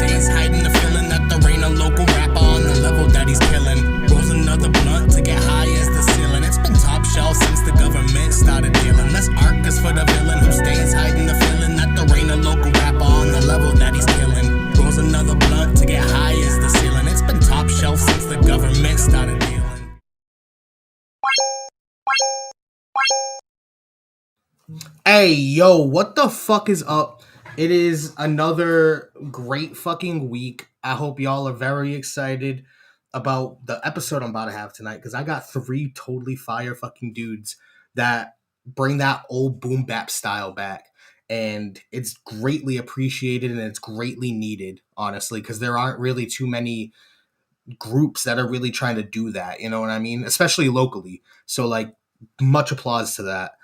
stays hiding the feeling that there ain't a local rapper on the level that he's killing. Rolls another blunt to get high as the ceiling. It's been top shelf since the government started dealing. Let's arc us for the villain who stays hiding the feeling that there ain't a local rapper on the level that he's killing. Rolls another blunt to get high as the ceiling. It's been top shelf since the government started dealing. Hey, yo, what the fuck is up? It is another great fucking week. I hope y'all are very excited about the episode I'm about to have tonight, because I got 3 totally fire fucking dudes that bring that old boom bap style back. And it's greatly appreciated and it's greatly needed, honestly, because there aren't really too many groups that are really trying to do that, you know what I mean? Especially locally. So, like, much applause to that.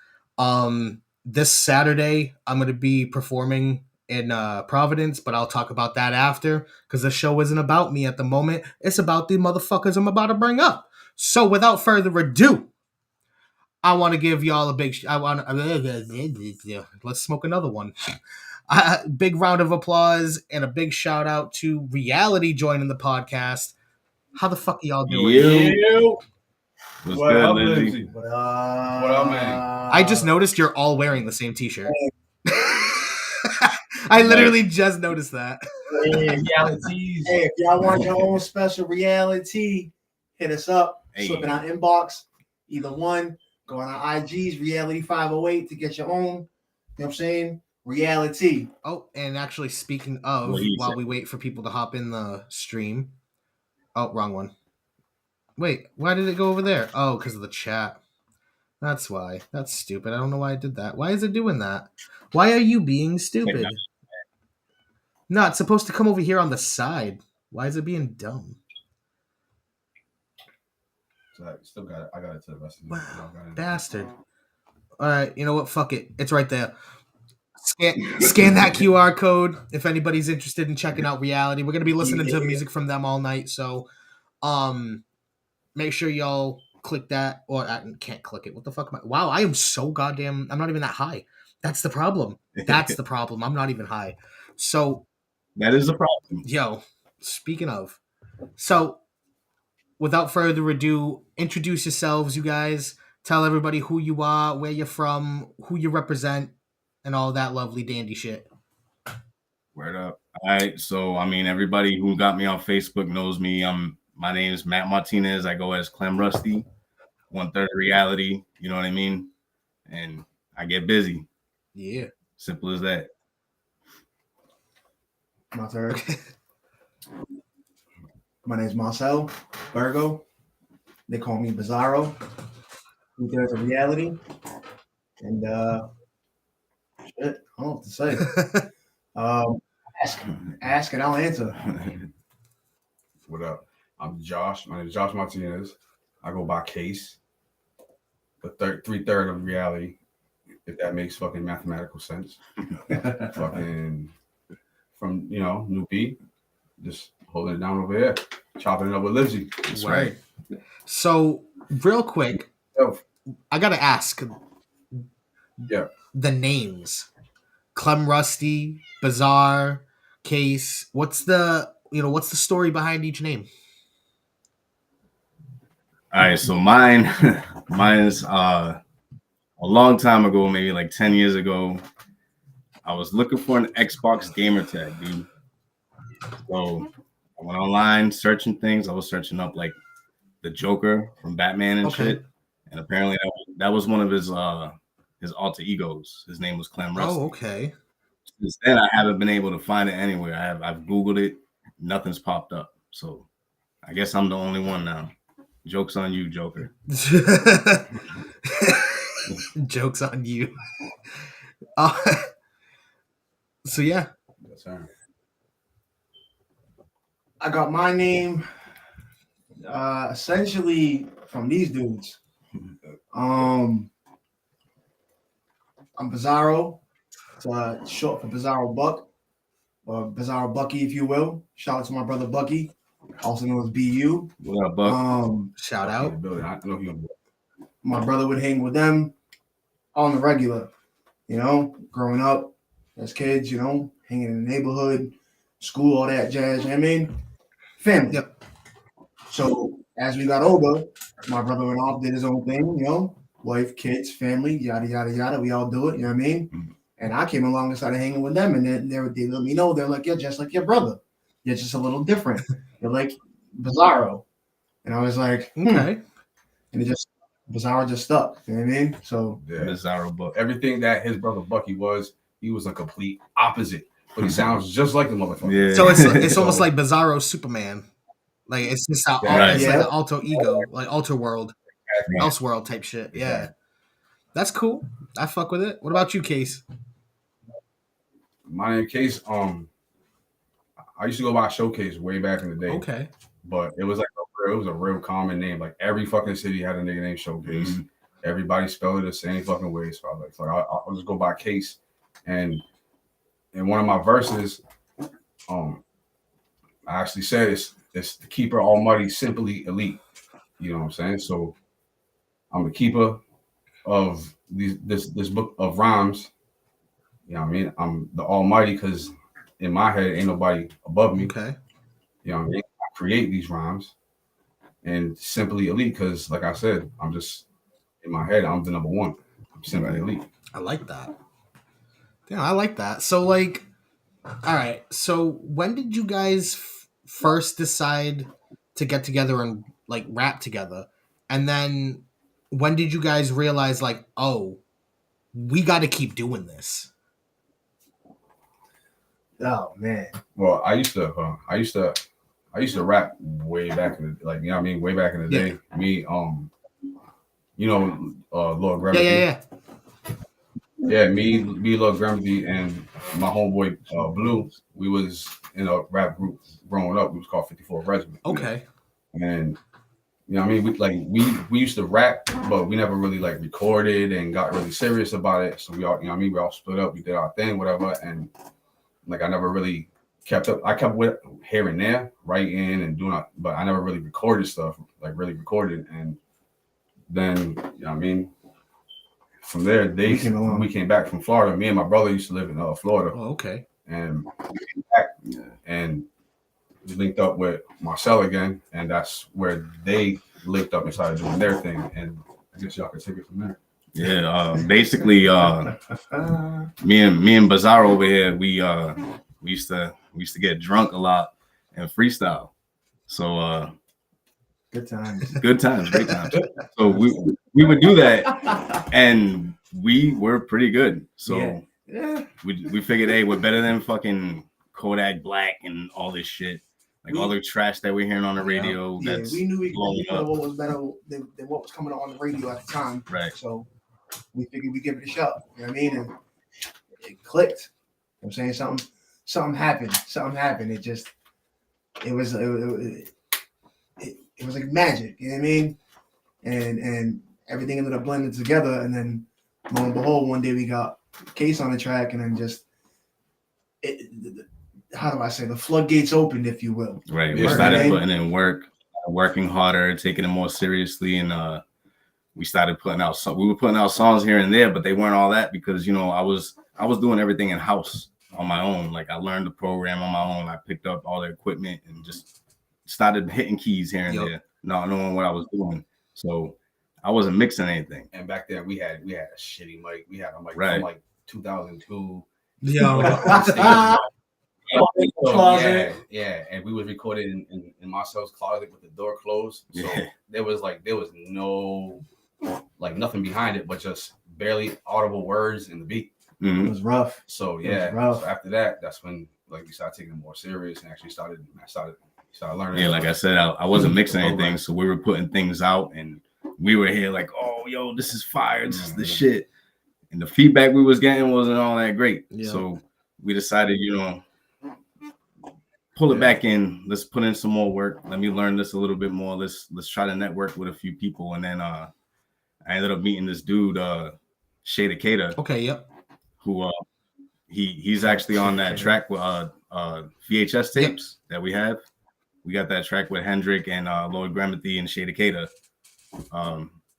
This Saturday, I'm going to be performing in Providence, but I'll talk about that after, because the show isn't about me at the moment. It's about the motherfuckers I'm about to bring up. So without further ado, I want to give y'all a big... let's smoke another one. Big round of applause and a big shout out to Reality joining the podcast. How the fuck are y'all doing? You. What's What good, up, Libsey? Libsey? What up, man? I just noticed you're all wearing the same t-shirt. I literally just noticed that. Realities. Hey, if y'all want your own special reality, hit us up. Hey. Slip in our inbox. Either one. Go on our IGs, Reality508 to get your own. You know what I'm saying? Reality. Oh, and actually, speaking of, while we wait for people to hop in the stream. Oh, wrong one. Wait, why did it go over there? Oh, because of the chat. That's why. That's stupid. I don't know why I did that. Why is it doing that? Why are you being stupid? No, it's supposed to come over here on the side. Why is it being dumb? So I still got it. I got it to the rest of the Wow, bastard. All right, you know what? Fuck it. It's right there. Scan that QR code if anybody's interested in checking out Reality. We're gonna be listening to music from them all night, so make sure y'all click that. Or I can't click it. What the fuck am I? Wow, I am so goddamn. I'm not even that high. That's the problem. That's the problem. I'm not even high. So that is a problem. Yo, speaking of, so without further ado, introduce yourselves, you guys. Tell everybody who you are, where you're from, who you represent, and all that lovely dandy shit. Word up. All right. So, I mean, everybody who got me on Facebook knows me. My name is Matt Martinez. I go as Clem Rusty, 1/3 Reality. You know what I mean? And I get busy. Yeah. Simple as that. My turn. My name is Marcel Virgo. They call me Bizarro. There's a Reality. And shit, I don't know what to say. Ask and I'll answer. What up? I'm Josh. My name is Josh Martinez. I go by Case. The 3/3 of Reality, if that makes fucking mathematical sense. Fucking from New B, just holding it down over here, chopping it up with Libsey. That's right. So real quick, I gotta ask. Yeah. The names, Clem Rusty, Bizarre, Case. What's the story behind each name? All right, so mine's a long time ago, maybe like 10 years ago. I was looking for an Xbox gamer tag, dude. So I went online searching things. I was searching up like the Joker from Batman and shit. And apparently that was one of his alter egos. His name was Clem Rusty. Oh, okay. Since then, I haven't been able to find it anywhere. I've Googled it. Nothing's popped up. So I guess I'm the only one now. Joke's on you, Joker. Joke's on you. So yeah. Yes, sir. I got my name essentially from these dudes. I'm Bizarro. It's short for Bizarro Buck, or Bizarro Bucky, if you will. Shout out to my brother Bucky, also known as BU. What up, Buck? Shout out. I know he. My brother would hang with them on the regular, growing up as kids, hanging in the neighborhood, school, all that jazz. You know what I mean, family. Yep. So as we got older, my brother went off, did his own thing, wife, kids, family, yada yada yada. We all do it, you know what I mean? Mhm. And I came along and started hanging with them, and then they let me know they're like, you're just like your brother. You're just a little different. You're like Bizarro. And I was like, Okay. And it just Bizarro just stuck. You know what I mean? So Yeah. Bizarro book. Everything that his brother Bucky was, he was a complete opposite. But he sounds just like the motherfucker. Yeah. So it's almost like Bizarro Superman. Like it's just Right. it's like an alter ego, like alter world, Right. elseworld type shit. Yeah. Exactly. That's cool. I fuck with it. What about you, Case? My name Case. I used to go by Showcase way back in the day. Okay. But it was like it was a real common name. Like every fucking city had a nigga named Showcase. Mhm. Everybody spelled it the same fucking way. So I was like, I'll just go by Case. And in one of my verses, I actually said it's the keeper almighty, simply elite. You know what I'm saying? So I'm the keeper of this book of rhymes. You know what I mean? I'm the almighty because in my head ain't nobody above me. Okay. You know what I mean? I create these rhymes. And simply elite because, like I said, I'm just in my head. I'm the number one. I'm simply elite. I like that. Yeah, I like that. So, like, all right. So, when did you guys first decide to get together and like rap together? And then, when did you guys realize, like, oh, we got to keep doing this? oh man. Well, I used to rap way back in the like you know what I mean way back in the day. Me Lord Gravity. Yeah. Yeah, me, Lord Gravity, and my homeboy Blue. We was in a rap group growing up. We was called 54 Regiment. Okay. And you know what I mean? We used to rap, but we never really like recorded and got really serious about it. So we all, you know what I mean? We all split up, we did our thing, whatever. And like I never really kept up. I kept with here and there, writing and doing it, but I never really recorded stuff, like really recorded. And then, you know what I mean? From there, we came back from Florida. Me and my brother used to live in Florida. Oh, okay. And we came back and we linked up with Marcel again, and that's where they linked up and started doing their thing. And I guess y'all can take it from there. Yeah, basically, me and Bizarro over here, we used to get drunk a lot and freestyle. So good times, great times. So we would do that, and we were pretty good. So we figured, hey, we're better than fucking Kodak Black and all this shit. Like all the trash that we're hearing on the radio. Yeah, that's we knew what was better than what was coming on the radio at the time. Right. So we figured we'd give it a shot. You know what I mean? And it clicked. You know what I'm saying? Something happened. It was like magic. You know what I mean? And everything ended up blending together. And then lo and behold, one day we got Case on the track, and then how do I say, the floodgates opened, if you will. Right. We started putting in work, working harder, taking it more seriously, and we started putting out. We were putting out songs here and there, but they weren't all that because I was doing everything in house on my own. Like I learned the program on my own. I picked up all the equipment and just started hitting keys here and there, not knowing what I was doing. So I wasn't mixing anything. And back then we had a shitty mic. We had a mic Right. from like 2002. Yeah, and we was recording in Marcel's closet with the door closed. So there was no nothing behind it, but just barely audible words in the beat. Mm-hmm. It was rough. So so after that, that's when we started taking it more serious and actually started learning. Yeah, like I said, I wasn't mixing anything, so we were putting things out, and we were here like, oh, yo, this is fire, this is the shit. And the feedback we was getting wasn't all that great. Yeah. So we decided, pull it back in. Let's put in some more work. Let me learn this a little bit more. Let's try to network with a few people. And then I ended up meeting this dude, Shay Decatur. Okay, yep. Who he's actually on that track with VHS tapes that we have. We got that track with Hendrick and Lord Grammathy and Shay Decatur.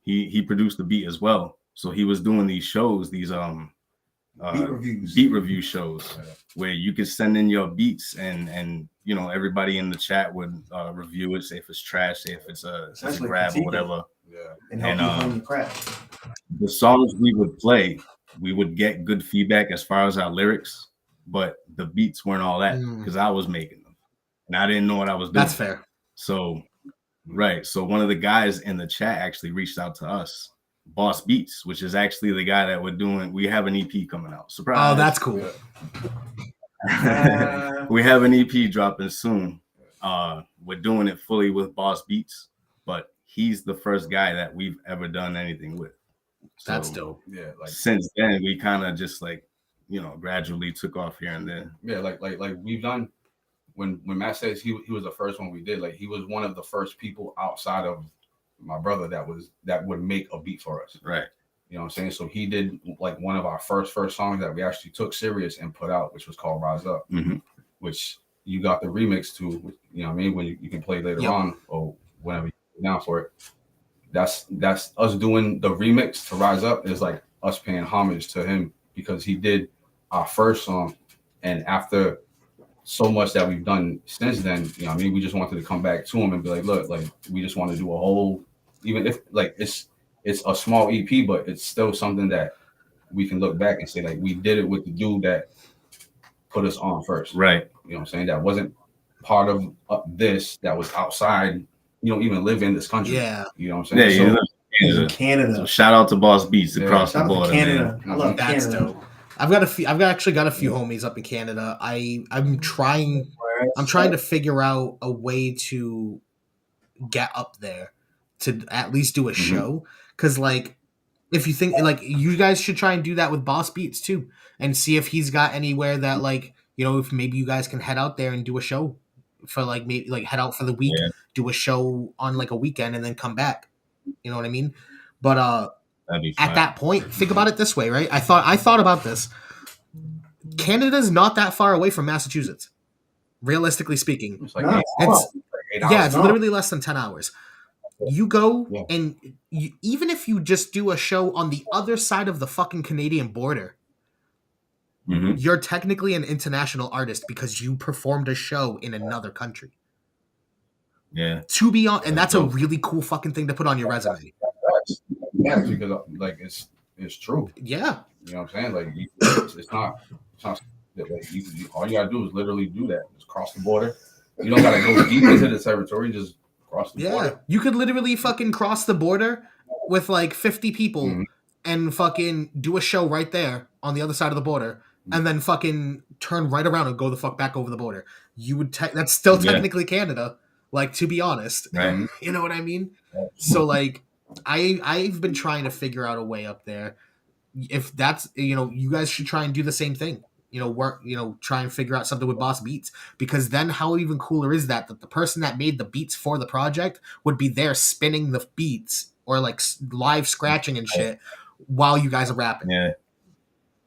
He produced the beat as well. So he was doing these shows, these beat review shows where you could send in your beats and you know everybody in the chat would review it, say if it's trash, say if it's a grab or whatever. And help you hone your craft. The songs we would play, we would get good feedback as far as our lyrics, but the beats weren't all that because I was making them and I didn't know what I was doing. That's fair. So so one of the guys in the chat actually reached out to us, Boss Beats, which is actually the guy that we have an EP coming out. Surprise. Oh, that's cool. We have an EP dropping soon. We're doing it fully with Boss Beats, but he's the first guy that we've ever done anything with. So, that's dope. Yeah, like since then we kind of just like, you know, gradually took off here and there. Yeah, like we've done when Matt says he was the first one we did, like he was one of the first people outside of my brother that would make a beat for us. Right. You know what I'm saying? So he did like one of our first songs that we actually took serious and put out, which was called Rise Up, which you got the remix to, you know what I mean, when you can play later on or whenever you get down for it. That's us doing the remix to Rise Up is like us paying homage to him because he did our first song, and after so much that we've done since then, you know what I mean, we just wanted to come back to him and be like, look, like we just want to do a whole, even if like it's a small EP, but it's still something that we can look back and say like we did it with the dude that put us on first. Right. You know what I'm saying? That wasn't part of this, that was outside, you don't even live in this country. Yeah. You know what I'm saying? Yeah, Canada. So shout out to Boss Beats across the border. Canada. Man. I love That's Canada. dope. I've actually got a few homies up in Canada. I'm trying to figure out a way to get up there to at least do a show. Cause like if you think like you guys should try and do that with Boss Beats too, and see if he's got anywhere that like, you know, if maybe you guys can head out there and do a show for like maybe like head out for the week, do a show on like a weekend and then come back. You know what I mean? But at that point, think about it this way, right? I thought about this. Canada's not that far away from Massachusetts, realistically speaking. It's like No, it's literally less than 10 hours. You go and even if you just do a show on the other side of the fucking Canadian border, you're technically an international artist because you performed a show in another country. Yeah. To be on, and that's a really cool fucking thing to put on your resume. Yeah, because like it's true. Yeah. You know what I'm saying? Like it's not like all you gotta do is literally do that. Just cross the border. You don't gotta go deep into the territory. Just cross the border. You could literally fucking cross the border with like 50 people and fucking do a show right there on the other side of the border, and then fucking turn right around and go the fuck back over the border. You would that's still technically Canada. Like, to be honest, you know what I mean? So like, I've been trying to figure out a way up there. If that's, you know, you guys should try and do the same thing. You know, work, you know, try and figure out something with Boss Beats, because then how even cooler is that the person that made the beats for the project would be there spinning the beats or like live scratching and shit while you guys are rapping. Yeah,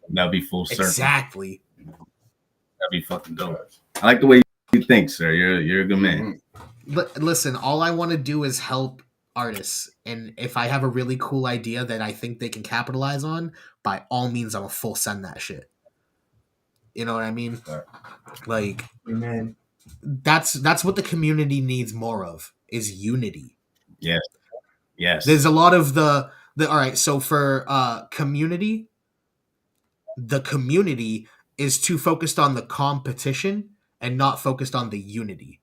that'd be full circle. Exactly. That'd be fucking dope. I like the way you think, sir. You're a good man. Listen, all I want to do is help artists, and if I have a really cool idea that I think they can capitalize on, by all means, I'm a full send that shit. You know what I mean? Like, Amen. That's what the community needs more of, is unity. Yes. There's a lot of the all right. So for community, the community is too focused on the competition and not focused on the unity.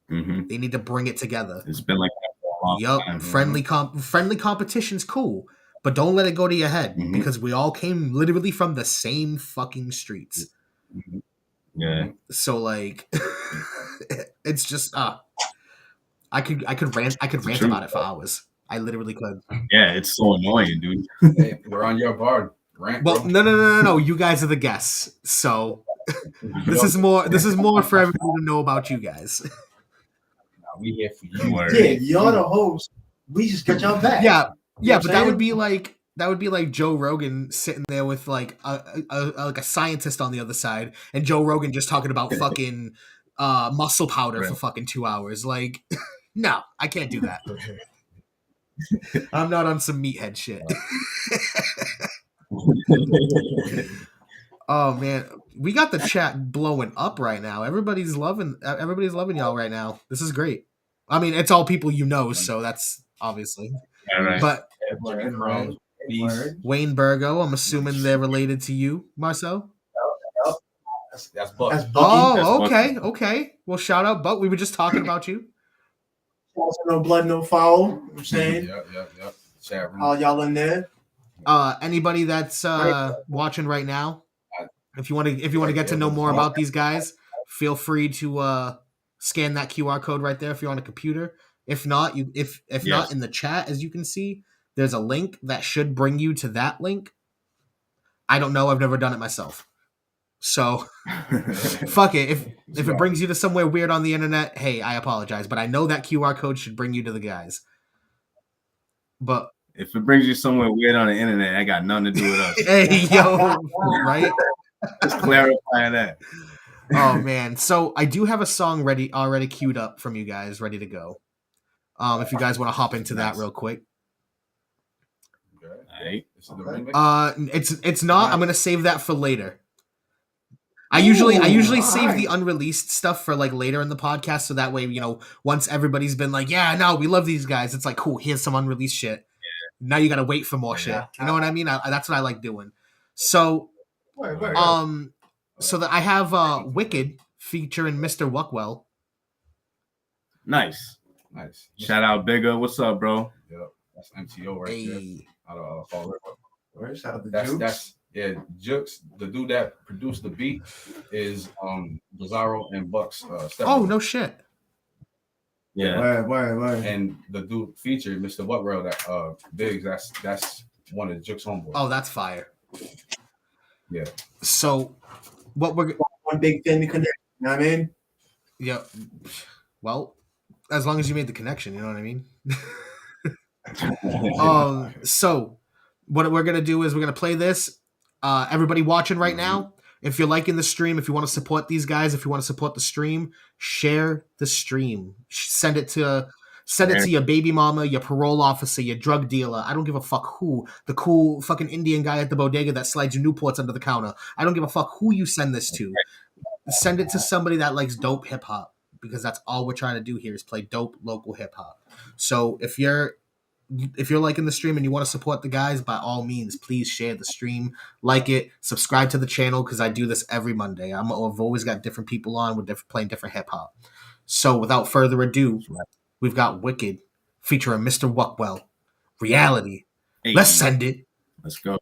They need to bring it together. It's been like that for a long time. Friendly competition's cool, but don't let it go to your head, because we all came literally from the same fucking streets. Yeah. So like, it's just I could rant about it for hours. I literally could. Yeah, it's so annoying, dude. Hey, we're on your bar. Rant, well, bro. no. You guys are the guests, so this is more for everyone to know about you guys. We here for you. Yeah, you're the host. We just got y'all back. Yeah, You know but that would be like Joe Rogan sitting there with like a scientist on the other side, and Joe Rogan just talking about fucking muscle powder for fucking 2 hours. Like, no, I can't do that. I'm not on some meathead shit. Oh man, we got the chat blowing up right now. Everybody's loving y'all right now. This is great. I mean, it's all people you know, so that's obviously. All right. But Word. Wayne Burgo, I'm assuming they're related to you, Marcel. That's Buck. That's Bucky. Oh, That's okay. Well, shout out, Buck. We were just talking about you. Also, no blood, no foul. You know what I'm saying, Yep. Chat room. all y'all in there. Anybody that's watching right now, if you want to get to know more about these guys, feel free to scan that QR code right there if you're on a computer. If not, not in the chat, as you can see, there's a link that should bring you to that link. I don't know. I've never done it myself. So fuck it. If it brings you to somewhere weird on the internet, hey, I apologize. But I know that QR code should bring you to the guys. But if it brings you somewhere weird on the internet, I got nothing to do with us. hey, yo, right? Just clarifying that. Oh man. So I do have a song already queued up from you guys, ready to go. If you guys want to hop into that real quick. Okay. It's not. I'm gonna save that for later. I usually save the unreleased stuff for like later in the podcast, so that way, once everybody's been like, yeah, no, we love these guys, it's like, cool, here's some unreleased shit. Yeah. Now you gotta wait for more shit. You know what I mean? That's what I like doing. So, so that I have Wicked featuring Mr. Wuckwell. Nice. Shout out Bigger. What's up, bro? Yep. That's MTO right there. Out of Fall River. Shout out to That's Jukes, the dude that produced the beat, is Bizarro and Buck's stepbrother. Oh, no shit. Yeah. Word. And the dude featured Mr. Whatworld, that Biggs, that's one of Jukes' homeboys. Oh, that's fire. Yeah. So what we're one big thing to connect, you know what I mean? Yeah. Well, as long as you made the connection, you know what I mean? So what we're gonna do is we're gonna play this. Everybody watching right now, if you're liking the stream, if you want to support these guys, if you want to support the stream, share the stream. Send it to your baby mama, your parole officer, your drug dealer. I don't give a fuck who. The cool fucking Indian guy at the bodega that slides your Newports under the counter. I don't give a fuck who you send this to. Send it to somebody that likes dope hip hop, because that's all we're trying to do here is play dope local hip hop. So if you're liking the stream and you want to support the guys, by all means, please share the stream, like it, subscribe to the channel, because I do this every Monday. I've always got different people on with playing different hip hop. So without further ado, we've got Wicked featuring Mr. Wuckwell. Reality. Hey, let's send it. Let's go.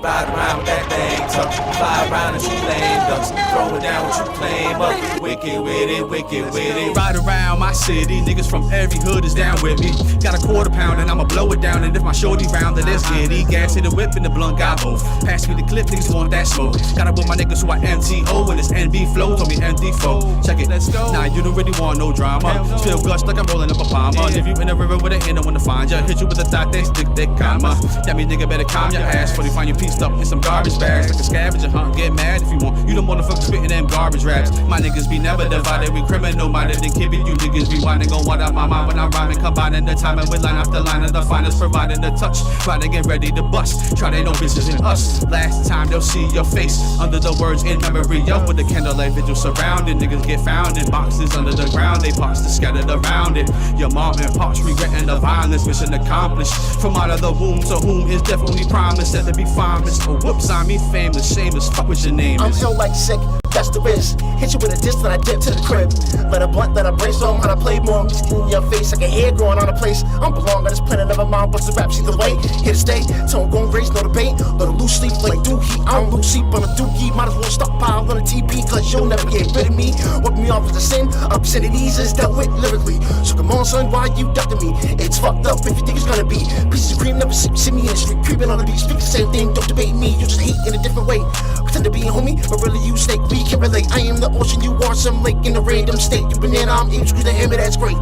Ride around with that thing, tuck, fly around and shoot lame ducks, throw it down what you claim up, wicked with it. Ride around my city, niggas from every hood is down with me. Got a quarter pound and I'ma blow it down, and if my shorty round, then let's get it. Gas in the whip and the blunt got both. Pass me the clip, niggas want that smoke. Gotta put my niggas who I MTO and this NB flow, told me MD4. Check it, let's go. Nah, you don't really want no drama. Spill guts like I'm rolling up a palmer. If you in the river with an ain't no one to find ya. Hit you with a thought, they stick, they comma. That mean nigga better calm your ass before they find you pieced up in some garbage bags like a scavenger hunt. Get mad if you want. You the motherfucker spitting them garbage raps. My niggas be never divided. We criminal minded and keep it. You niggas be whining, gon' wind out my mind when I'm rhyming, combining the time and with line after line of the finest, providing the touch. Try to get ready to bust. Try they know business in us. Last time they'll see your face under the words in memory of, with the candlelight vigil surrounded. Niggas get found in boxes under the ground. They pops to scattered around it. Your mom and pops regretting the violence. Mission accomplished. From out of the womb to whom is definitely promised that to be famous. Oh whoops, I mean famous, shameless. Fuck what your name is. I'm ill like sick, that's the risk. Hit you with a disc that I dip to the crib. Let a blunt, let a brainstorm how to play more. I'm just in your face like a hair growing on a place. I'm belong on this planet, never mind what's the rap. Either way, here to stay. Tone gon' grace, no debate. Let a loose sleep like dookie. I don't lose sleep on a dookie. Might as well stockpile on a TP, cause you'll never get rid of me. Work me off as a sin. Obscenities is dealt with lyrically. So come on, son, why you ducking me? It's fucked up if you think it's gonna be. Pieces of cream never see me in the street. Creeping on the beat, speak the same thing. Don't debate me, you just hate in a different way. Pretend to be a homie, but really you snake. We we can relate. I am the ocean, you are some lake in a random state. You banana, I'm apes, the hammer, that's great.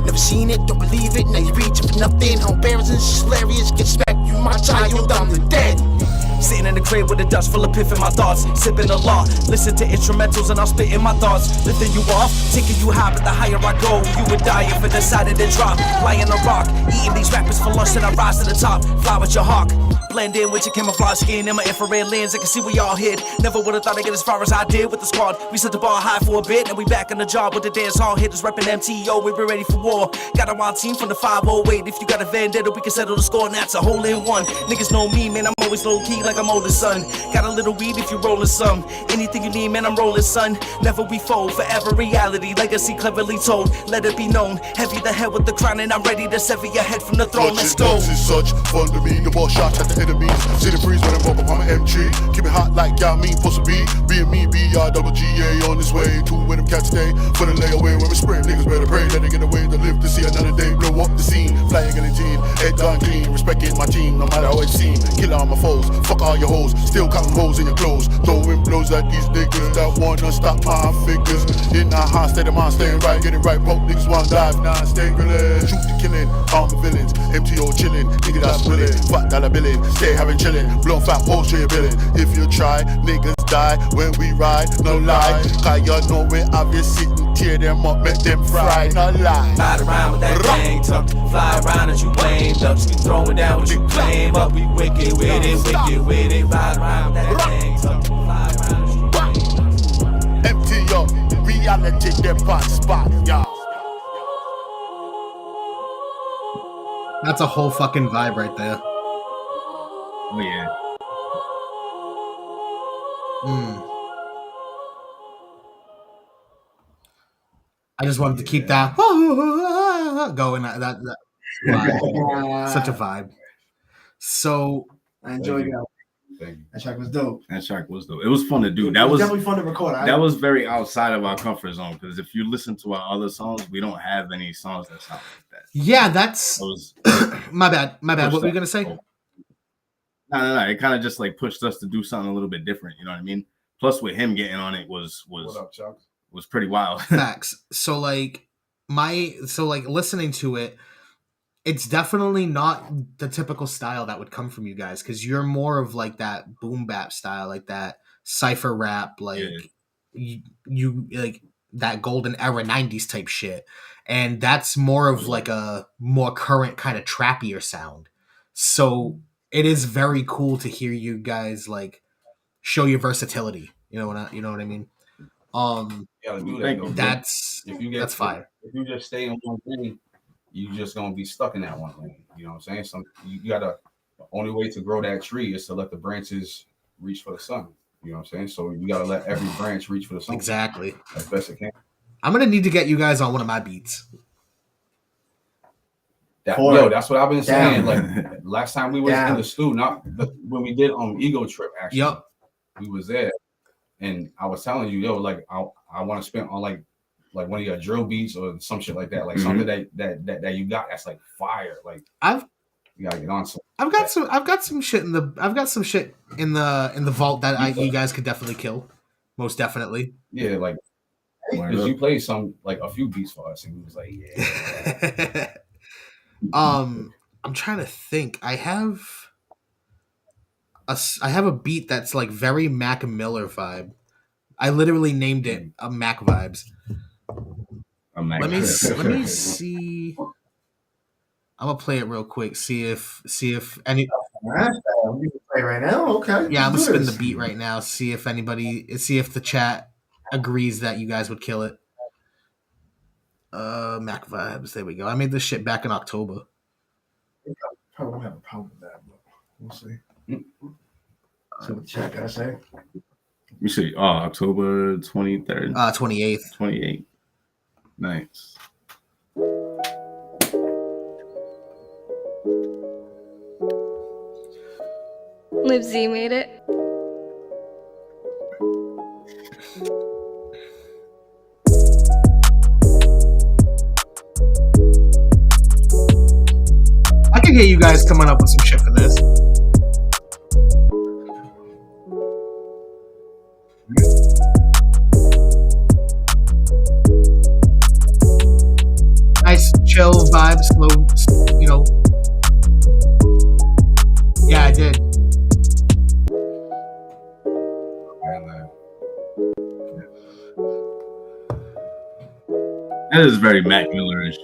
Never seen it, don't believe it, now you reaching for nothing. How embarrassing, it's hilarious, get smacked, you my child, I'm the dead. Sitting in the crib with a dust full of piff in my thoughts, sipping a lot, listen to instrumentals and I'll spit in my thoughts, lifting you off, taking you high, but the higher I go, you would die if I decided to drop, lying on rock, eating these rappers for lunch and I rise to the top, fly with your hawk, blend in with your camouflage skin and my infrared lens, I can see we all hid, never would've thought I'd get as far as I did with the squad, we set the bar high for a bit, and we back on the job with the dance hall hitters repping MTO, we be ready for war, got a wild team from the 508, if you got a vendetta we can settle the score and that's a hole in one, niggas know me man, I'm always low key like I'm older son, got a little weed if you rollin' some, anything you need man I'm rolling son, never we fold, forever reality, legacy cleverly told, let it be known, heavy the head with the crown and I'm ready to sever your head from the throne, let's go. It's such fun to me, the more shots at the enemies, see the breeze when I'm up on my MG, keep it hot like y'all mean supposed to be, being me, B-R-double-G-A on this way, two when them cats stay, for the layaway when we spray, niggas better pray that they get away to live to see another day, blow up the scene, flying in the team, head done clean, respecting my team, no matter how it seem, kill all my foes, fuck all your hoes, still counting holes in your clothes, throwing blows at these niggas that wanna stop my figures, in a high state of mind, staying right, get it right, broke niggas wanna dive, nah, stay grilling, shoot the killing, arm the villains, MTO chilling, nigga that's willing, fat dollar billing, stay having chilling, blow fat holes to your billing, if you try, niggas die when we ride, no lie, cause you know we have you sitting, tear them up, make them fry, no lie. Ride around with that thing tucked, fly around as you blame ducks, we throwing down what you claim up, we wicked with it, ride around with that thing tucked, fly around as you blame ducks. MTO, reality, them hot spot, y'all. That's a whole fucking vibe right there. Oh yeah. I just wanted to keep that going. That vibe. Such a vibe. So I enjoyed that. Thank you. That track was dope. That track was dope. It was fun to do. That It was definitely fun to record. that was very outside of our comfort zone because if you listen to our other songs, we don't have any songs that sound like that. yeah, that's That was my bad. My bad. push What were you that. gonna say? No. It kind of just like pushed us to do something a little bit different. You know what I mean? Plus, with him getting on it was What up, Chuck? was pretty wild. Facts. So like listening to it, it's definitely not the typical style that would come from you guys because you're more of like that boom bap style, like that cypher rap, like you like that golden era 90s type shit. And that's more of like a more current kind of trappier sound. So it is very cool to hear you guys like show your versatility. You know what I mean? You gotta do that. Though. That's fire. If you just stay in one thing, you just gonna be stuck in that one lane. You know what I'm saying? You gotta. The only way to grow that tree is to let the branches reach for the sun. You know what I'm saying? So you gotta let every branch reach for the sun. Exactly. As best it can. I'm gonna need to get you guys on one of my beats. That's what I've been saying. Like last time we was in the studio, when we did Ego Trip. Actually, Yep. We was there, and I was telling you, like I want to spend on like one of your drill beats or some shit like that, like something that you got that's like fire. Like you gotta get on some. I've got some shit in the vault that you guys could definitely kill, most definitely. Yeah, like because you played a few beats for us, and we was like, yeah. I'm trying to think. I have a beat that's like very Mac Miller vibe. I literally named it Mac Vibes. Let me see. I'm gonna play it real quick. See if any. We can play right now. Okay. Yeah, I'm gonna spin the beat right now. See if the chat agrees that you guys would kill it. Mac Vibes. There we go. I made this shit back in October. Probably won't have a problem with that, but we'll see. See what the chat gotta say. You see, October 23rd. 28th. 28th. Nice. Libsey made it. I can get you guys coming up with some shit for this. have slow, Yeah, I did. That is very Mac Millerish.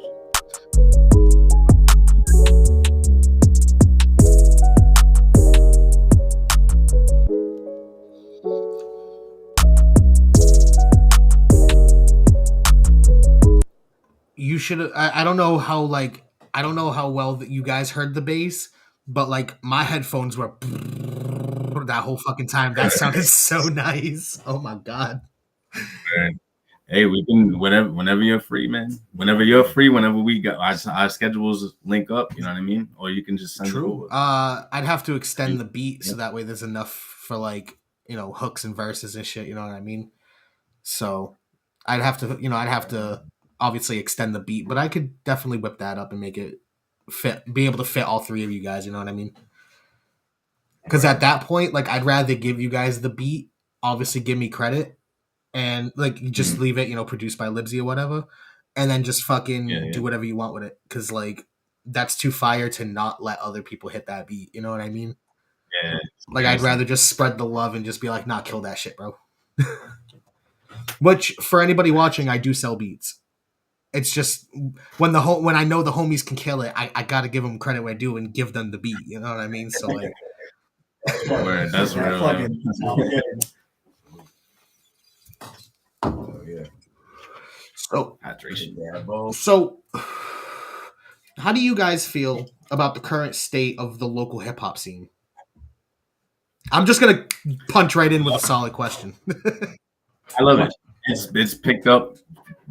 You should. I don't know how I don't know how well that you guys heard the bass, but my headphones were that whole fucking time. That sounded so nice. Oh my god. Man. Hey, we can whenever you're free, man. Whenever you're free, whenever we got our schedules link up, you know what I mean? Or you can just send it over. I'd have to extend the beat so that way there's enough for hooks and verses and shit. You know what I mean? So I'd have to obviously extend the beat, but I could definitely whip that up and make it be able to fit all three of you guys. You know what I mean? Because at that point, I'd rather give you guys the beat, obviously give me credit, and just leave it, produced by Libsey or whatever, and then just fucking do whatever you want with it. Because that's too fire to not let other people hit that beat. You know what I mean? Yeah. I'd rather just spread the love and just be like, nah, kill that shit, bro. Which for anybody watching, I do sell beats. It's just when I know the homies can kill it, I gotta give them credit where I do and give them the beat. You know what I mean? So that's real. So hydration. So how do you guys feel about the current state of the local hip hop scene? I'm just gonna punch right in with a solid question. I love it. It's picked up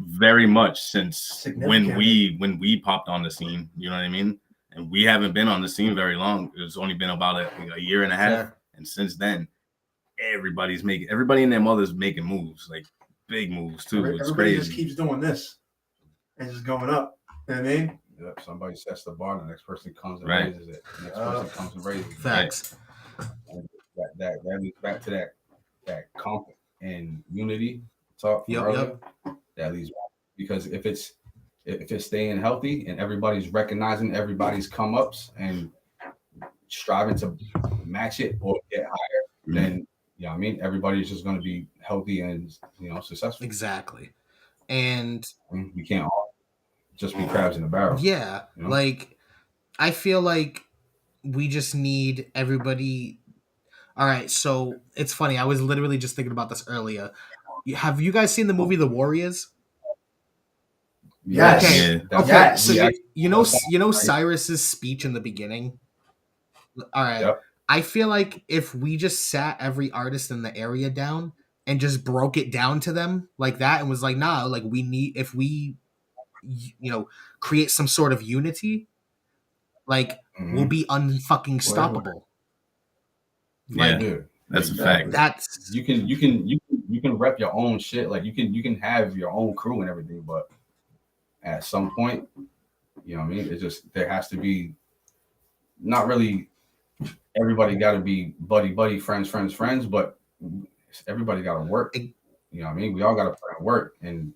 very much since when we popped on the scene. You know what I mean? And we haven't been on the scene very long. It's only been about a year and a half, and since then, everybody in their mother's making moves, big moves too. It's everybody crazy. Just keeps doing this and just going up. You know what I mean? Yep. Somebody sets the bar, the next person comes and raises it. The next person comes and raises it. Facts. And that leads back to that conflict and unity talk from earlier. That leads back. Because if it's staying healthy and everybody's recognizing everybody's come ups and striving to match it or get higher, then I mean everybody's just going to be healthy and successful. Exactly. And we can't all just be crabs in a barrel. Yeah. I feel like we just need everybody. All right, so it's funny. I was literally just thinking about this earlier. Have you guys seen the movie The Warriors? Yes. Okay. Yeah. Okay. So you know Cyrus's speech in the beginning. All right. Yep. I feel like if we just sat every artist in the area down and just broke it down to them like that and was like, nah, we need, if we create some sort of unity, we'll be unfucking stoppable. That's a fact. That's you can rep your own shit. You can have your own crew and everything, but at some point, you know what I mean? It's just there has to be not really everybody got to be buddy, friends, but everybody got to work. You know what I mean? We all got to put in work, and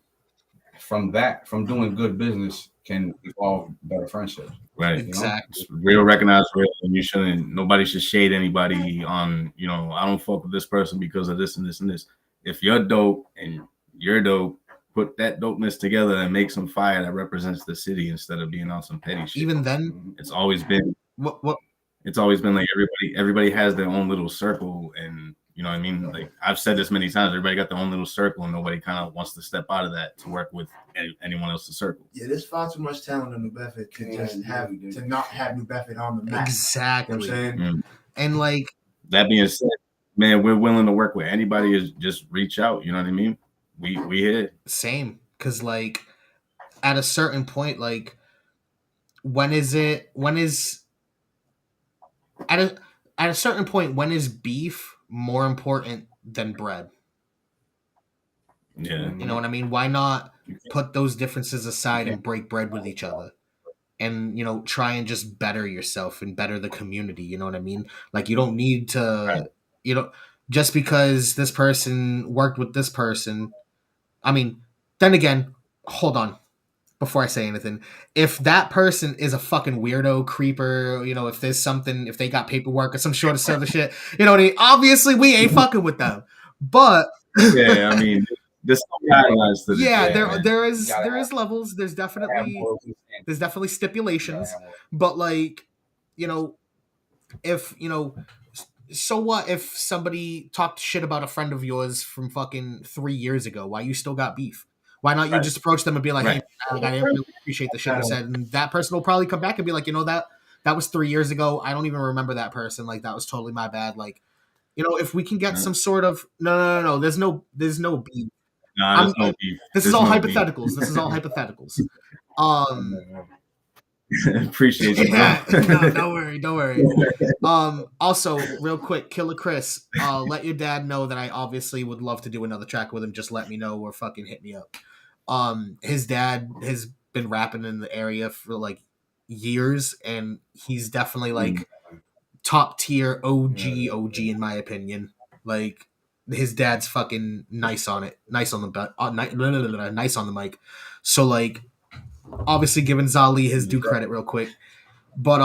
from doing good business can evolve better friendships. Right. Exactly. Real recognize real, and nobody should shade anybody on, I don't fuck with this person because of this and this and this. If you're dope and you're dope, put that dopeness together and make some fire that represents the city instead of being on some petty shit. Even then, it's always been what it's always been everybody has their own little circle, and you know what I mean? I've said this many times, everybody got their own little circle and nobody kind of wants to step out of that to work with anyone else's circle. Yeah, there's far too much talent in New Bedford to not have New Bedford on the map. Exactly. You know what I'm saying? And that being said, man, we're willing to work with anybody. Is just reach out. You know what I mean? We here. Same, because at a certain point, when is at a certain point, when is beef more important than bread? Yeah. You know what I mean? Why not put those differences aside and break bread with each other? And, try and just better yourself and better the community. You know what I mean? You don't need to, just because this person worked with this person. I mean, then again, hold on. before I say anything, if that person is a fucking weirdo, creeper, if there's something, if they got paperwork or some sort of other shit, what I mean? Obviously, we ain't fucking with them. But yeah, I mean, there's some guidelines to this. yeah, Man. there is levels. There's definitely stipulations. But like, if so what if somebody talked shit about a friend of yours from fucking 3 years ago? Why you still got beef? Why not you just approach them and be like, hey, I didn't really appreciate the shit you said, and that person will probably come back and be like, that was 3 years ago. I don't even remember that person. Like, that was totally my bad. Like, if we can get some sort of no, there's no beef. Nah, there's no beef. This is all hypotheticals. This is all hypotheticals. Appreciate you. Yeah, no, don't worry. Also, real quick, Killer Chris, let your dad know that I obviously would love to do another track with him. Just let me know or fucking hit me up. His dad has been rapping in the area for like years, and he's definitely like top tier OG in my opinion. Like, his dad's fucking nice on it, nice on the nice on the mic. So like, obviously giving Zali his due credit real quick, but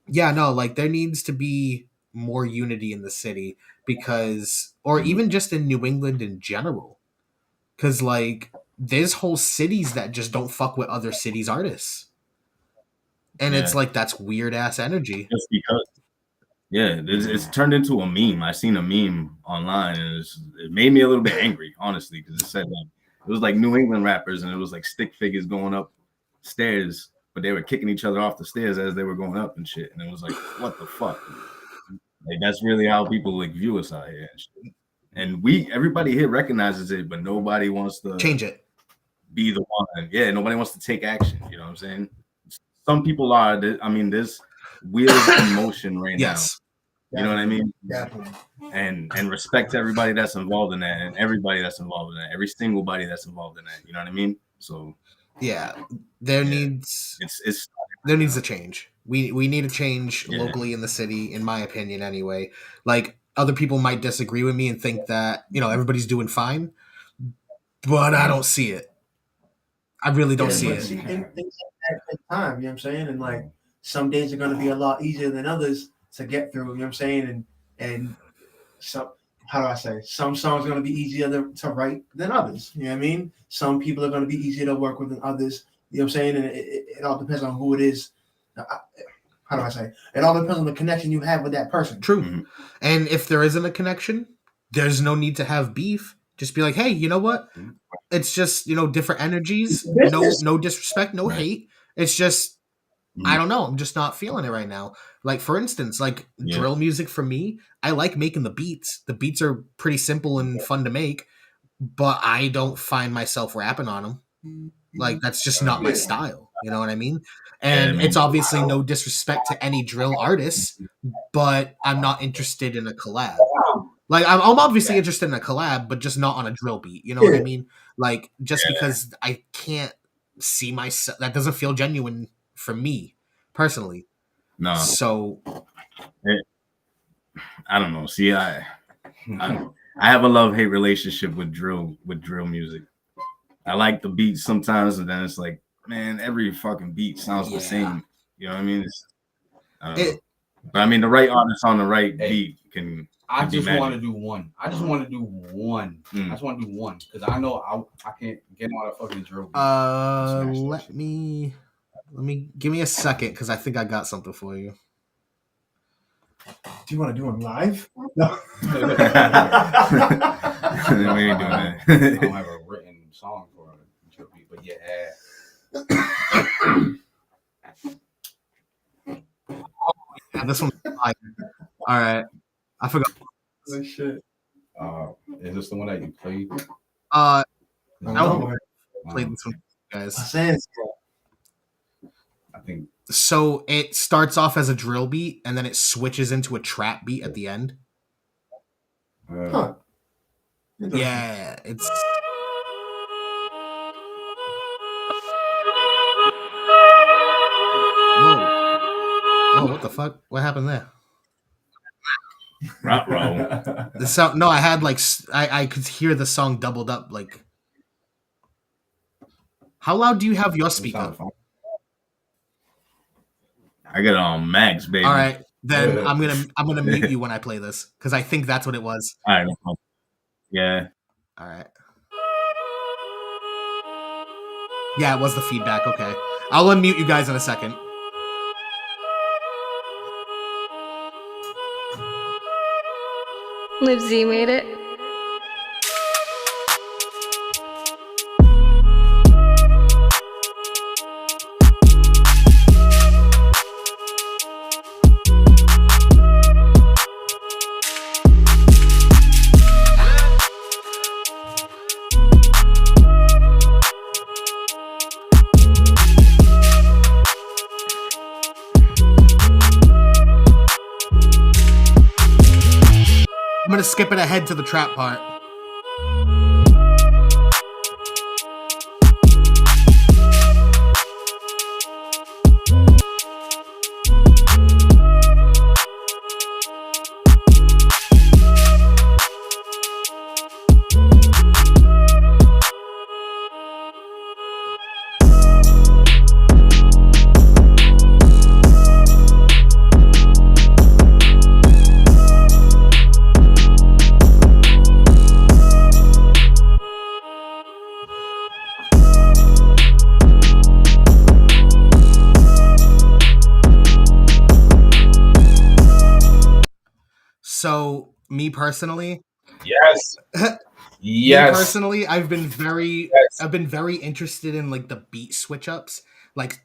yeah, no, like there needs to be more unity in the city because, or even just in New England in general, because like there's whole cities that just don't fuck with other cities' artists, and it's like that's weird ass energy. Just because. Yeah, it's turned into a meme. I seen a meme online, and it made me a little bit angry, honestly, because it said like it was like New England rappers, and it was like stick figures going up stairs, but they were kicking each other off the stairs as they were going up and shit. And it was like, what the fuck? Like, that's really how people like view us out here. And everybody here recognizes it, but nobody wants to change it. Be the one. Yeah, nobody wants to take action. You know what I'm saying? Some people are. I mean, there's wheels in motion right now. You know what I mean? Definitely. And respect to everybody that's involved in that, and everybody that's involved in that, every single body that's involved in that. You know what I mean? So yeah, there needs a change. We need a change locally in the city, in my opinion, anyway. Like, other people might disagree with me and think that everybody's doing fine, but I don't see it. I really don't see it. Things like that take time, you know what I'm saying? And like, some days are going to be a lot easier than others to get through, you know what I'm saying? And so, how do I say? Some songs are going to be easier to write than others, you know what I mean? Some people are going to be easier to work with than others, you know what I'm saying? And it all depends on who it is. How do I say? It all depends on the connection you have with that person. True. Mm-hmm. And if there isn't a connection, there's no need to have beef. Just be like, hey, you know what? It's just, different energies. No disrespect, no hate. It's just, I don't know. I'm just not feeling it right now. Like, for instance, drill music for me, I like making the beats. The beats are pretty simple and fun to make, but I don't find myself rapping on them. Like, that's just not my style. You know what I mean? And it's obviously no disrespect to any drill artists, but I'm not interested in a collab. Like, I'm obviously interested in a collab, but just not on a drill beat. You know what I mean? Like, just because I can't see myself, that doesn't feel genuine for me personally. No. So I don't know. See, I have a love-hate relationship with drill music. I like the beats sometimes, and then it's like, man, every fucking beat sounds the same. You know what I mean? I don't know. But I mean, the right artist on the right beat can. I just want to do one. I just want to do one because I know I can't get on a fucking drill beat. Let me give me a second because I think I got something for you. Do you want to do it live? No. We ain't doing that. I don't have a written song for a drill beat, but yeah, this one's live. All right, I forgot. Oh, shit. Is this the one that you played? No, played this one, guys. I think so. It starts off as a drill beat, and then it switches into a trap beat at the end. Yeah, it's. Whoa, what the fuck? What happened there? The song, no, I had I could hear the song doubled up, like. How loud do you have your It speaker? sounded fine. I got it on max, baby. All right, then I'm gonna mute you when I play this because I think that's what it was. All right. Yeah. All right. Yeah, it was the feedback. Okay, I'll unmute you guys in a second. Libsey made it. I'm gonna skip it ahead to the trap part. So, me personally, Yes. me personally, I've been very interested in like the beat switch ups, like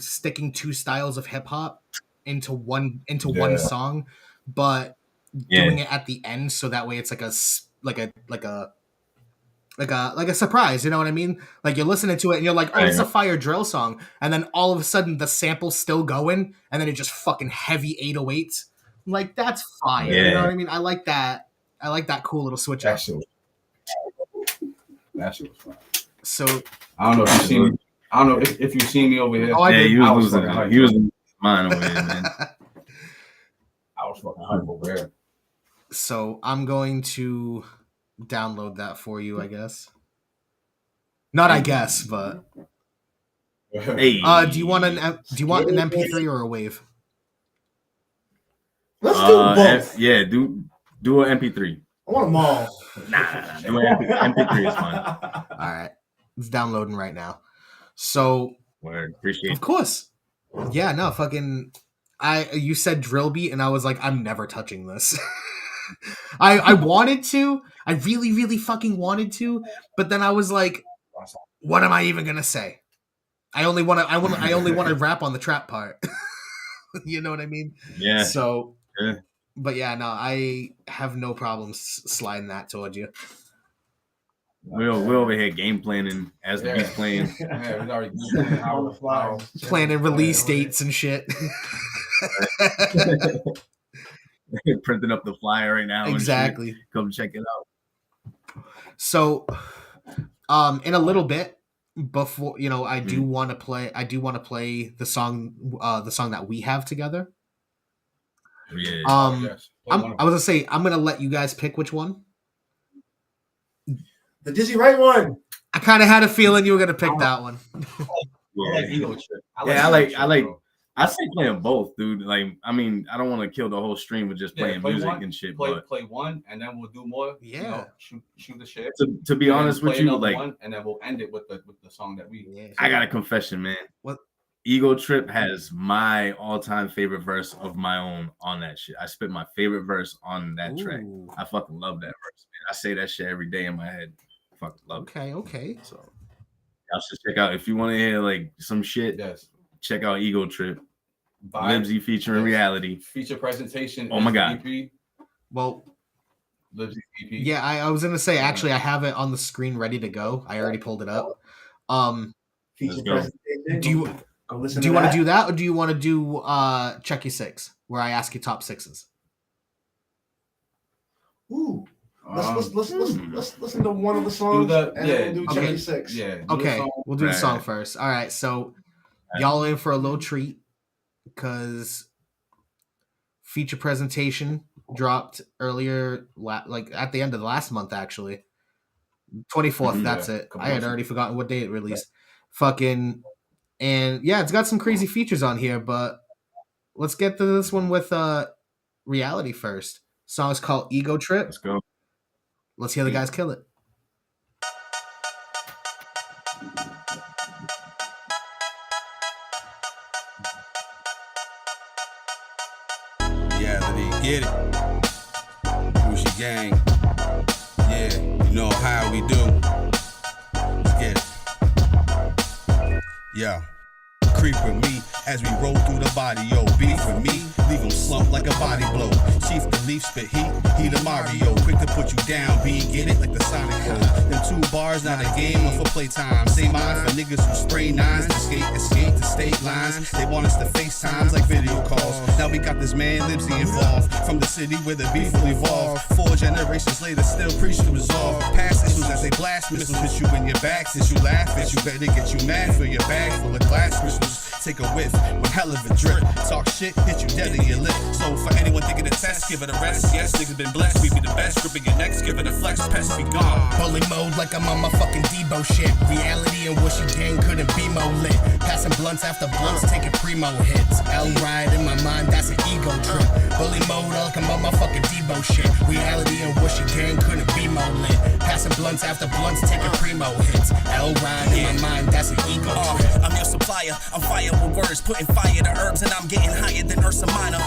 sticking two styles of hip hop into one song, but doing it at the end so that way it's like a surprise, you know what I mean? Like you're listening to it and you're like, oh, this is a fire drill song, and then all of a sudden the sample's still going, and then it just fucking heavy 808s. Like that's fire. You know what I mean? I like that. I like that cool little switch up. That shit was fun. So I don't know if you see me. I don't know if you see me over here. Oh, I did. He I was was losing. fucking He was losing mine over here, man. I was fucking hype over there. So I'm going to download that for you, I guess. Not I guess, but Hey. do you want an MP3 or a wave? Let's do both. Yeah, do an MP3. I want them all. Nah. Do an MP3 is fine. All right, it's downloading right now. So Word. Appreciate of it. course, yeah, no, fucking. You said drill beat, and I was like, I'm never touching this. I wanted to, I really, really fucking wanted to, but then I was like, what am I even gonna say? I only want to rap on the trap part. You know what I mean? Yeah. So, Yeah. but yeah, no, I have no problems sliding that towards you. We're over here game planning as the beat's playing. Yeah, we already how Planning release dates and shit. Printing up the flyer right now. Exactly. And shit. Come check it out. So, in a little bit, before I do want to play. I do want to play the song that we have together. Yeah. I was gonna say I'm gonna let you guys pick which one. The Dizzy Right one. I kind of had a feeling you were gonna pick that one. I say playing both, dude. Like, I mean, I don't want to kill the whole stream with just playing music and shit. Play one, and then we'll do more. Yeah. Shoot the shit. To be honest with you, like, one, and then we'll end it with the song that we. Yeah. I got a confession, man. What? Ego Trip has my all-time favorite verse of my own on that shit. I spit my favorite verse on that track. I fucking love that verse, man. I say that shit every day in my head. I fucking love it. Okay. So y'all should check out if you want to hear like some shit. Yes. Check out Ego Trip. Libsey featuring Reality. Feature presentation. Oh my god. EP. Well, Libsey EP. yeah, I was gonna say actually I have it on the screen ready to go. I already pulled it up. Feature go. presentation. Do you want to do that, or do you want to do Check Your Six, where I ask you top sixes? Ooh. Let's listen to one of the songs and then we'll do Check Your Six. Yeah. Okay, we'll do the song first. All right, so y'all in for a little treat because feature presentation dropped earlier, like at the end of the last month, actually. 24th, that's it. I had already forgotten what day it released. Fucking, and yeah, it's got some crazy features on here, but let's get to this one with Reality first. Song is called Ego Trip. Let's go. Let's hear the guys kill it. Reality, get it. Whooshie gang. Yeah, you know how we do. Let's get it. Yeah. Creep with me as we roll through the body, yo. Beef with me, leave him slumped like a body blow. Chief the leaf spit heat, he the Mario. Quick to put you down, B, get it like the Sonic Pro. Them 2 bars, not a game, one for playtime. Say mine for niggas who spray nines to escape the state lines. They want us to FaceTimes like video calls. Now we got this man Libsey involved. From the city where the beef will evolve. 4 generations later, still preach to resolve. Past issues as they blast missiles, hit you in your back. Since you laugh at you, better get you mad for your bag full of glass crystals. Take a whiff with hell of a drip. Talk shit, hit you dead in your lip. So for anyone thinking a test, give it a rest. Yes, niggas been blessed, we be the best. Gripping your necks, give it a flex, pest be gone. Bully mode like I'm on my fucking Debo shit. Reality and Whooshie gang couldn't be more lit. Passing blunts after blunts, taking primo hits. L ride in my mind, that's an ego trip. Bully mode like I'm on my fucking Debo shit. Reality and Whooshie gang couldn't be more lit. Passing blunts after blunts, taking primo hits. L ride in my mind, that's an ego trip. I'm your supplier, I'm fire with words, putting fire to herbs, and I'm getting higher than Ursa Minor.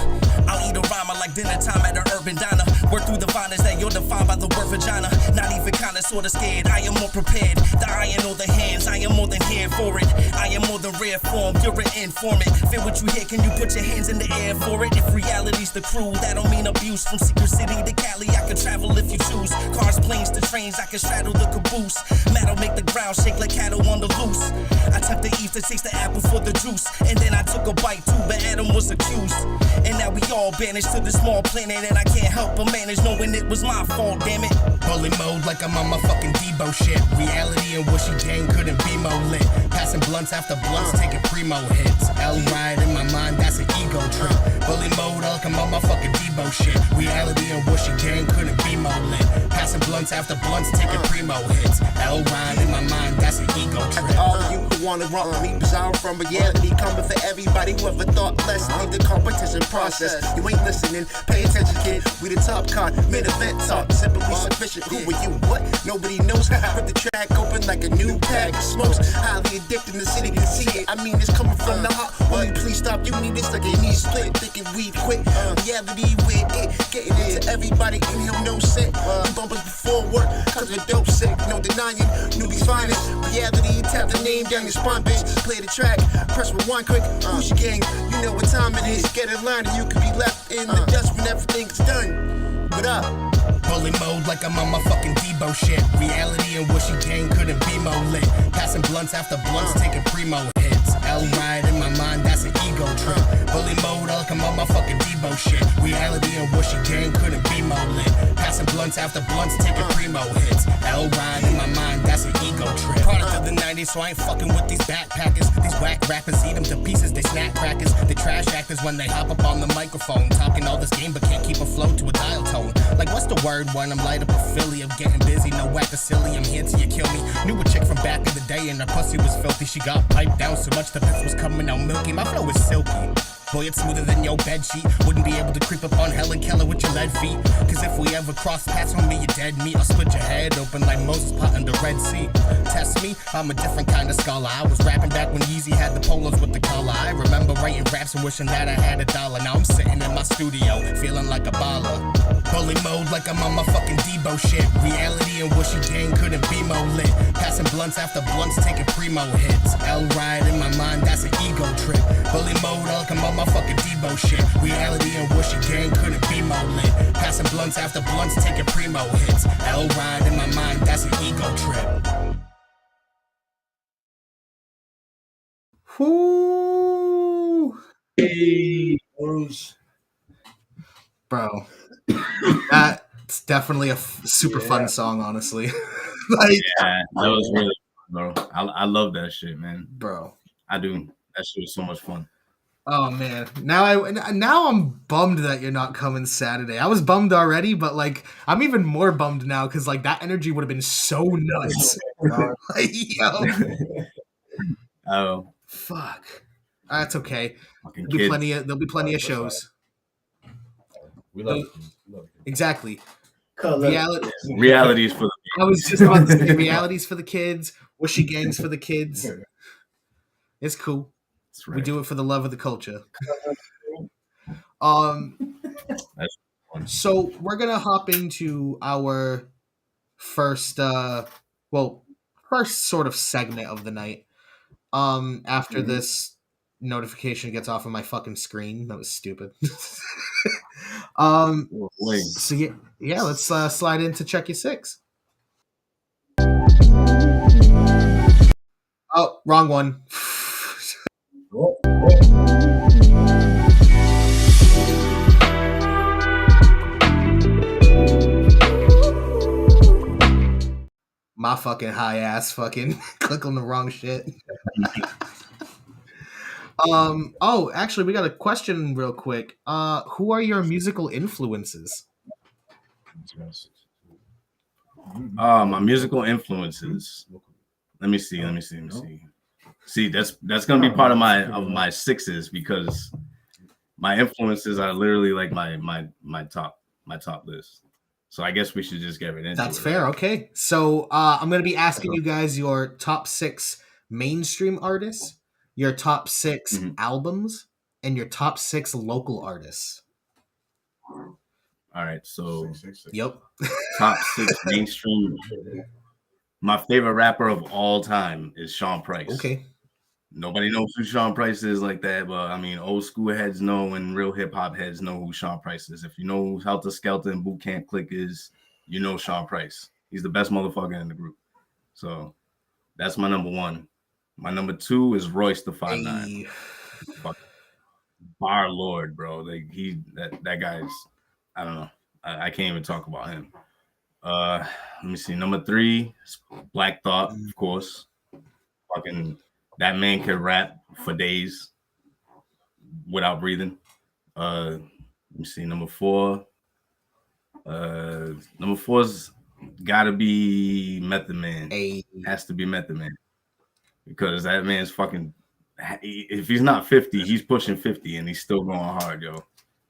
I'll eat a rhymer like dinner time at an urban diner. Work through the viners that you're defined by the word vagina. Not even kinda sorta scared, I am more prepared. The iron or the hands, I am more than here for it. I am more than rare form, you're an informant. Feel what you hear, can you put your hands in the air for it? If reality's the crew, that don't mean abuse. From Secret City to Cali, I can travel if you choose. Cars, planes to trains, I can straddle the caboose. Metal make the ground shake like cattle on the loose. I tempted Eve to taste the apple for the juice, and then I took a bite too, but Adam was accused. And now we all banished to the small planet, and I can't help but manage knowing it was my fault, damn it. Bully mode like I'm on my fucking Debo shit. Reality and Whooshie gang couldn't be more lit. Passing blunts after blunts, taking primo hits. L ride in my mind, that's an ego trip. Bully mode like I'm on my fucking Debo shit. Reality and Whooshie gang couldn't be more lit. Passing blunts after blunts, taking primo hits. L ride in my mind, that's an ego trip. All of you who wanna run with me, bizarre from reality, coming for everybody who ever thought less. Leave the competition process. You ain't listening, pay attention, kid. We the top con, mid event talk, simply sufficient. Who are you? What? Nobody knows. Put the track open like a new pack of smokes. Highly addicted, the city can see it. I mean, it's coming from the heart. Will you please stop? You need this like a knee split. Thinking we quit. Reality with it. Getting it to everybody in here, no sick. We bumpers before work, cause we're dope sick. No denying, newbies finest. Reality, tap the name down your spine, bitch. Play the track, press rewind quick. Whooshie gang, you know what time it is. Get it learned, you could be left in the dust when everything's done. What up? Bully mode like I'm on my fucking Debo shit. Reality and Whooshie gang couldn't be more lit. Passing blunts after blunts, taking primo hits. L ride in my mind, that's an ego trip. Bully mode like I'm on my fucking Debo shit. Reality and Whooshie gang couldn't be more lit. Passing blunts after blunts, taking primo hits. L ride in my mind, that's an ego trip. Product of the 90s, so I ain't fucking with these backpackers. These whack rappers eat them to pieces, they snack crackers. They trash actors when they hop up on the microphone. Talking all this game but can't keep a flow to a dial tone. Like what's the word when I'm light up a Philly? I'm getting busy, no whack a silly, I'm here till you kill me. Knew a chick from back in the day and her pussy was filthy. She got piped down so much the piss was coming out milky. My flow is silky. Boy, it's smoother than your bed sheet. Wouldn't be able to creep up on Helen Keller with your lead feet. Cause if we ever cross paths on me, you're dead meat. I'll split your head open like Moses pot in the Red Sea. Test me, I'm a different kind of scholar. I was rapping back when Yeezy had the polos with the collar. I remember writing raps and wishing that I had $1. Now I'm sitting in my studio, feeling like a baller. Bully mode like I'm on my fucking Debo shit. Reality and Whooshie gang couldn't be more lit. Passing blunts after blunts, taking primo hits. L ride in my mind, that's an ego trip. Bully mode like I'm on my fucking Debo shit. Reality and Whooshie gang couldn't be more lit. Passing blunts after blunts, taking primo hits. L ride in my mind, that's an ego trip. Whoo! Hey, Bruce. Bro, that's definitely a super fun song, honestly. Like, Yeah, that was really fun, bro. I love that shit, man. bro. I do. That shit was so much fun. Oh man, now I'm bummed that you're not coming Saturday. I was bummed already, but like I'm even more bummed now because like that energy would have been so nuts. Like, yo, Oh, Fuck. That's okay. fucking There'll be plenty of shows. We love it. We love it. Exactly. Color. Realities for the I was just about to say realities for the kids, Whooshie gangs for the kids. It's cool. That's right. We do it for the love of the culture. So we're gonna hop into our first sort of segment of the night. After this notification gets off of my fucking screen. That was stupid. So yeah, let's slide into Check Your Six. Oh, wrong one. My fucking high ass fucking click on the wrong shit. Oh, actually we got a question real quick. Who are your musical influences? My musical influences. Let me see. See, that's gonna be part of my sixes because my influences are literally like my top list. So I guess we should just get right into it. That's fair. Okay. So I'm going to be asking you guys your top 6 mainstream artists, your top 6 albums, and your top 6 local artists. All right. So, yep. Top 6 mainstream. My favorite rapper of all time is Sean Price. Okay. Nobody knows who Sean Price is like that, but I mean, old school heads know and real hip hop heads know who Sean Price is. If you know who Helter Skelter and Boot Camp Click is, you know Sean Price. He's the best motherfucker in the group. So that's my number 1. My number 2 is Royce the 5'9". Bar Lord, bro. Like that guy's, I don't know. I can't even talk about him. Let me see. Number 3 is Black Thought, of course. Fucking that man could rap for days without breathing. Let me see. Number 4. Number 4's gotta be Method Man. Has to be Method Man. Because that man's fucking, if he's not 50, he's pushing 50 and he's still going hard, yo.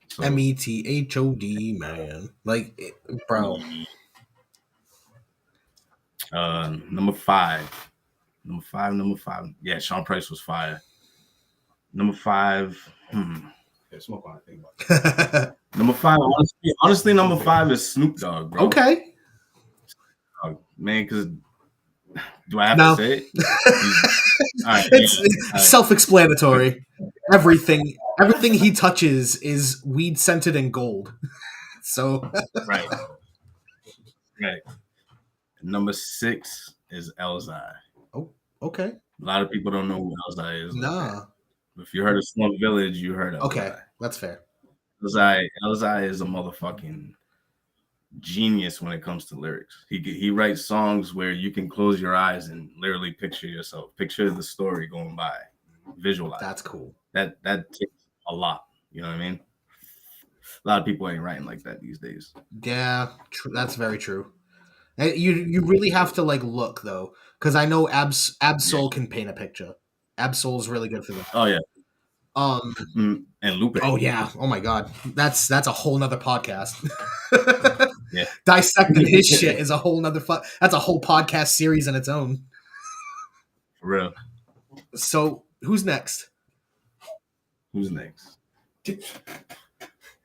So, METHOD, man. Like, bro. Number 5. Yeah, Sean Price was fire. Number 5. Smoke on it. Number 5. Honestly, number 5 is Snoop Dogg, bro. Okay. Man, because do I have to say it? It's self-explanatory. Everything he touches is weed scented and gold. So right. Number 6 is Elzai. Oh, okay. A lot of people don't know who Elzai is. Nah. If you heard of Slum Village, you heard of Okay, that's fair. Elzai is a motherfucking genius when it comes to lyrics. He writes songs where you can close your eyes and literally picture the story going by, visualize. That's cool. That takes a lot. You know what I mean? A lot of people ain't writing like that these days. Yeah, that's very true. You really have to like look though, because I know Absol can paint a picture. Absol's really good for that. Oh yeah. And Lupe. Oh yeah. Oh my god. That's a whole nother podcast. Yeah. Dissecting his shit is a whole nother that's a whole podcast series in its own. For real. So who's next? Who's next? Is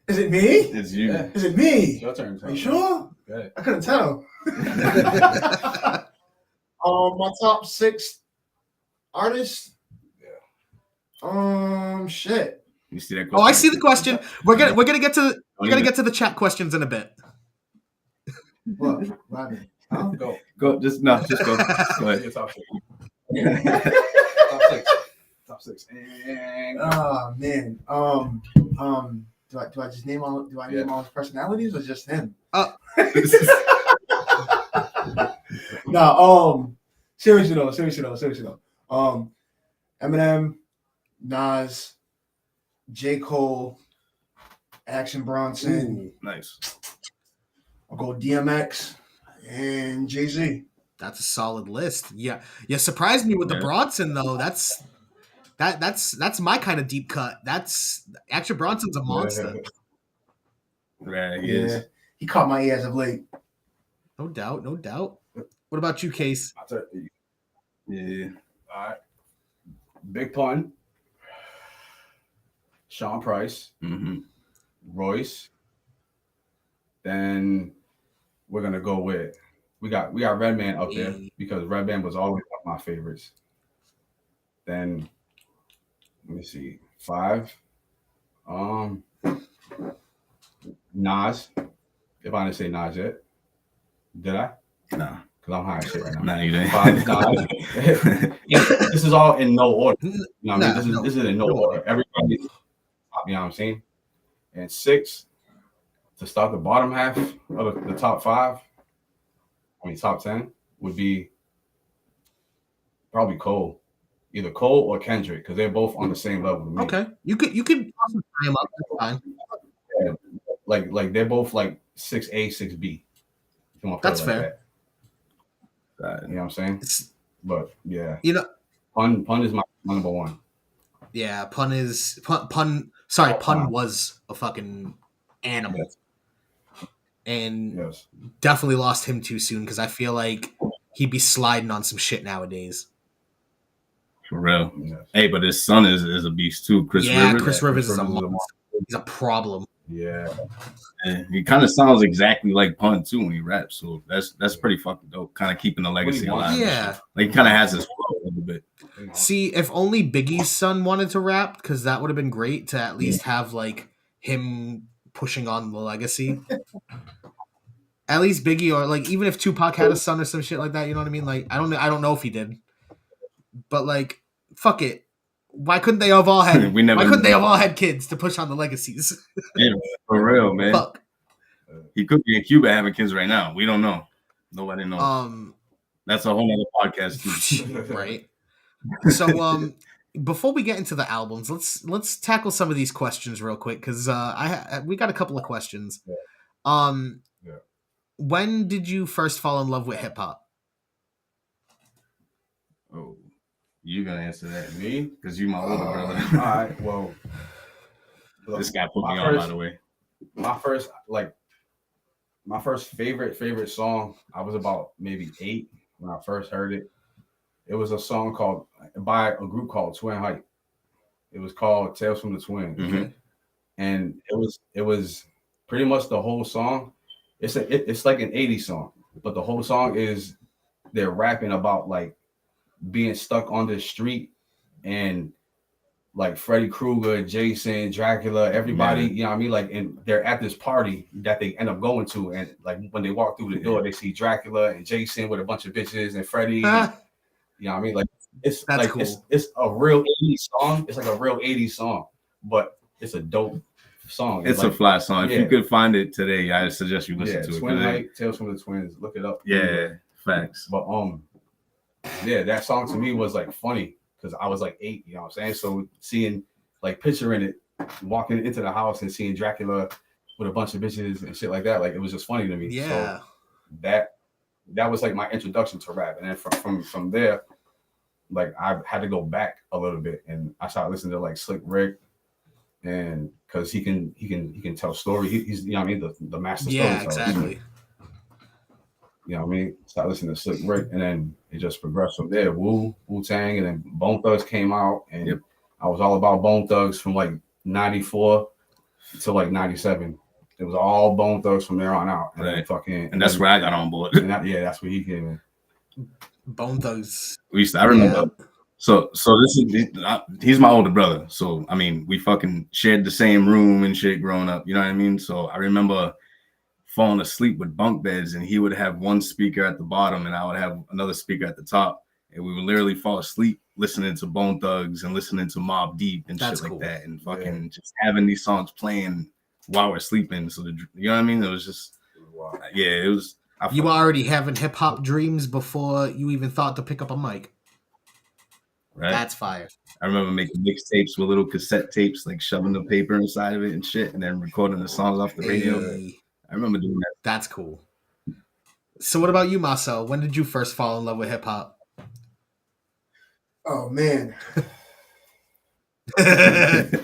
it me? It's you. Yeah. Is it me? It's your turn. Are you sure? Good. I couldn't tell. My top 6 artists. Shit. You see that question? Oh, I see the question. We're gonna get to the chat questions in a bit. What? Huh? Go. Just go. Just go ahead. Top 6. Top 6. And... Oh man. Do I just name all? Do I name all his personalities or just him? No. Seriously though. Eminem, Nas, J. Cole, Action Bronson. Nice. I'll go DMX and Jay-Z. That's a solid list. Yeah, you surprised me with the Yeah. Bronson though. That's my kind of deep cut. That's Action Bronson's a monster. Yeah, he Yeah, is. he caught my ear as of late. No doubt, no doubt. What about you, Case? I'll tell you. Yeah. All right. Big Pun. Sean Price. Mm-hmm. Royce. Then we're gonna go with we got Redman up there because Redman was always one of my favorites. Then let me see, 5. Nas. If I didn't say Nas yet, did I? No. Because I'm high as shit right now. Nah, you didn't. 5 Nas. This is all in no order. You know what I mean? This is in no order. Everybody, you know what I'm saying? And 6, to start the bottom half of the top 5, top 10 would be probably Cole. Either Cole or Kendrick, because they're both on the same level. To me. Okay, you could tie him up. That's fine. Yeah, like they're both like 6A, 6B. That's fair. You know what I'm saying? But yeah, you know, Pun is my number 1. Yeah, Pun was a fucking animal, and definitely lost him too soon because I feel like he'd be sliding on some shit nowadays. For real. Yes. Hey, but his son is a beast too. Chris Rivers. Chris Rivers is a monster. He's a problem. Yeah. And he kind of sounds exactly like Pun too when he raps. So that's pretty fucking dope. Kind of keeping the legacy alive. Yeah. Like he kind of has his flow a little bit. See, if only Biggie's son wanted to rap, because that would have been great to at least have like him pushing on the legacy. At least Biggie, or like even if Tupac had a son or some shit like that, you know what I mean? Like I don't know if he did. But like, fuck it. Why couldn't they have all had? Why couldn't they have all had kids to push on the legacies? Yeah, for real, man. Fuck. He could be in Cuba having kids right now. We don't know. Nobody knows. That's a whole other podcast too. Right. So before we get into the albums, let's tackle some of these questions real quick because we got a couple of questions. When did you first fall in love with hip hop? Oh. You're gonna answer that, me? Because you my older brother. All right, well, this guy put me on, by the way. My first favorite song, I was about maybe 8 when I first heard it. It was a song by a group called Twin Hype. It was called Tales from the Twins, and it was pretty much the whole song. It's like an 80s song, but the whole song is they're rapping about like being stuck on the street and like Freddy Krueger, Jason, Dracula, everybody, you know what I mean? Like, and they're at this party that they end up going to. And like when they walk through the door, they see Dracula and Jason with a bunch of bitches and Freddy. And, you know what I mean? Like it's that's like cool. it's a real 80s song. It's like a real 80s song, but it's a dope song. It's like, a fly song. If you could find it today, I suggest you listen to it. Twin Hype, Tales from the Twins. Look it up. Yeah, facts. But yeah, that song to me was like funny because I was like 8, you know what I'm saying? So picturing it, walking into the house and seeing Dracula with a bunch of bitches and shit like that, like it was just funny to me. Yeah. So that was like my introduction to rap. And then from there, like I had to go back a little bit and I started listening to like Slick Rick, and because he can tell story. He's, you know what I mean, the master storyteller. Yeah, exactly. You know what I mean? Started listening to Slick Rick, and then it just progressed from there. Wu-Tang, and then Bone Thugs came out, and I was all about Bone Thugs from like 94 to like 97. It was all Bone Thugs from there on out. And and that's where I got on board. And that's where he came in. Bone Thugs. I remember. Yeah. So this is he's my older brother. So I mean, we fucking shared the same room and shit growing up. You know what I mean? So I remember falling asleep with bunk beds, and he would have one speaker at the bottom and I would have another speaker at the top, and we would literally fall asleep listening to Bone Thugs and listening to Mobb Deep and shit like that, and fucking just having these songs playing while we're sleeping. So you know what I mean? It was just it was. You were already having hip hop dreams before you even thought to pick up a mic. Right. That's fire. I remember making mixtapes with little cassette tapes, like shoving the paper inside of it and shit, and then recording the songs off the radio. I remember doing that. That's cool. So what about you, Marcel? When did you first fall in love with hip hop? Oh man,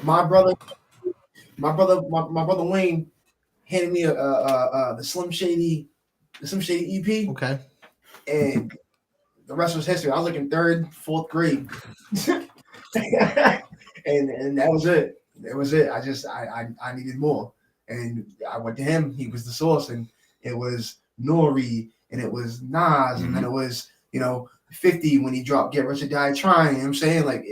my brother Wayne handed me the Slim Shady EP, Okay. and the rest was history. I was like in 3rd, 4th grade, and that was it. That was it. I needed more, and I went to him. He was the source, and it was Nori, and it was Nas, and then it was 50 when he dropped Get Rich or Die Trying. You know what I'm saying? Like,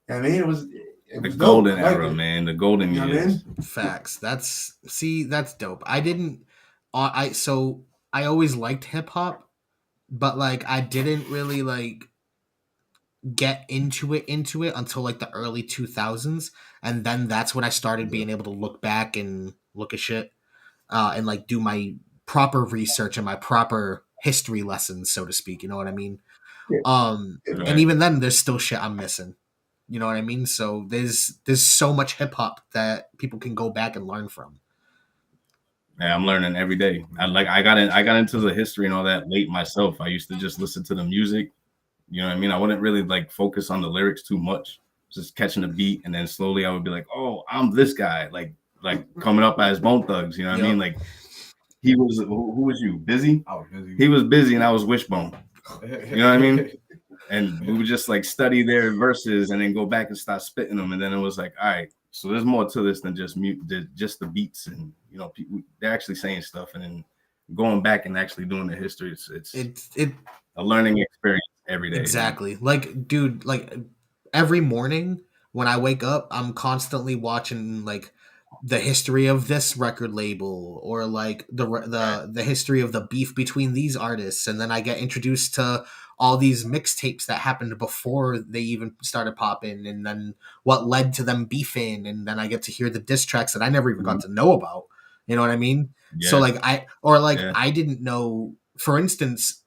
I mean, it was the golden dope. era, man. The golden years. Facts. That's dope. I didn't. I always liked hip hop, but like I didn't really like get into it until like the early 2000s, and then that's when I started being able to look back and look at shit, and like do my proper research and my proper history lessons, so to speak. You know what I mean? And even then, there's still shit I'm missing. You know what I mean? So there's so much hip hop that people can go back and learn from. Yeah, I'm learning every day. I got into the history and all that late myself. I used to just listen to the music. You know what I mean? I wouldn't really like focus on the lyrics too much. Just catching the beat, and then slowly I would be like, "Oh, I'm this guy." Like coming up as Bone Thugs. You know what I mean? Like he was. Who was you? Busy? I was busy. He was busy, and I was Wishbone. You know what I mean? And we would just like study their verses and then go back and start spitting them. And then it was like, all right, so there's more to this than just just the beats. And, people, they're actually saying stuff. And then going back and actually doing the history, it's a learning experience every day. Exactly. Like, dude, like every morning when I wake up, I'm constantly watching like the history of this record label or like the history of the beef between these artists. And then I get introduced to all these mixtapes that happened before they even started popping, and then what led to them beefing, and then I get to hear the diss tracks that I never even got to know about. You know what I mean? Yeah. So like I didn't know, for instance,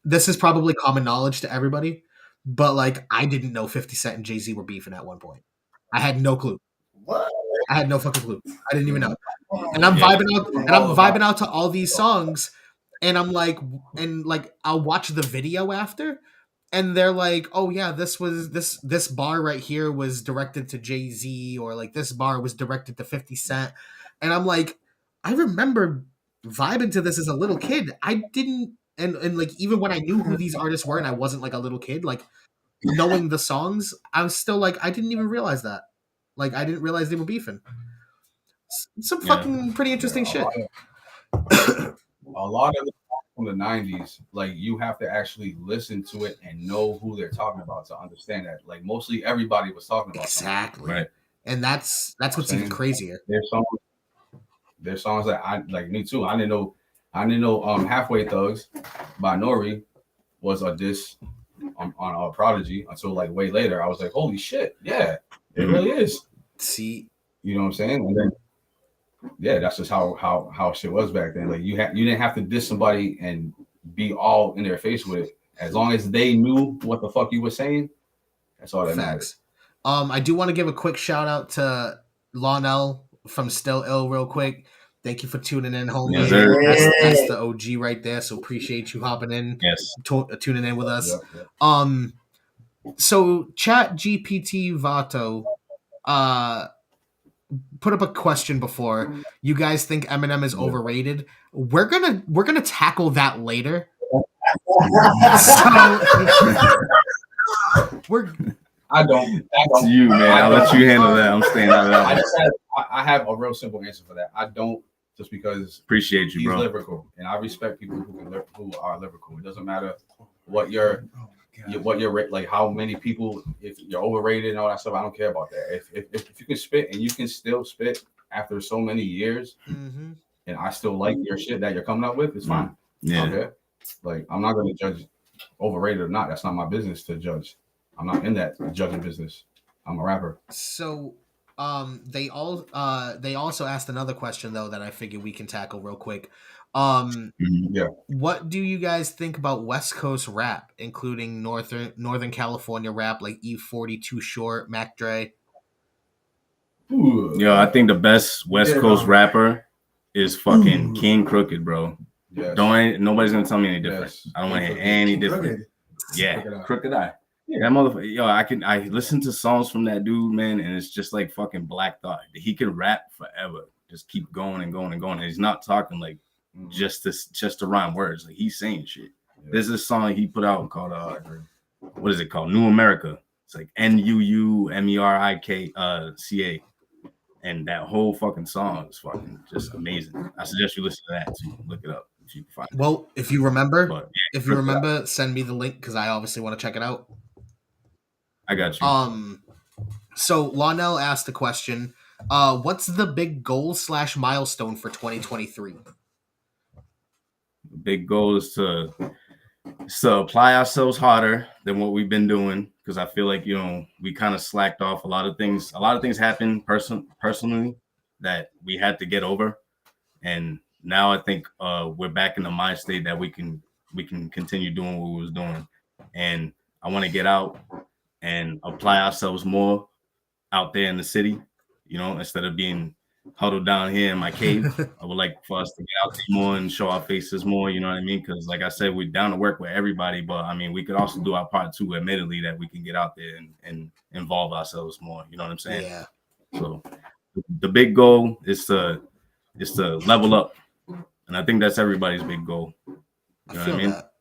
this is probably common knowledge to everybody, but like I didn't know 50 Cent and Jay-Z were beefing at one point. I had no clue. What? I had no fucking clue. I didn't even know. And I'm vibing out to all these songs. And I'm like, I'll watch the video after, and they're like, oh yeah, this bar right here was directed to Jay-Z, or like this bar was directed to 50 Cent. And I'm like, I remember vibing to this as a little kid. I didn't, and like even when I knew who these artists were and I wasn't like a little kid, like knowing the songs, I was still like, I didn't even realize that. Like I didn't realize they were beefing. Some fucking pretty interesting shit. A lot of it from the 90s, like you have to actually listen to it and know who they're talking about to understand that. Like mostly everybody was talking about exactly, right? And that's what's even crazier. There's songs that I like. Me too. I didn't know. Halfway Thugs by Nori was a diss on Prodigy until like way later. I was like, holy shit, yeah, it really is. See, you know what I'm saying? And then yeah, that's just how shit was back then. Like you didn't have to diss somebody and be all in their face with it. As long as they knew what the fuck you were saying, that's all that matters. I do want to give a quick shout out to Lonell from Still Ill real quick. Thank you for tuning in, homie. That's the OG right there. So appreciate you hopping in. Yes. Tuning in with us. Yep. So Chat GPT Vato put up a question before. You guys think Eminem is overrated? We're gonna tackle that later. I don't. That's you, man. I'll let you handle that. I'm staying out of that. I have a real simple answer for that. I don't, just because appreciate you, he's bro. Lyrical, and I respect people who are lyrical. It doesn't matter what your like, how many people, if you're overrated and all that stuff. I don't care about that. If you can spit and you can still spit after so many years, and I still like your shit that you're coming up with, it's fine. Yeah. Okay. Like I'm not going to judge overrated or not. That's not my business to judge. I'm not in that judging business. I'm a rapper. So they also asked another question though that I figured we can tackle real quick. Yeah. What do you guys think about West Coast rap, including Northern California rap like E40, Too Short, Mac Dre? Yo, I think the best West Coast rapper is fucking King Crooked, bro. Yes. Nobody's gonna tell me any different. Yes. I don't want to hear any different. Yeah, Crooked Eye. Yeah, that motherfucker. Yo, I listen to songs from that dude, man, and it's just like fucking Black Thought. He can rap forever. Just keep going and going and going. And he's not talking like just to rhyme words. Like he's saying shit. Yeah. There's this song he put out called what is it called? New America. It's like NUUMERIKCA. And that whole fucking song is fucking just amazing. I suggest you listen to that too. Look it up if you can find it. Well, if you remember, send me the link because I obviously want to check it out. I got you. So Lonell asked the question, what's the big goal / milestone for 2023? The big goal is to apply ourselves harder than what we've been doing, because I feel like, we kind of slacked off. A lot of things happened personally that we had to get over, and now I think we're back in the mind state that we can continue doing what we was doing. And I want to get out and apply ourselves more out there in the city, instead of being huddled down here in my cave. I would like for us to get out there more and show our faces more, you know what I mean? Because like I said, we're down to work with everybody, but I mean, we could also do our part too, admittedly, that we can get out there and involve ourselves more, you know what I'm saying? Yeah. So the big goal is to level up. And I think that's everybody's big goal. You know what I mean? That.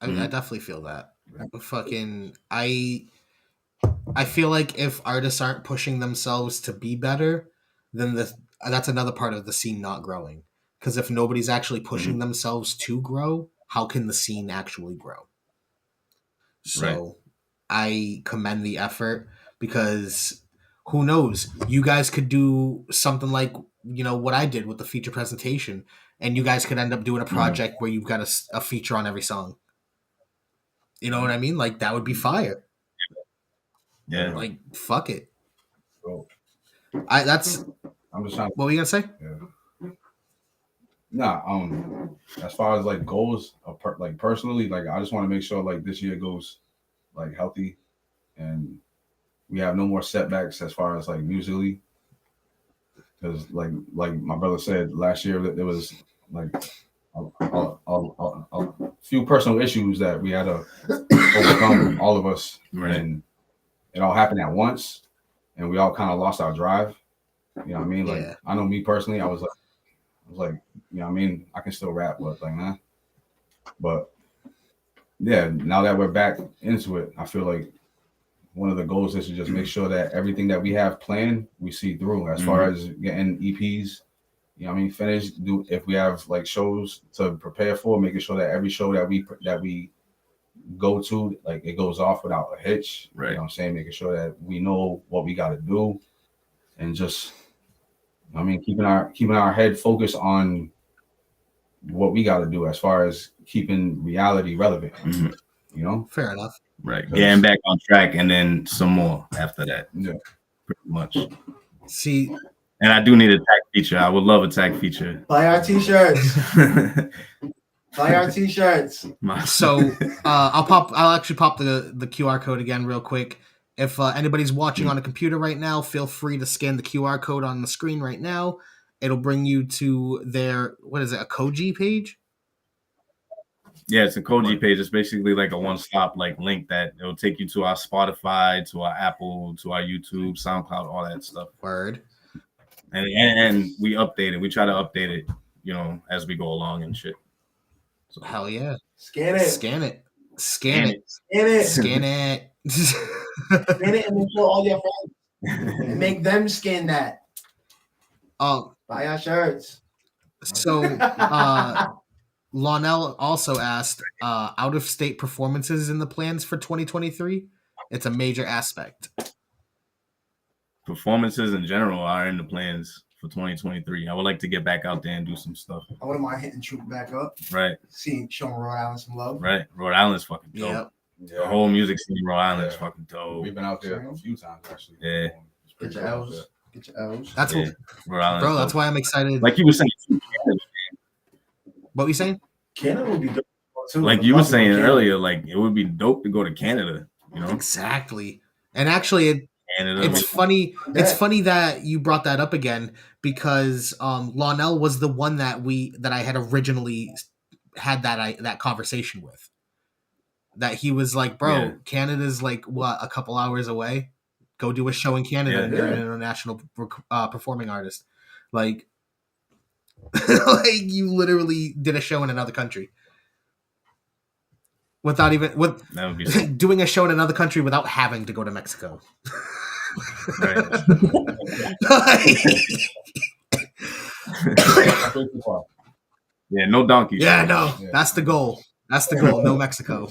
I mean, I definitely feel that. Fucking, I feel like if artists aren't pushing themselves to be better, then that's another part of the scene not growing. Because if nobody's actually pushing themselves to grow, how can the scene actually grow? So I commend the effort, because who knows? You guys could do something like, what I did with the feature presentation, and you guys could end up doing a project where you've got a feature on every song. You know what I mean? Like, that would be fire. Yeah. Like, fuck it. Cool. I'm just trying. What were you gonna say? Yeah. As far as like goals, like personally, like I just want to make sure like this year goes like healthy, and we have no more setbacks as far as like musically. Because like my brother said last year, that there was like a few personal issues that we had to overcome, all of us, and it all happened at once, and we all kind of lost our drive. You know what I mean? Like, I know me personally, I was like, you know what I mean? I can still rap, but like, nah. But yeah, now that we're back into it, I feel like one of the goals is to just make sure that everything that we have planned, we see through, as far as getting EPs, you know what I mean, finished. If we have like shows to prepare for, making sure that every show that we go to, like, it goes off without a hitch. Right. You know what I'm saying? Making sure that we know what we got to do, and just, I mean, keeping our head focused on what we got to do as far as keeping reality relevant. You know? Fair enough. Right. Getting back on track, and then some more after that. Yeah. Pretty much. See, and I do need a tag feature. I would love a tag feature. Buy our t-shirts. Buy our t-shirts. So I'll actually pop the QR code again real quick. If anybody's watching on a computer right now, feel free to scan the QR code on the screen right now. It'll bring you to their, what is it, a Koji page? Yeah, it's a Koji page. It's basically like a one-stop like link that it'll take you to our Spotify, to our Apple, to our YouTube, SoundCloud, all that stuff. Word. And we update it. We try to update it, you know, as we go along and shit. So, hell yeah. Scan it. Scan it. Scan it. Scan it. Scan it. Scan it and show all your friends. And make them scan that. Buy our shirts. So Lonell also asked, out-of-state performances in the plans for 2023? It's a major aspect. Performances in general are in the plans for 2023. I would like to get back out there and do some stuff. I wouldn't mind hitting Troop back up. Right. Showing Rhode Island some love. Right. Rhode Island's fucking dope. Yep. Yeah. The whole music scene in Rhode Island is fucking dope. We've been out there a few times, actually. Yeah. Get your L's. Get your L's. That's what, Rhode Island, bro, that's why I'm excited. Like you were saying. What were you saying? Canada would be dope too. Like you were saying earlier, like it would be dope to go to Canada, you know? Exactly. And actually, Canada, it's funny. It's funny that you brought that up again, because Lonell was the one that I had originally had that conversation with. That he was like, bro, Yeah. Canada's like what, a couple hours away? Go do a show in Canada, and you're an Yeah. international performing artist. Like, like you literally did a show in another country without even That would be sick. doing a show in another country without having to go to Mexico. Right. Yeah, no donkey. Yeah, show. no, that's the goal. That's the goal. No Mexico.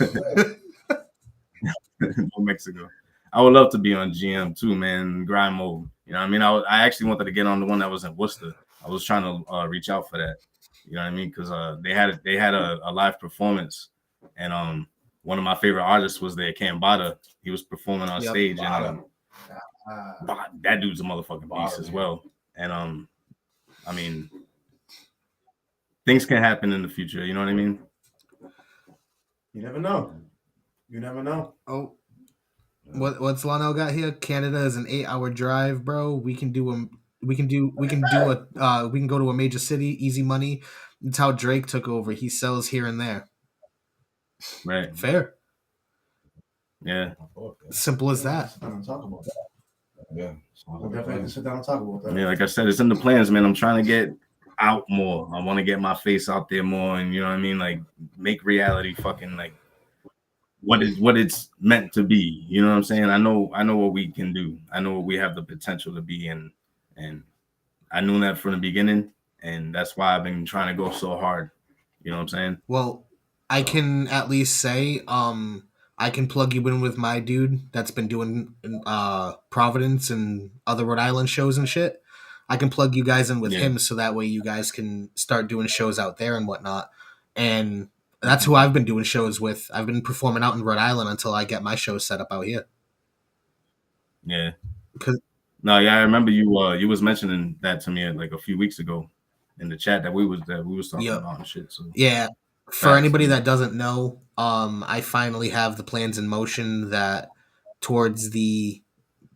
No Mexico. I would love to be on GM too, man. Grind mode. You know what I mean? I actually wanted to get on the one that was in Worcester. I was trying to reach out for that. You know what I mean? Because they had a live performance, and one of my favorite artists was there, Cambada. He was performing on stage, and that dude's a motherfucking beast as well. And I mean, things can happen in the future. You know what I mean? You never know. You never know. Oh, what's Lionel got here? Canada is an 8-hour drive, bro. We can go to a major city, easy money. That's how Drake took over. He sells here and there. Right. Fair. Yeah. Simple as that. Sit down and talk about that. Yeah. We'll definitely have to sit down and talk about that. Yeah, like I said, it's in the plans, man. I'm trying to get out more. I want to get my face out there more, and you know what I mean, like make reality fucking like what it's meant to be. You know what I'm saying? I know what we can do. I know what we have the potential to be, and I knew that from the beginning, and that's why I've been trying to go so hard. You know what I'm saying? Well, I can at least say, I can plug you in with my dude that's been doing Providence and other Rhode Island shows and shit. I can plug you guys in with him, so that way you guys can start doing shows out there and whatnot. And that's who I've been doing shows with. I've been performing out in Rhode Island until I get my show set up out here. Yeah. No, yeah, I remember you was mentioning that to me like a few weeks ago in the chat that we was talking about and shit. So yeah. For anybody that doesn't know, I finally have the plans in motion that towards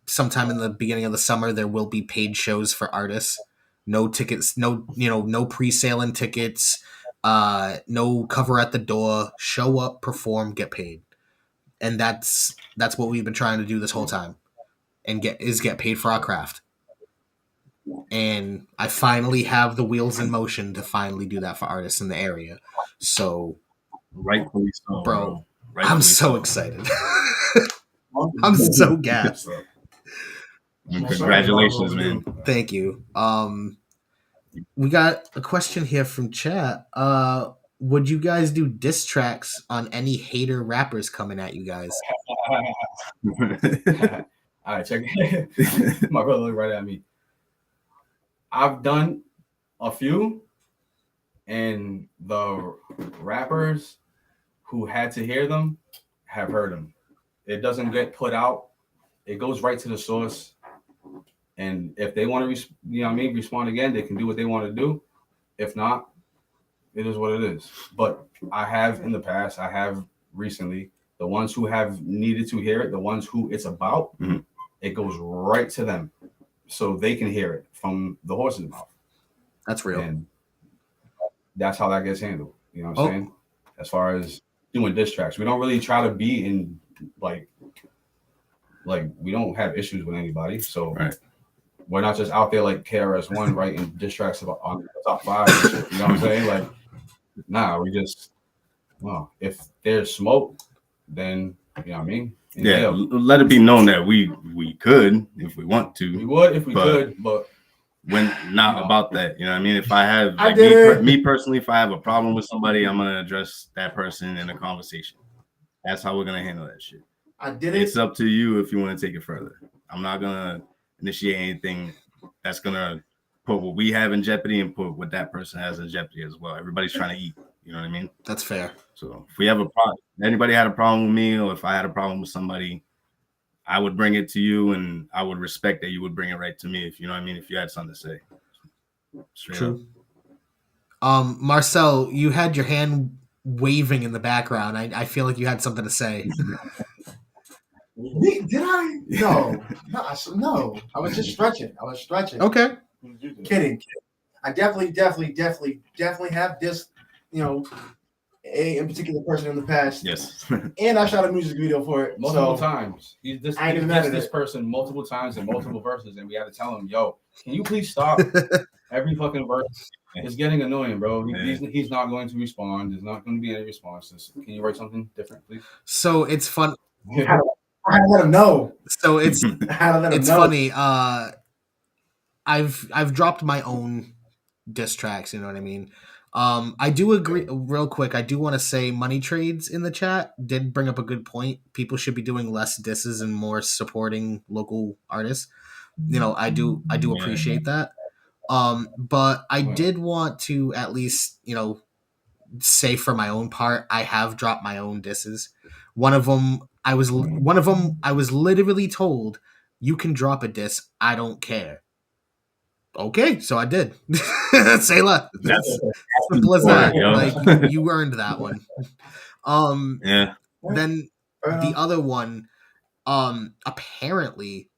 sometime in the beginning of the summer, there will be paid shows for artists. No tickets, no pre-sale tickets, no cover at the door. Show up, perform, get paid, and that's what we've been trying to do this whole time, and get paid for our craft. And I finally have the wheels in motion to finally do that for artists in the area. So, rightfully so, bro. Rightfully I'm so excited. I'm so gassed. Congratulations, man. Thank you. We got a question here from chat. Would you guys do diss tracks on any hater rappers coming at you guys? All right, check it. My brother looked right at me. I've done a few, and the rappers who had to hear them have heard them. It doesn't get put out. It goes right to the source. And if they want to, respond again, they can do what they want to do. If not, it is what it is. But I have in the past, I have recently, the ones who have needed to hear it, the ones who it's about, it goes right to them. So they can hear it from the horse's mouth. That's real. And that's how that gets handled. You know what I'm saying? As far as doing diss tracks, we don't really try to be in like we don't have issues with anybody. So we're not just out there like KRS-One writing diss tracks about on the top 5 and shit. You know what I'm saying? Like, nah, we just if there's smoke, then you know what I mean? And yeah, let it be known that we could if we want to. We would if we could, but when not about that, you know what I mean? If I have me personally, if I have a problem with somebody, I'm gonna address that person in a conversation. That's how we're gonna handle that shit. It's up to you if you want to take it further. I'm not gonna initiate anything that's gonna put what we have in jeopardy and put what that person has in jeopardy as well. Everybody's trying to eat. You know what I mean? That's fair. So if we have a problem, anybody had a problem with me, or if I had a problem with somebody, I would bring it to you, and I would respect that you would bring it right to me. If you know what I mean, if you had something to say. Straight True. Up. Marcel, you had your hand waving in the background. I feel like you had something to say. Did I? No. I was just stretching. Okay. Kidding. I definitely have this, a particular person in the past. Yes. And I shot a music video for it multiple times. He's I ain't even mad at this it. person multiple times in multiple verses, and we had to tell him, "Yo, can you please stop?" Every fucking verse is getting annoying, bro. He's not going to respond. There's not going to be any responses. Can you write something different, please? So it's fun. I had to let him know. So it's I had to let him it's know. funny. I've dropped my own diss tracks. You know what I mean? I do agree. Real quick, I do want to say Money Trades in the chat did bring up a good point. People should be doing less disses and more supporting local artists. You know, I do appreciate that. But I did want to at least, say for my own part, I have dropped my own disses. One of them I was literally told, you can drop a diss, I don't care. Okay, so I did. Say less. That's simple as that. Like, you earned that one. Yeah. Then the other one, apparently,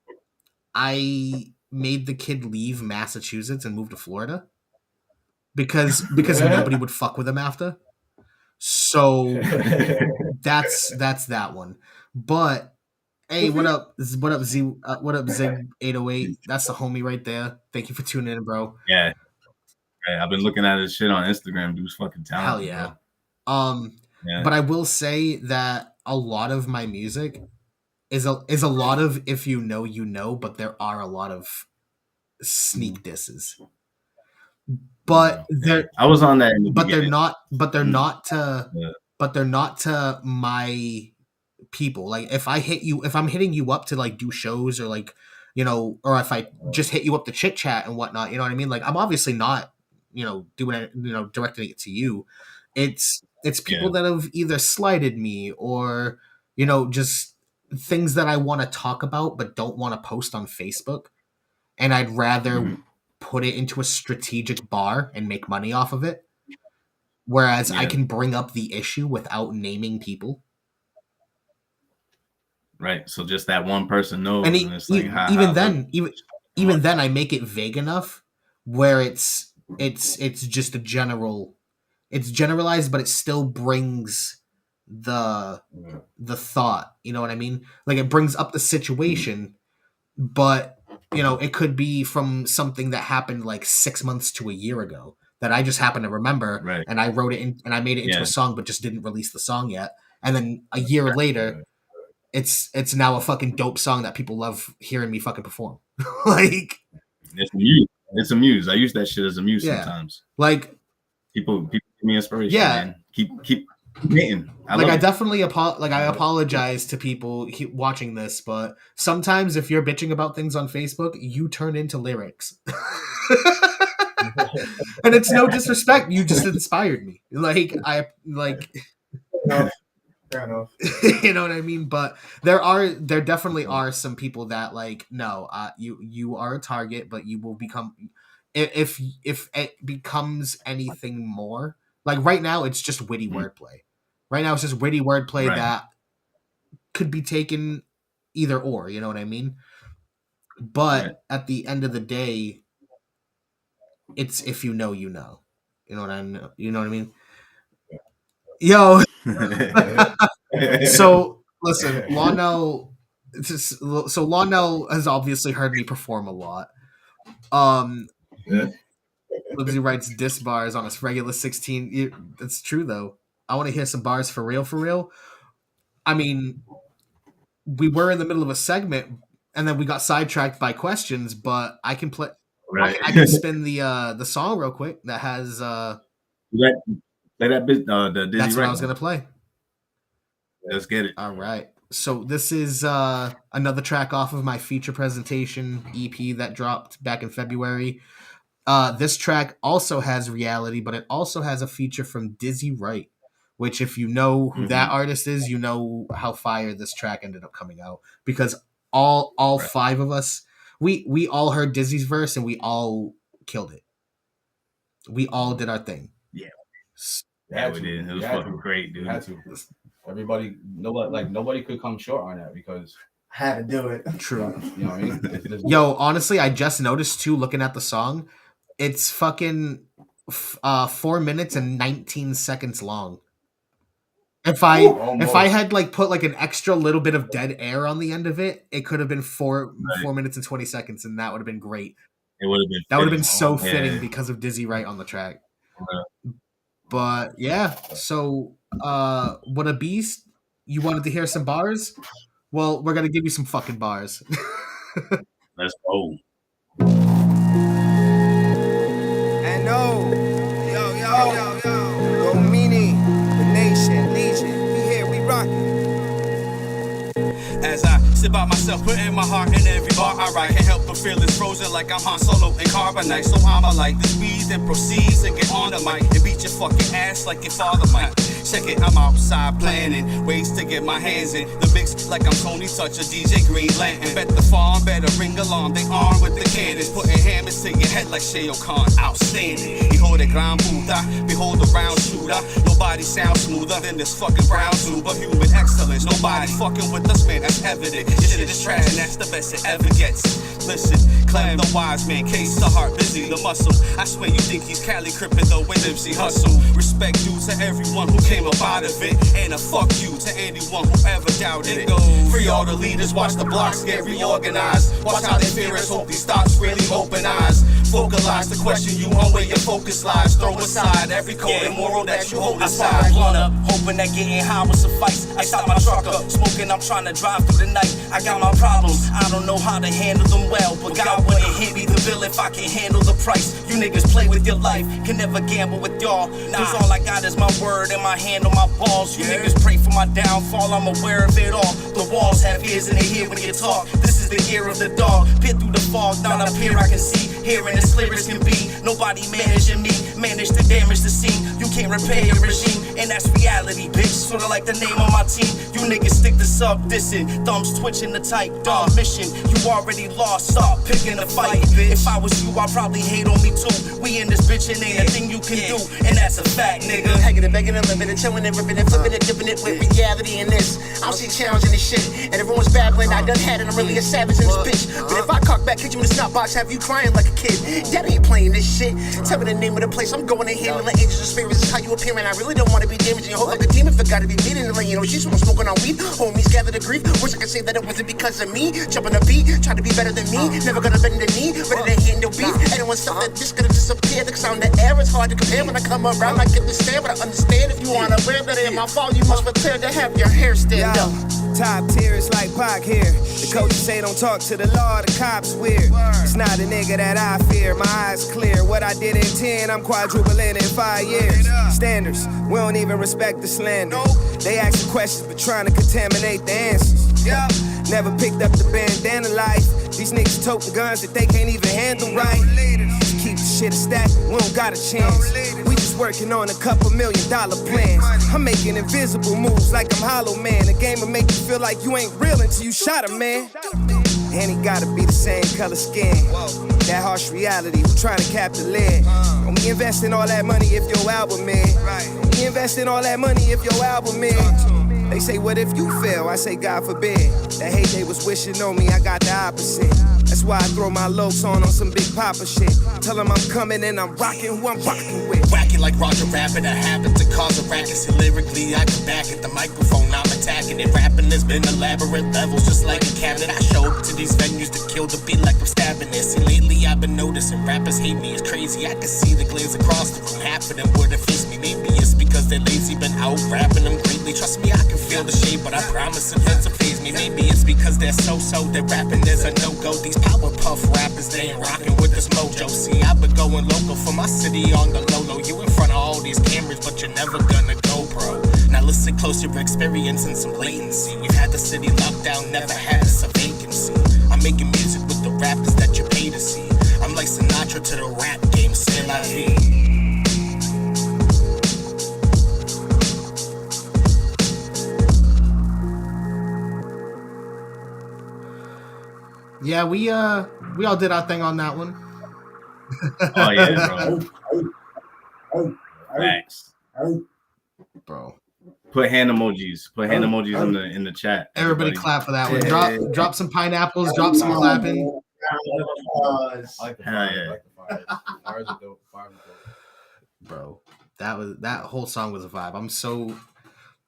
I made the kid leave Massachusetts and move to Florida because nobody would fuck with him after. So that's that one. But hey, what up? What up, Z? What up, Zig 808? That's the homie right there. Thank you for tuning in, bro. Yeah. I've been looking at his shit on Instagram. Dude's fucking talented. Hell yeah. Bro. But I will say that a lot of my music is a lot of if you know, but there are a lot of sneak disses. But I was on that. But they're not. But they're not to. Yeah. But they're not to my people. Like if I'm hitting you up to like do shows or like, or if I just hit you up to chit chat and whatnot, you know what I mean? Like I'm obviously not, doing it, directing it to you. It's people that have either slighted me or, just things that I want to talk about but don't want to post on Facebook, and I'd rather put it into a strategic bar and make money off of it. Whereas I can bring up the issue without naming people. Right. So just that one person knows. And it's like, even then I make it vague enough where it's just a it's generalized, but it still brings the thought, you know what I mean? Like it brings up the situation, but it could be from something that happened like 6 months to a year ago that I just happen to remember. Right. And I wrote it in and I made it into a song, but just didn't release the song yet. And then a year later, it's now a fucking dope song that people love hearing me fucking perform. Like it's a muse. I use that shit as a muse sometimes. Like people give me inspiration. Yeah. Man. Keep hitting. I definitely I apologize to people watching this, but sometimes if you're bitching about things on Facebook, you turn into lyrics. And it's no disrespect. You just inspired me. Fair enough. You know what I mean? But there definitely are some people that no, you are a target, but you will become if it becomes anything more. Like right now, it's just witty wordplay. Right now, it's just witty wordplay that could be taken either or. You know what I mean? But at the end of the day, it's if you know, you know. You know what I mean? You know what I mean? Yo. So listen, Lawnell. So Lawnell has obviously heard me perform a lot. Libsey writes diss bars on his regular 16. That's true though. I want to hear some bars for real, for real. I mean, we were in the middle of a segment, and then we got sidetracked by questions. But I can play. Right. I can spin the song real quick. That has play that bit. The Dizzy. That's what I was gonna play. Let's get it. All right. So this is another track off of my feature presentation EP that dropped back in February. This track also has Reality, but it also has a feature from Dizzy Wright, which if you know who that artist is, you know how fire this track ended up coming out. Because all five of us, we all heard Dizzy's verse and we all killed it. We all did our thing. Yeah. Yeah, we did. It was fucking great, dude. Had to. Everybody, nobody could come short on that because had to do it. True. You know what I mean? If it is- Yo, honestly, I just noticed too, looking at the song, it's fucking 4 minutes and 19 seconds long. If I almost. had like put like an extra little bit of dead air on the end of it, it could have been 4 minutes and 20 seconds, and that would have been great. It would have been. That would have been fitting. so Yeah. fitting because of Dizzy Wright on the track. Yeah. But yeah, so what a beast. You wanted to hear some bars? Well, we're gonna give you some fucking bars. Let's go. And yo, Meanie, the nation, legion, we here, we rockin'. As I sit by myself, putting my heart in every bar I write. Can't help but feel it's frozen like I'm Han Solo in carbonite. So I'ma like this weed that proceeds and get on the mic and beat your fucking ass like your father might. Check it, I'm outside planning ways to get my hands in the mix like I'm Tony Touch or DJ Green Lantern. Bet the farm better ring alarm, they armed with the cannons, putting hammers to your head like Sheo Khan. Outstanding. Hijo de gran puta, behold the round shooter. Nobody sounds smoother than this fucking brown tuber. Human excellence, nobody fucking with us, man. That's evident. This shit is trash, and that's the best it ever gets. Listen, Clem the wise man, Case the heart, Busy the muscle. I swear you think he's Cali crippin' though with Libsey hustle. Respect due to everyone who came up out of it, and a fuck you to anyone who ever doubted it. Free all the leaders, watch the blocks get reorganized. Watch how they fear us, hope these thoughts really open eyes. Vocalize the question you on where your focus lies. Throw aside every code and moral that you hold aside. Blunt up, hoping that getting high will suffice. I stop my truck up, smoking, I'm trying to drive through the night. I got my problems, I don't know how to handle them well, but God wouldn't hit me the bill if I can handle the price. You niggas play with your life, can never gamble with y'all. Cause all I got is my word and my hand on my balls. You niggas pray for my downfall, I'm aware of it all. The walls have ears and they hear when you talk. This is the year of the dog. Peer through the fog, down up here I can see. Hearing as clear as can be. Nobody managing me, manage to damage the scene. You can't repair your regime, and that's reality, bitch. Sorta like the name of my team. You niggas stick to sub dissing, thumbs twitching the type, dumb mission. You already lost, stop picking a fight, bitch. If I was you, I'd probably hate on me too. We in this bitch and ain't a thing you can do, and that's a fact, nigga. Hanging and begging and living and chilling and ripping and flipping and dipping it with reality in this. I don't see challenging this shit, and everyone's babbling. I done had it, I'm really a savage in this bitch. But if I cock back, hit you in the snot box, have you crying like a kid. Dad ain't playing this shit. Tell me the name of the place I'm going in here. Let angels and spirits is how you appear, and I really don't want to be damaging your whole like a demon. Forgot to be beating the lane. You know, she's someone smoking on weed. Homies gather the grief. Wish I could say that it wasn't because of me. Jumping the beat, try to be better than me. Never gonna bend the knee, better than handle beef. Anyone said that this gonna disappear. The sound of air is hard to compare. When I come around, I get the stare, but I understand. If you wanna wear that in my fault, you must prepare to have your hair stand up. Top tier is like Pac here. The coaches say don't talk to the law, the cops weird. It's not a nigga that I fear, my eyes clear. What I did in 10, I'm quadrupling in 5 years. Standards, we don't even respect the slander. They asking questions but trying to contaminate the answers. Never picked up the bandana life. These niggas toting guns that they can't even handle right. Keep the shit a stack, we don't got a chance. We just working on a couple $1 million plans. I'm making invisible moves like I'm Hollow Man. The game will make you feel like you ain't real until you shot a man. And he gotta be the same color skin. That harsh reality, who trying to cap the lid? Don't be investing all that money if your album in. Don't be investing all that money if your album in. They say, what if you fail? I say, God forbid. That hate they was wishing on me, I got the opposite. That's why I throw my looks on some Big Papa shit. Tell them I'm coming and I'm rocking who I'm rocking with. Whacking like Roger Rabbit, a habit to cause a racket. See, lyrically, I can back at the microphone, I'm attacking it. Rapping has been elaborate levels, just like a cabinet. I show up to these venues to kill the beat like I'm stabbing it. See, lately I've been noticing rappers hate me, it's crazy. I can see the glance across the room, half of them wouldn't face me. Maybe it's because they're lazy, been out rapping them greatly. Trust me, I can feel the shade, but I promise it doesn't faze me. Maybe it's because they're so that rapping is a no-go. These Powerpuff rappers, they ain't rocking with this mojo. See, I've been going local for my city on the low-low. You in front of all these cameras, but you're never gonna go, bro. Now listen close, you're experiencing some latency. We've had the city locked down, never had us a vacancy. I'm making music with the rappers that you pay to see. I'm like Sinatra to the rap game, c'est la vie. Yeah, we all did our thing on that one. Oh yeah, bro. Thanks. Bro. Put hand emojis. Put hand emojis in the chat. Everybody clap for that one. Yeah. Drop some pineapples. Drop some clapping. I like the Hell fires. yeah. I like the fires. Fires are dope. Fires are dope. Bro, that whole song was a vibe.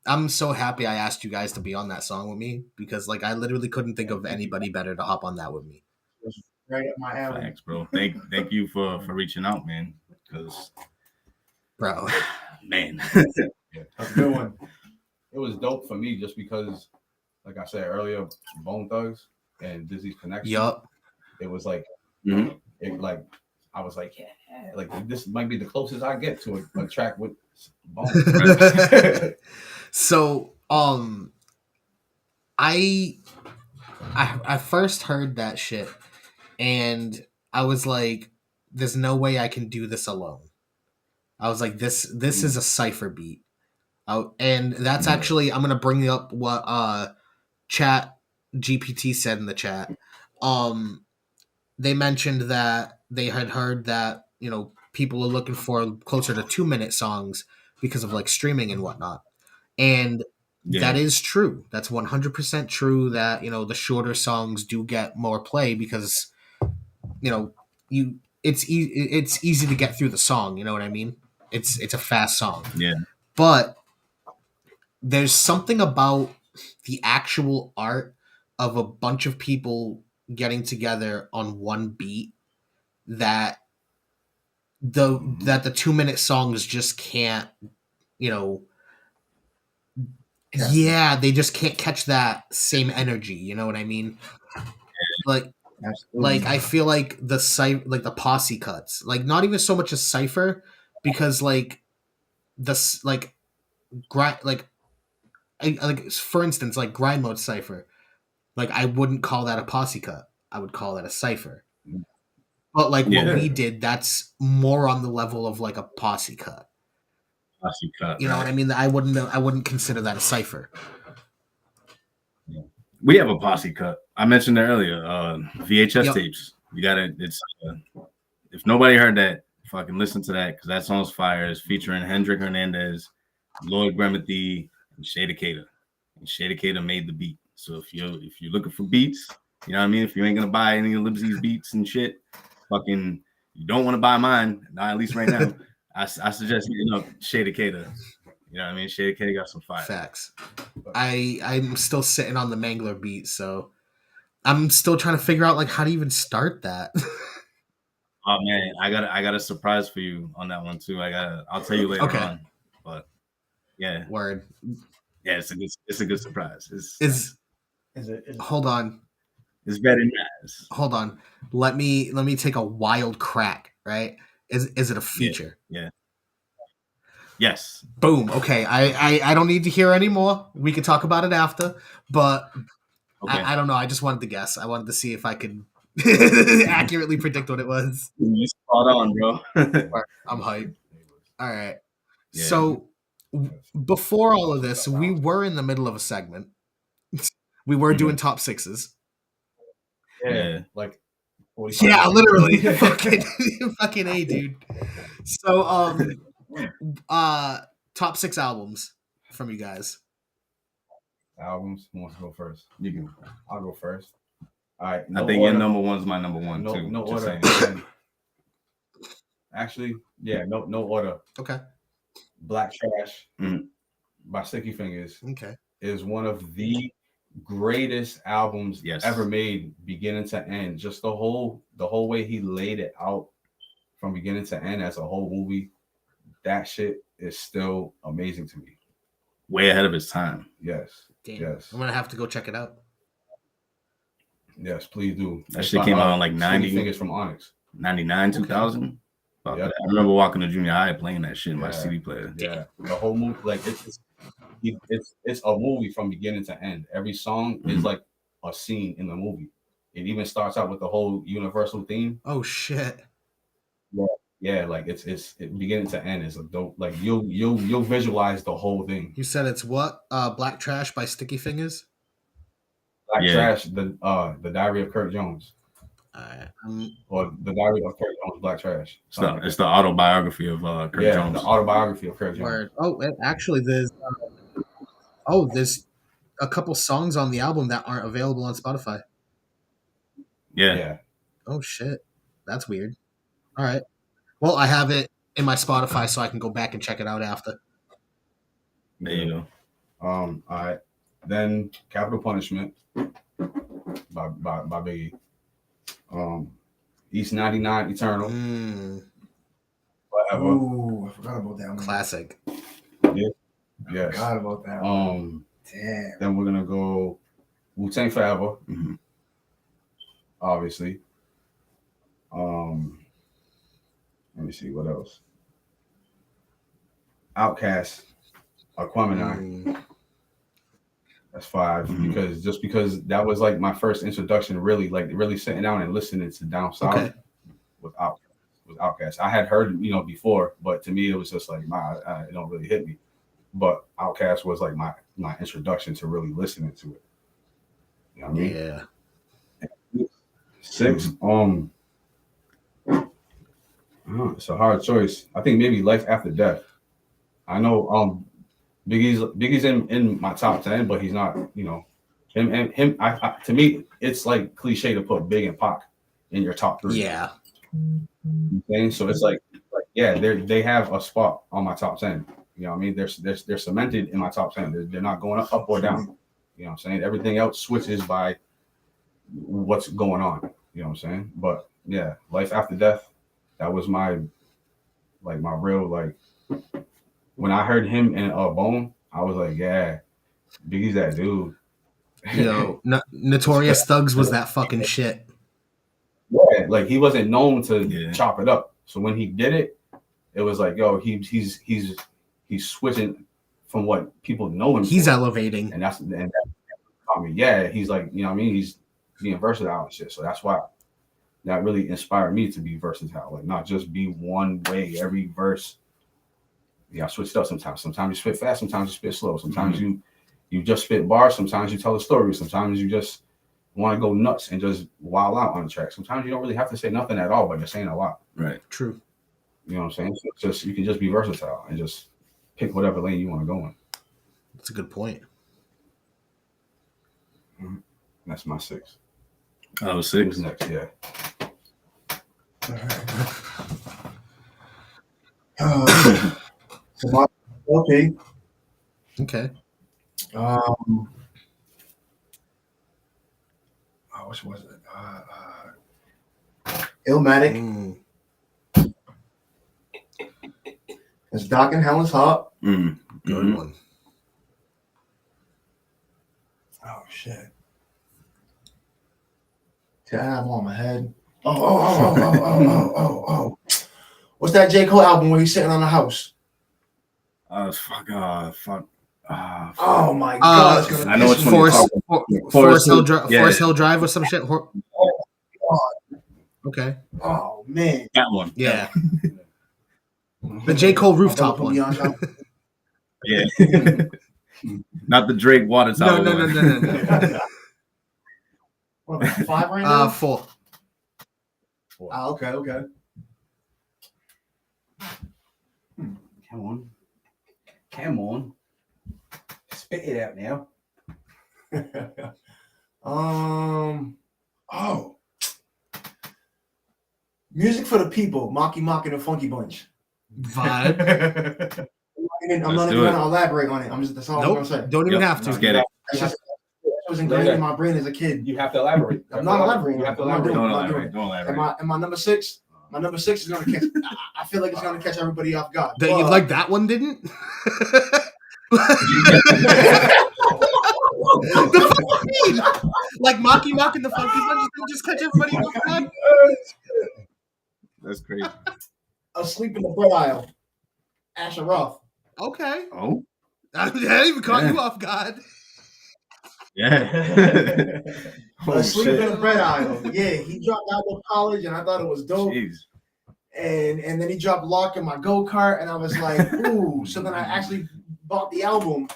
I'm so happy I asked you guys to be on that song with me because like I literally couldn't think of anybody better to hop on that with me. Right up my alley. Thanks, bro. Thank you for reaching out, man. Because, bro, man, That's a good one. It was dope for me just because, like I said earlier, Bone Thugs and Dizzy's connection. Yup. It was like, Mhm. it like I was like, yeah, like this might be the closest I get to a track with Bone. So, I first heard that shit, and I was like, "There's no way I can do this alone." I was like, "This is a cipher beat," and that's actually I'm gonna bring up what Chat GPT said in the chat. They mentioned that they had heard that people are looking for closer to 2-minute songs because of like streaming and whatnot, and that is true. That's 100% true that the shorter songs do get more play because it's easy to get through the song, you know what I mean? It's a fast song. Yeah. But there's something about the actual art of a bunch of people getting together on one beat that the 2-minute songs just can't, yeah, they just can't catch that same energy. You know what I mean? Like, Absolutely. I feel like the posse cuts, like not even so much a cipher, because like this like grind like for instance like grind mode cipher, like I wouldn't call that a posse cut. I would call that a cipher. But like what we did, that's more on the level of like a posse cut. Posse cut. You know what I mean? I wouldn't consider that a cipher. We have a posse cut. I mentioned it earlier. VHS tapes. You gotta. It's if nobody heard that, fucking listen to that because that song's fire. It's featuring Hendrik Hernandez, Lloyd Gremity, and Shada Cater. And Shada Cater made the beat. So if you're looking for beats, you know what I mean. If you ain't gonna buy any of Libsey's beats and shit, fucking you don't want to buy mine. Not at least right now. I suggest Shada Cater. You know what I mean? Shada Cater got some fire. Facts. I'm still sitting on the Mangler beat, so I'm still trying to figure out like how to even start that. Oh man, I got a surprise for you on that one too. I'll tell you later on. But yeah, word. Yeah, it's a good surprise. Is it? Hold on. It's very nice. Hold on. Let me take a wild crack. Right? Is it a feature? Yeah. Yes. Boom. Okay. I don't need to hear anymore. We can talk about it after. But okay. I don't know. I just wanted to guess. I wanted to see if I could accurately predict what it was. You spot on, bro. I'm hyped. All right. Yeah. So before all of this, we were in the middle of a segment. We were doing top sixes. Yeah. Like. Yeah, literally. fucking A, dude. So top 6 albums from you guys. Albums? Who wants to go first? You can. I'll go first. All right. I think your number one's my number one too. No order. Actually, yeah, no order. Okay. Black Trash by Sticky Fingers. Okay. Is one of the greatest albums ever made, beginning to end. Just the whole way he laid it out from beginning to end as a whole movie. That shit is still amazing to me. Way ahead of its time. Yes. Damn. Yes. I'm gonna have to go check it out. Yes, please do. That shit came out in like 90. Fingers from Onyx. 99, 2000. Okay. I remember walking to junior high playing that shit in my CD player. Yeah. The whole movie, like it's a movie from beginning to end. Every song is like a scene in the movie. It even starts out with the whole Universal theme. Oh shit. Yeah, like it's beginning to end is a dope. Like you'll visualize the whole thing. You said it's what? Black Trash by Sticky Fingers? Black Trash, the Diary of Kurt Jones. Or the Diary of Kurt Jones, Black Trash. It's the autobiography of Kurt Jones. The autobiography of Kurt Jones. Word. Oh, actually, there's Oh, there's a couple songs on the album that aren't available on Spotify. Yeah. Oh shit, that's weird. All right. Well, I have it in my Spotify, so I can go back and check it out after. There you go. All right. Then Capital Punishment by Biggie. East 99 Eternal. Whatever. Ooh, I forgot about that one. Classic. Yeah. Yes. Forgot about that one. Damn. Then we're gonna go Wu-Tang Forever. Mm-hmm. Obviously. Let me see what else. Outkast, Aquemini. That's 5 because that was like my first introduction, really sitting down and listening to Down South with Outkast. I had heard before, but to me it was just like it don't really hit me. But Outkast was like my introduction to really listening to it. You know what I mean? Yeah. 6. It's a hard choice. I think maybe Life After Death. I know Biggie's in my top 10, but he's not, him. To me, it's like cliche to put Big and Pac in your top 3. Yeah. Okay? So it's like they have a spot on my top 10. You know what I mean? They're cemented in my top 10. They're not going up or down. You know what I'm saying? Everything else switches by what's going on. You know what I'm saying? But yeah, Life After Death, that was my real when I heard him in Bone, I was like, yeah, Biggie's that dude. Yo, Notorious Thugs was that fucking shit. Yeah, like he wasn't known to chop it up. So when he did it, it was like, yo, he's switching from what people know him. He's for. Elevating. And that's he's like, you know what I mean? He's being versatile and shit. So that's why that really inspired me to be versatile, like not just be one way every verse. Yeah, I switched up sometimes. Sometimes you spit fast, sometimes you spit slow. Sometimes you just spit bars, sometimes you tell a story, sometimes you just want to go nuts and just wild out on the track. Sometimes you don't really have to say nothing at all, but you're saying a lot. Right. True. You know what I'm saying? So it's just you can just be versatile and just pick whatever lane you want to go in. That's a good point. That's my 6. Oh, 6. Who's next? Yeah. All right. Okay. Okay. Which was it? Illmatic. It's Doc and Helen's Heart. Good one. Oh shit. Did I have one on my head? Oh. What's that J. Cole album where he's sitting on the house? Fuck. Oh my god! I know it's Forest Hill Drive or some shit. Okay. Oh man. That one. Yeah. The J. Cole rooftop one. Yeah. Not the Drake water tower. No. What, 5 right now? 4. Ah, okay. Come on. Spit it out now. Music for the People, Mocky Mock and the Funky Bunch. Vibe. I'm not even gonna elaborate on it. That's all I'm gonna say. Don't even have to. Just get it. It was ingrained in my brain as a kid. You have to elaborate. I'm not elaborating. You have to elaborate. Don't elaborate. And my number 6. My number 6 is gonna catch. I feel like it's gonna catch everybody off guard. That you like that one didn't? The fuck mean? Like Mocky Mock and the Funky Bunch just catch everybody off guard? That's crazy. Asleep in the Bread Aisle. Asher Roth. Okay. Oh. I didn't even caught you off guard. Yeah. Asleep in the Bread Aisle. Yeah, he dropped out of college, and I thought it was dope. Jeez. And then he dropped Lock in My Go-Kart, and I was like, ooh. So then I actually bought the album,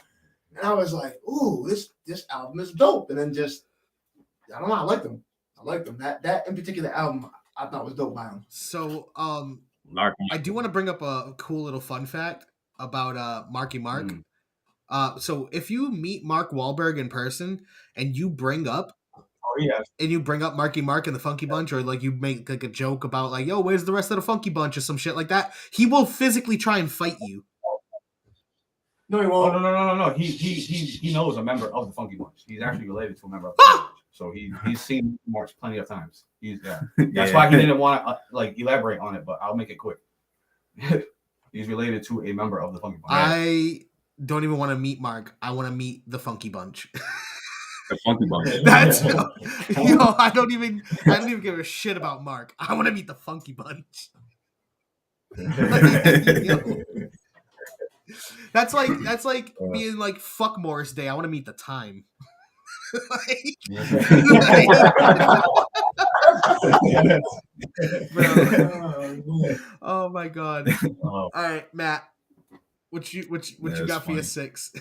and I was like, ooh, this album is dope. And then I don't know, I liked them. That in particular album, I thought was dope by him. So, I do want to bring up a cool little fun fact about Marky Mark. So if you meet Mark Wahlberg in person and you bring up Marky Mark and the Funky Bunch, or like you make like a joke about like, yo, where's the rest of the Funky Bunch or some shit like that, he will physically try and fight you. No, he Oh, won't. no. He knows a member of the Funky Bunch. He's actually related to a member of the Funky Bunch. So he's seen March plenty of times. That's why he didn't want to like elaborate on it, but I'll make it quick. He's related to a member of the Funky Bunch. I don't even want to meet Mark. I want to meet the Funky Bunch. The Funky Bunch. That's I don't even give a shit about Mark. I want to meet the Funky Bunch. That's like being like fuck Morris Day. I want to meet the Time. Oh my god! All right, Matt. What you got for your 6?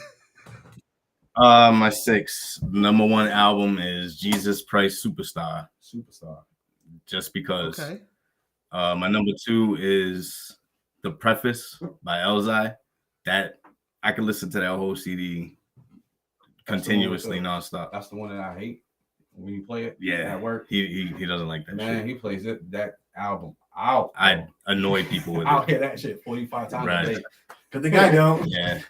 My 6 number 1 album is Jesus Christ Superstar. Just because. Okay. My number 2 is The Preface by Elzai. That I could listen to that whole CD continuously, nonstop. That's the one that I hate when you play it. Yeah, at work. He doesn't like that. Man, shit. he plays that album out. I annoy people with I'll it. hear that shit 45 times a day. Because the guy don't. Yeah.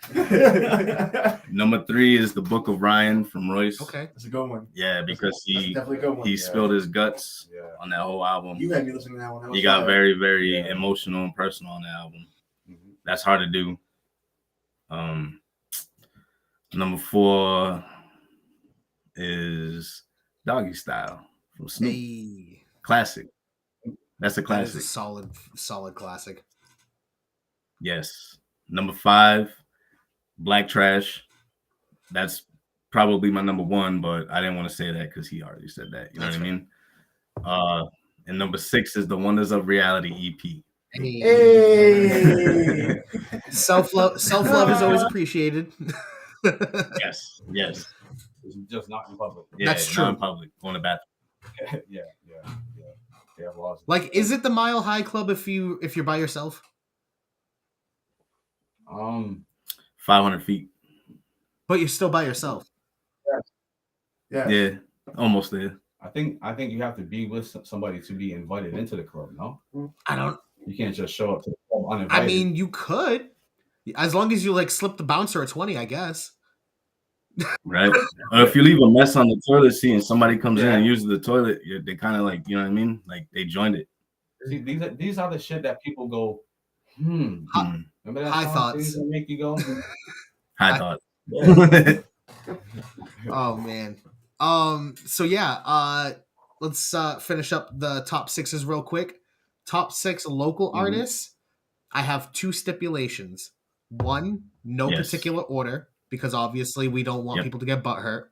Number 3 is The Book of Ryan from Royce. Okay, that's a good one. Yeah, because he definitely a good one. He spilled his guts on that whole album. You had me listening to that one. He got very, very emotional and personal on the album. That's hard to do. Number 4 is Doggy Style from Snoop. Hey. Classic. That's a classic. That is a solid classic. Yes. Number 5, Black Trash. That's probably my number 1, but I didn't want to say that because he already said that. You know what I mean? And number 6 is The Wonders of Reality EP. Hey. Self-love is always appreciated. Yes. It's just not in public. Yeah, that's true. Not in public. Going to bathroom. Yeah. They have laws. Like, is it the Mile High Club if you're by yourself? 500 feet. But you're still by yourself. Yeah, almost there. I think you have to be with somebody to be invited into the club. No, You can't just show up to the club uninvited. I mean, you could, as long as you like slip the bouncer a 20, I guess. Right. Or if you leave a mess on the toilet seat and somebody comes in and uses the toilet, they kind of like, you know what I mean? Like they joined it. See, these are the shit that people go, Remember that high song, thoughts Things That Make You Go? High thoughts. Oh man. So yeah, let's finish up the top 6s real quick. Top 6 local artists. I have 2 stipulations. 1, no particular order, because obviously we don't want people to get butthurt.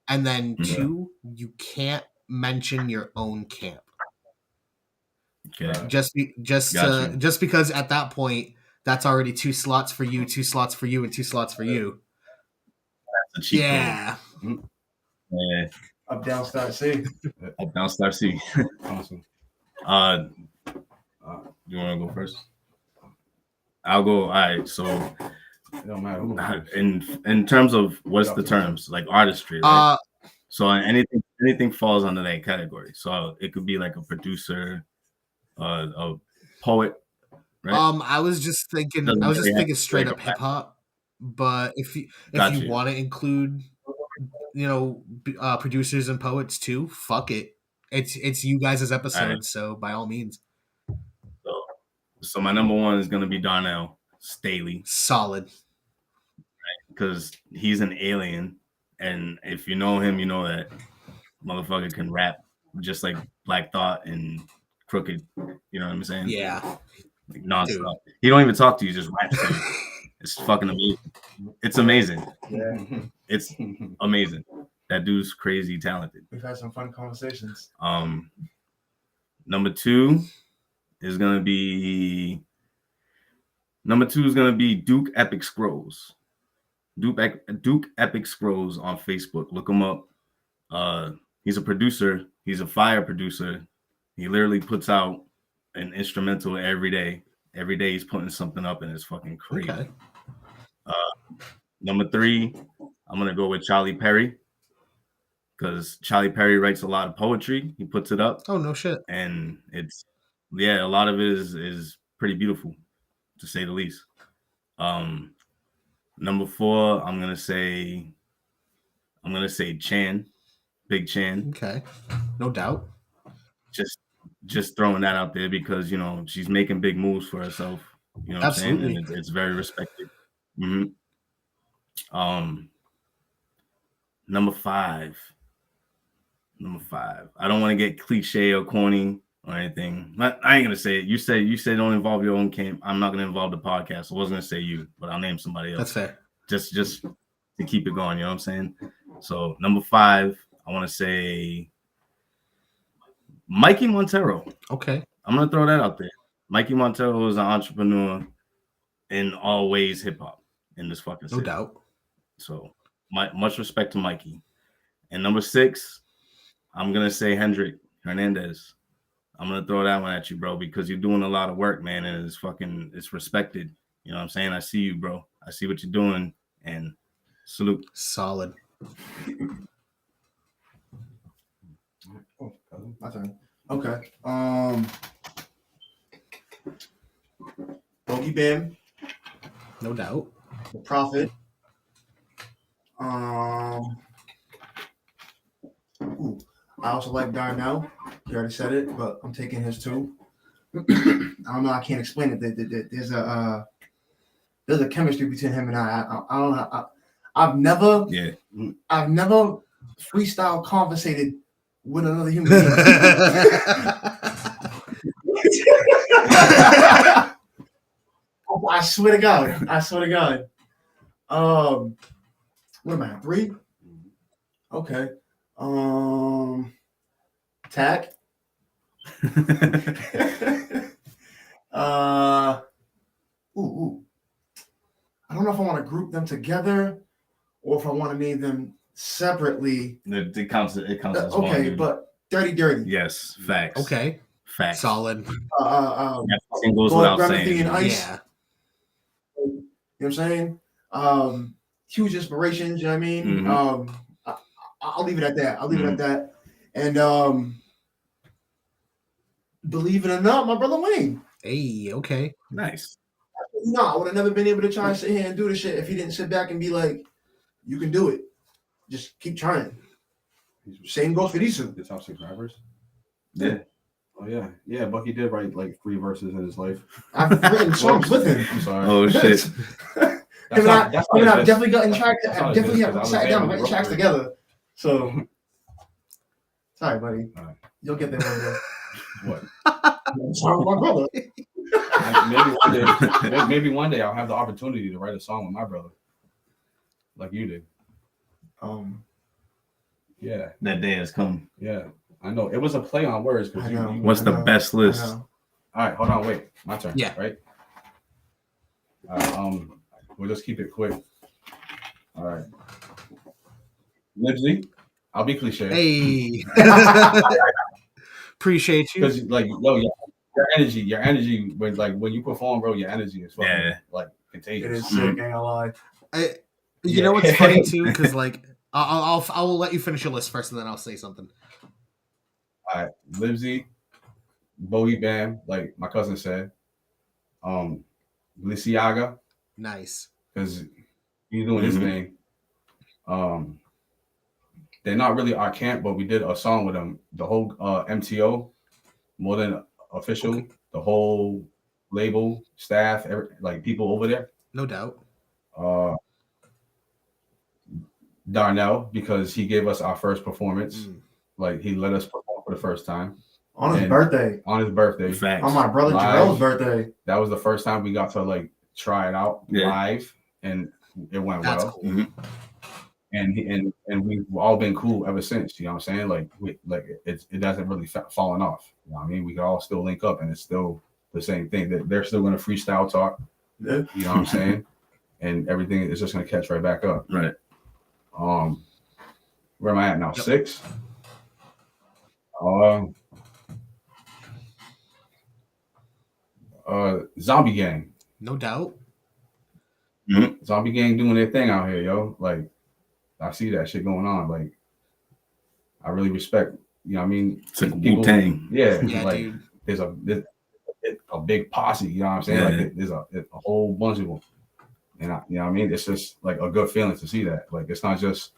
And then 2, you can't mention your own camp. Okay. Just because at that point that's already 2 slots for you, 2 slots for you, and 2 slots for you. That's a cheap Yeah. Yeah. Up, down, start, C. Up, down, start, C. Awesome. You want to go first? I'll go. All right. So, it don't matter who. In terms of what's the terms like artistry, right? So anything falls under that category. So it could be like a producer, a poet, right? I was just thinking straight up hip hop, but if you want to include, producers and poets too, fuck it. It's you guys' episode, right. So by all means. So my number 1 is gonna be Darnell Staley. Solid. Right? Because he's an alien, and if you know him, you know that motherfucker can rap just like Black Thought and Crooked. You know what I'm saying? Yeah. Like nonstop. He don't even talk to you, just raps to you. It's fucking amazing. It's amazing. Yeah. It's amazing. That dude's crazy talented. We've had some fun conversations. Number 2 is gonna be Duke Epic Scrolls. Duke Epic Scrolls on Facebook. Look him up. He's a producer. He's a fire producer. He literally puts out an instrumental every day. Every day he's putting something up, and it's fucking crazy. Okay. Number 3, I'm gonna go with Charlie Perry because Charlie Perry writes a lot of poetry. He puts it up. Oh no shit. And it's a lot of it is pretty beautiful, to say the least. Number 4, I'm gonna say Chan, Big Chan. Okay, no doubt. Just throwing that out there because she's making big moves for herself. You know what Absolutely. I'm saying, and it's very respected. Number 5. I don't want to get cliche or corny or anything. I ain't gonna say it. You said don't involve your own camp. I'm not gonna involve the podcast. I wasn't gonna say you, but I'll name somebody else. That's fair. Just to keep it going. You know what I'm saying? So number 5, I want to say Mikey Montero. Okay. I'm gonna throw that out there. Mikey Montero is an entrepreneur in all ways hip hop in this fucking city. No doubt. So much respect to Mikey. And number 6, I'm gonna say Hendrik Hernandez. I'm gonna throw that one at you, bro, because you're doing a lot of work, man, and it's respected. You know what I'm saying? I see you, bro. I see what you're doing, and salute. Solid. Oh, my turn. Okay. Bogey Bam. No doubt. The Prophet. I also like Darnell. You already said it, but I'm taking his too. I don't know. I can't explain it. There's a chemistry between him and I don't know. I've never freestyle conversated with another human being. I swear to God. What am I at? 3? Okay. Tack. I don't know if I want to group them together or if I want to name them separately. It counts as one. Okay, but Dirty. Yes, facts. Okay. Facts. Solid. That fucking goes without saying. And Ice. Yeah. You know what I'm saying? Huge inspirations, you know what I mean? Mm-hmm. I'll leave it at that. And believe it or not, my brother Wayne. Hey, okay. Nice. No, I would have never been able to try and sit here and do this shit if he didn't sit back and be like, you can do it. Just keep trying. Same goes for these two. The top 6 rappers? Yeah. Oh, yeah. Yeah, Bucky did write like 3 verses in his life. I've written songs with him. I'm sorry. Oh, shit. I've definitely gotten tracks. I definitely have sat down and written tracks together. So, sorry, buddy. Right. You'll get there one day. What? I'm sorry with my brother. Maybe one day I'll have the opportunity to write a song with my brother, like you did. Yeah, that day has come. Yeah, I know. It was a play on words. What's the best list? All right, hold on, wait, my turn. Yeah. Right. We'll just keep it quick. All right. Libsey, I'll be cliche. Hey. Appreciate you. Because your energy when you perform, bro, your energy is fucking like contagious. It is sick, ain't gonna lie. You know what's funny too? Because like I will let you finish your list first, and then I'll say something. All right, Libsey, Bowie Bam, like my cousin said, Lisiaga, nice, because he's doing his thing. They're not really our camp, but we did a song with them. The whole MTO, More Than Official, the whole label, staff, like people over there. No doubt. Darnell, because he gave us our first performance. Like he let us perform for the first time. On his birthday. Facts. On my brother Jarrell's birthday. That was the first time we got to like try it out live, and it went well. Cool. Mm-hmm. And we've all been cool ever since. You know what I'm saying? Like it hasn't really fallen off. You know what I mean? We can all still link up, and it's still the same thing. That they're still going to freestyle talk. Yeah. You know what I'm saying? And everything is just going to catch right back up. Right. Where am I at now? 6. Uh, Zombie Gang. No doubt. Zombie gang doing their thing out here, yo. Like, I see that shit going on. Like, I really respect. You know what I mean? It's like Wu-Tang. Yeah, Yeah, like dude. there's a big posse. You know what I'm saying? Yeah. Like there's a whole bunch of them, and you know what I mean? It's just like a good feeling to see that. Like it's not just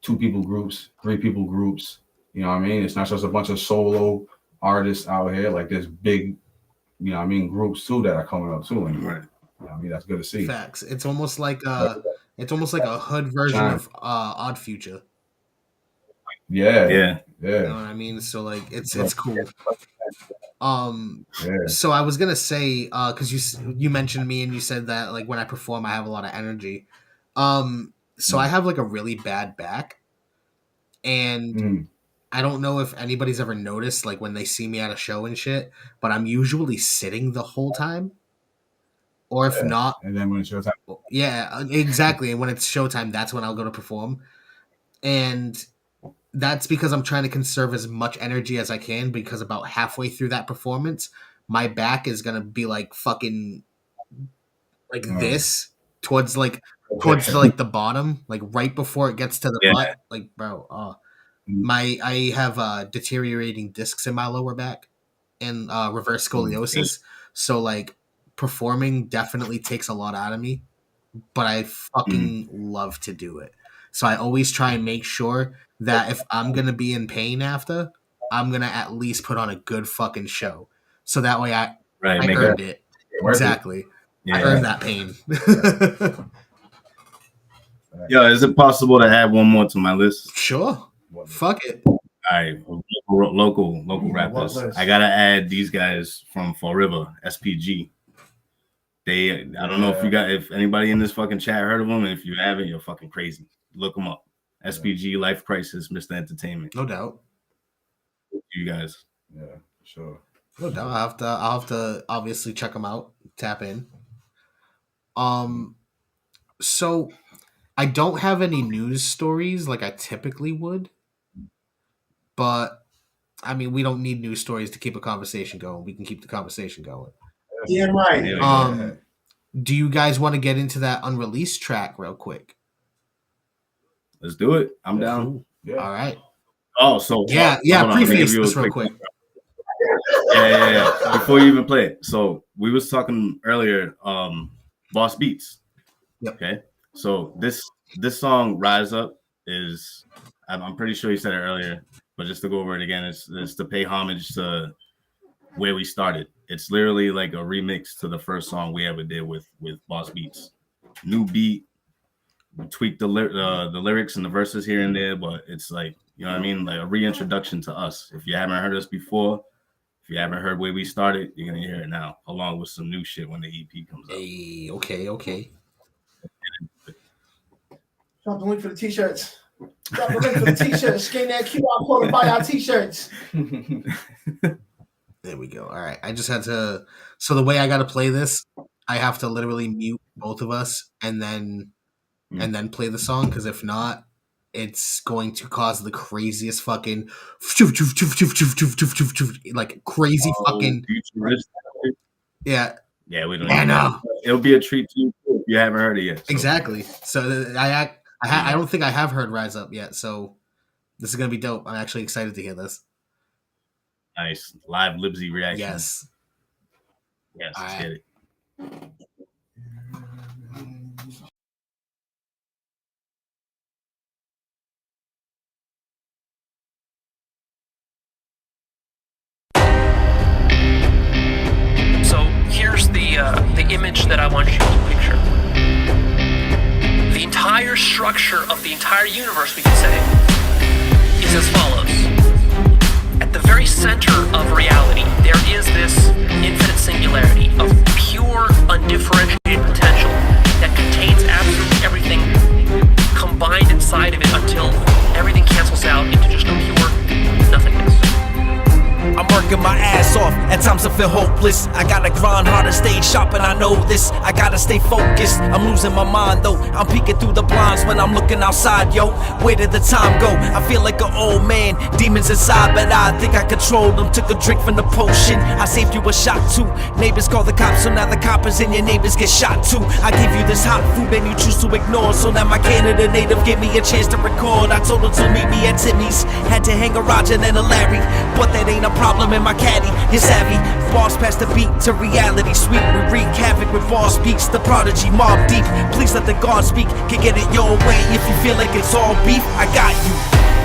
2 people groups, 3 people groups. You know what I mean? It's not just a bunch of solo artists out here. Like there's big, you know what I mean, groups too that are coming up too. And Right. you know what I mean, that's good to see. Facts. It's almost like a hood version of Odd Future. Yeah. Yeah. You know what I mean? So like it's cool. So I was gonna say, because you mentioned me and you said that like when I perform I have a lot of energy. So I have like a really bad back, and I don't know if anybody's ever noticed like when they see me at a show and shit, but I'm usually sitting the whole time. Or if not, and then when it's showtime, yeah, exactly. And when it's showtime, that's when I'll go to perform, and that's because I'm trying to conserve as much energy as I can, because about halfway through that performance, my back is gonna be like fucking like this towards the bottom, like right before it gets to the butt. Like, bro, I have deteriorating discs in my lower back and reverse scoliosis. So like performing definitely takes a lot out of me, but I fucking love to do it. So I always try and make sure that if I'm going to be in pain after, I'm going to at least put on a good fucking show. So that way I earned it. Exactly. Yeah. I earned that pain. Yo, is it possible to add one more to my list? Sure. Fuck it. All right. Local rappers. I got to add these guys from Fall River, SPG. I don't know if anybody in this fucking chat heard of them. And if you haven't, you're fucking crazy. Look them up. SPG, Life Crisis, Mr. Entertainment. No doubt. You guys. Yeah, sure. No doubt. I'll have to obviously check them out. Tap in. So I don't have any news stories like I typically would, but I mean, we don't need news stories to keep a conversation going. We can keep the conversation going. Yeah, right. Do you guys want to get into that unreleased track real quick? Let's do it. I'm down. Yeah. All right. Oh, so preface this real quick. Yeah. Before you even play it, so we was talking earlier. Boss Beats. Yep. Okay. So this song "Rise Up" is, I'm pretty sure you said it earlier, but just to go over it again, it's to pay homage to where we started. It's literally like a remix to the first song we ever did with Boss Beats. New beat, we tweaked the lyrics and the verses here and there, but it's like, you know what I mean, like a reintroduction to us. If you haven't heard us before, if you haven't heard where we started, you're gonna hear it now, along with some new shit when the EP comes out. Hey, okay. Drop the link for the t-shirts. Drop the link for the t-shirts. Scan that QR code and buy our t-shirts. There we go. All right. I just had to. So the way I got to play this, I have to literally mute both of us and then play the song, because if not, it's going to cause the craziest fucking like crazy fucking. Yeah. Yeah, we don't. I know. It'll be a treat to you if you haven't heard it yet. So. Exactly. So I don't think I have heard "Rise Up" yet. So this is gonna be dope. I'm actually excited to hear this. Nice live Libsey reaction. Yes. Let's get it. So here's the image that I want you to picture. The entire structure of the entire universe, we could say, is as follows. At the very center of reality, there is this infinite singularity of pure, undifferentiated potential that contains absolutely everything combined inside of it until everything cancels out into just a pure nothingness. I I'm working my ass off. At times I feel hopeless. I gotta grind hard and stay sharp, and I know this. I gotta stay focused. I'm losing my mind though. I'm peeking through the blinds when I'm looking outside, yo. Where did the time go? I feel like an old man. Demons inside, but I think I controlled them. Took a drink from the potion. I saved you a shot too. Neighbors call the cops, so now the coppers and your neighbors get shot too. I give you this hot food and you choose to ignore. So now my Canada native gave me a chance to record. I told her to meet me at Timmy's. Had to hang a Roger and then a Larry, but that ain't a problem in my caddy. You're savvy. Boss past the beat to reality. Sweet, we wreak havoc with boss beats. The prodigy, mob deep. Please let the God speak. Can get it your way if you feel like it's all beef. I got you.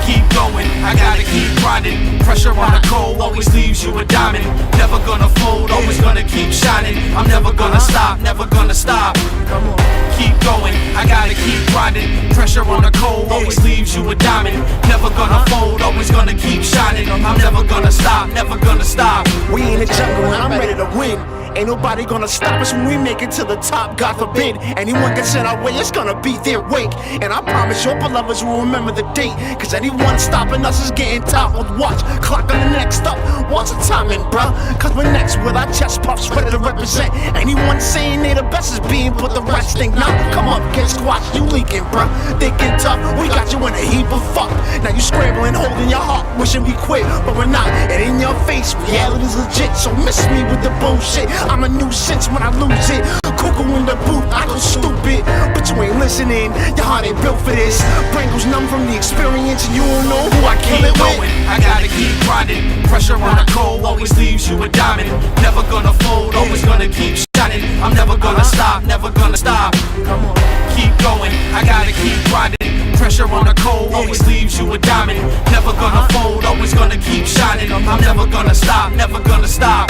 Keep going, I gotta keep grinding. Pressure on the cold always leaves you a diamond. Never gonna fold, always gonna keep shining. I'm never gonna stop, never gonna stop. Come on, keep going, I gotta keep grinding. Pressure on the cold always leaves you a diamond. Never gonna fold, always gonna keep shining. I'm never gonna stop, never gonna stop. We in the jungle and I'm ready to win. Ain't nobody gonna stop us when we make it to the top, God forbid. Anyone gets in our way, it's gonna be their wake. And I promise your beloveds will remember the date. Cause anyone stopping us is getting toppled. Watch, clock on the next up. Watch the timing, bruh. Cause we're next with our chest puffs ready to represent. Anyone saying they the best is being put the rest think nah, come up, get squashed, you leaking, bruh. Thinking tough, we got you in a heap of fuck. Now you scrambling, holding your heart, wishing we quit, but we're not. It in your face, reality's legit, so miss me with the bullshit. I'm a nuisance when I lose it. Cuckoo in the booth, I go stupid, but you ain't listening. Your heart ain't built for this. Brain goes numb from the experience, and you don't know who I kill it with. I gotta keep grinding. Pressure on the cold always leaves you a diamond. Never gonna fold, always gonna keep shining. I'm never gonna stop, never gonna stop. Come on, keep going. I gotta keep grinding. Pressure on the cold always leaves you a diamond. Never gonna fold, always gonna keep shining. I'm never gonna stop, never gonna stop.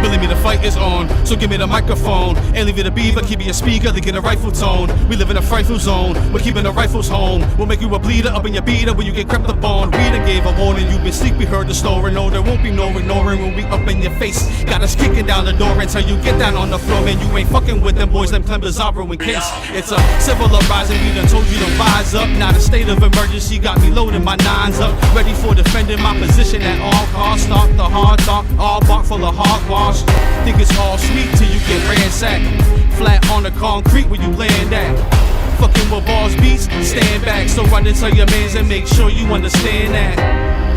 Believe me, the fight is on, so give me the microphone. Ain't leave it a beaver, keep me a speaker, they get a rifle tone. We live in a frightful zone, we're keeping the rifles home. We'll make you a bleeder up in your beater when you get crept up on. We done gave a warning, you've been sleep, we heard the snoring. No, there won't be no ignoring when we up in your face. Got us kicking down the door until you get down on the floor. Man, you ain't fucking with them boys, them Clem Bizarro in case. It's a civil uprising, we done told you to rise up. Not a state of emergency, got me loading my nines up. Ready for defending my position at all costs. Start the hard talk, all bark full of hogwash. Think it's all sweet till you get ransacked. Flat on the concrete where you land at. Fucking with balls beats, stand back. So run into your mans and make sure you understand that.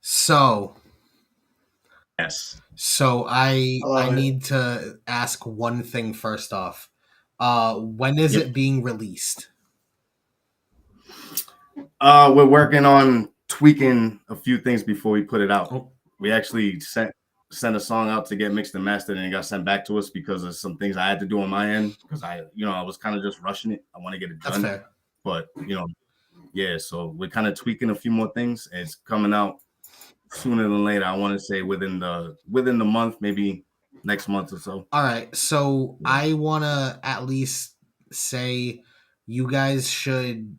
So, yes. So I need to ask one thing first off. When is it being released? We're working on tweaking a few things before we put it out. We actually sent a song out to get mixed and mastered, and it got sent back to us because of some things I had to do on my end because I was kind of just rushing it. I want to get it done. That's fair. But yeah. So we're kind of tweaking a few more things. And it's coming out sooner than later. I want to say within the month, maybe next month or so. All right. So I want to at least say you guys should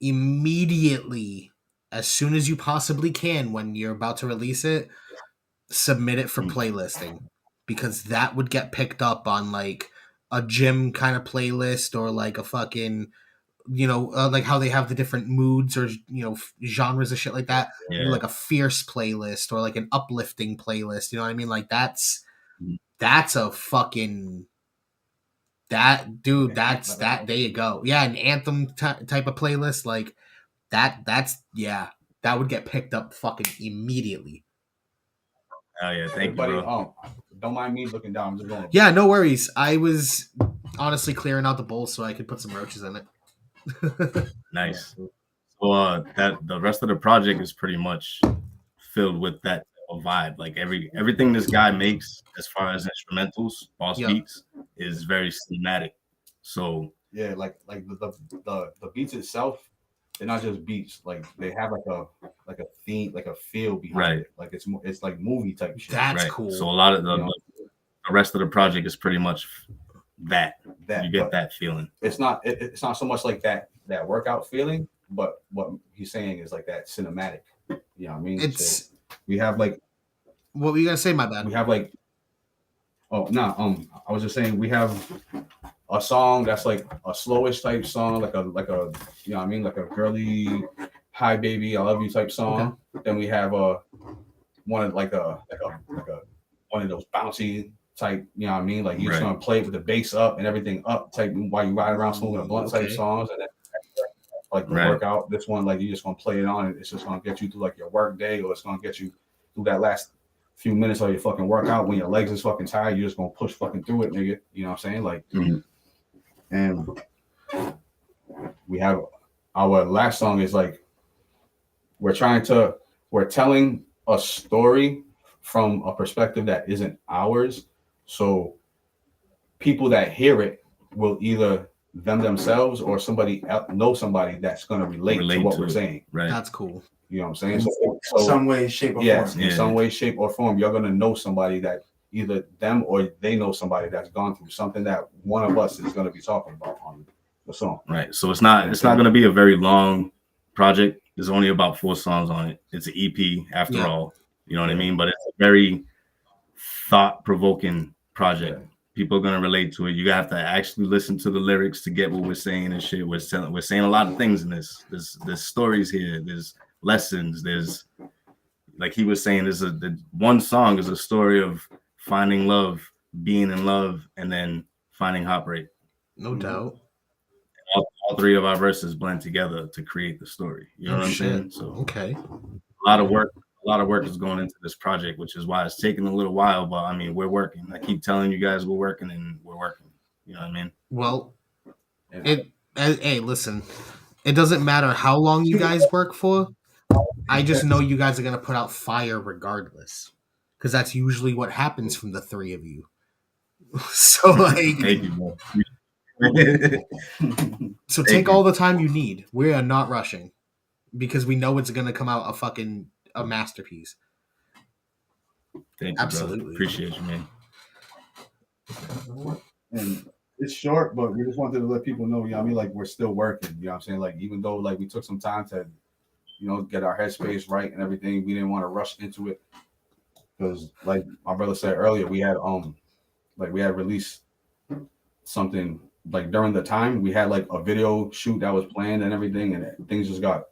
immediately, as soon as you possibly can, when you're about to release it, submit it for playlisting, because that would get picked up on like a gym kind of playlist or like a fucking, like how they have the different moods or genres of shit like that. Yeah. Like a fierce playlist or like an uplifting playlist. You know what I mean? Like that's a fucking that dude. That's that. There you go. Yeah, an anthem type of playlist like that. That would get picked up fucking immediately. Oh yeah, thank you, bro. Don't mind me looking down. I'm just going. Yeah, no worries. I was honestly clearing out the bowl so I could put some roaches in it. Nice. So that the rest of the project is pretty much filled with that vibe. Like everything this guy makes as far as instrumentals, boss beats, is very cinematic. So yeah, like the beats itself, they're not just beats. Like they have like a theme, like a feel behind it. Like it's like movie type shit. That's cool. So a lot of the rest of the project is pretty much that you get but that feeling. It's not so much like that workout feeling, but what he's saying is like that cinematic. You know what I mean? It's so we have like, what were you gonna say? My bad. we have like, oh no, I was just saying we have a song that's like a slowish type song, like a you know what I mean, like a girly hi baby I love you type song. Then we have one like a one of those bouncy type, you know what I mean, like you're just gonna play it with the bass up and everything up type while you ride around smoking a blunt type songs. And then like the workout, this one, like you're just gonna play it on and it's just gonna get you through like your work day, or it's gonna get you through that last few minutes of your fucking workout when your legs is fucking tired. You're just gonna push fucking through it, nigga. You know what I'm saying? Like, and we have our last song is like we're telling a story from a perspective that isn't ours. So people that hear it will either themselves or somebody else know somebody that's going to relate to what we're saying. Right. That's cool. You know what I'm saying? So some way, shape, or form. In some way, shape, or form, you're going to know somebody that either them or they know somebody that's gone through something that one of us is going to be talking about on the song. Right. So it's not going to be a very long project. There's only about 4 songs on it. It's an EP after all. You know what I mean? But it's a very thought-provoking project. People are gonna relate to it. You have to actually listen to the lyrics to get what we're saying and shit. We're saying a lot of things in this. There's stories here. There's lessons. There's, like he was saying, the one song is a story of finding love, being in love, and then finding heartbreak. No doubt. All 3 of our verses blend together to create the story. You know what I'm saying? So okay, a lot of work is going into this project, which is why it's taking a little while. But I mean, we're working. I keep telling you guys we're working, and we're working. You know what I mean? Well, hey, listen, it doesn't matter how long you guys work for. I just know you guys are gonna put out fire regardless, because that's usually what happens from the 3 of you. So like, thank you, bro. So take all the time you need. We are not rushing because we know it's gonna come out a masterpiece. Thank you, absolutely. Brother. Appreciate you, man. And it's short, but we just wanted to let people know, you know what I mean, like we're still working, you know what I'm saying? Like even though like we took some time to, you know, get our headspace right and everything, we didn't want to rush into it. Because like my brother said earlier, we had released something like during the time we had like a video shoot that was planned and everything, and things just got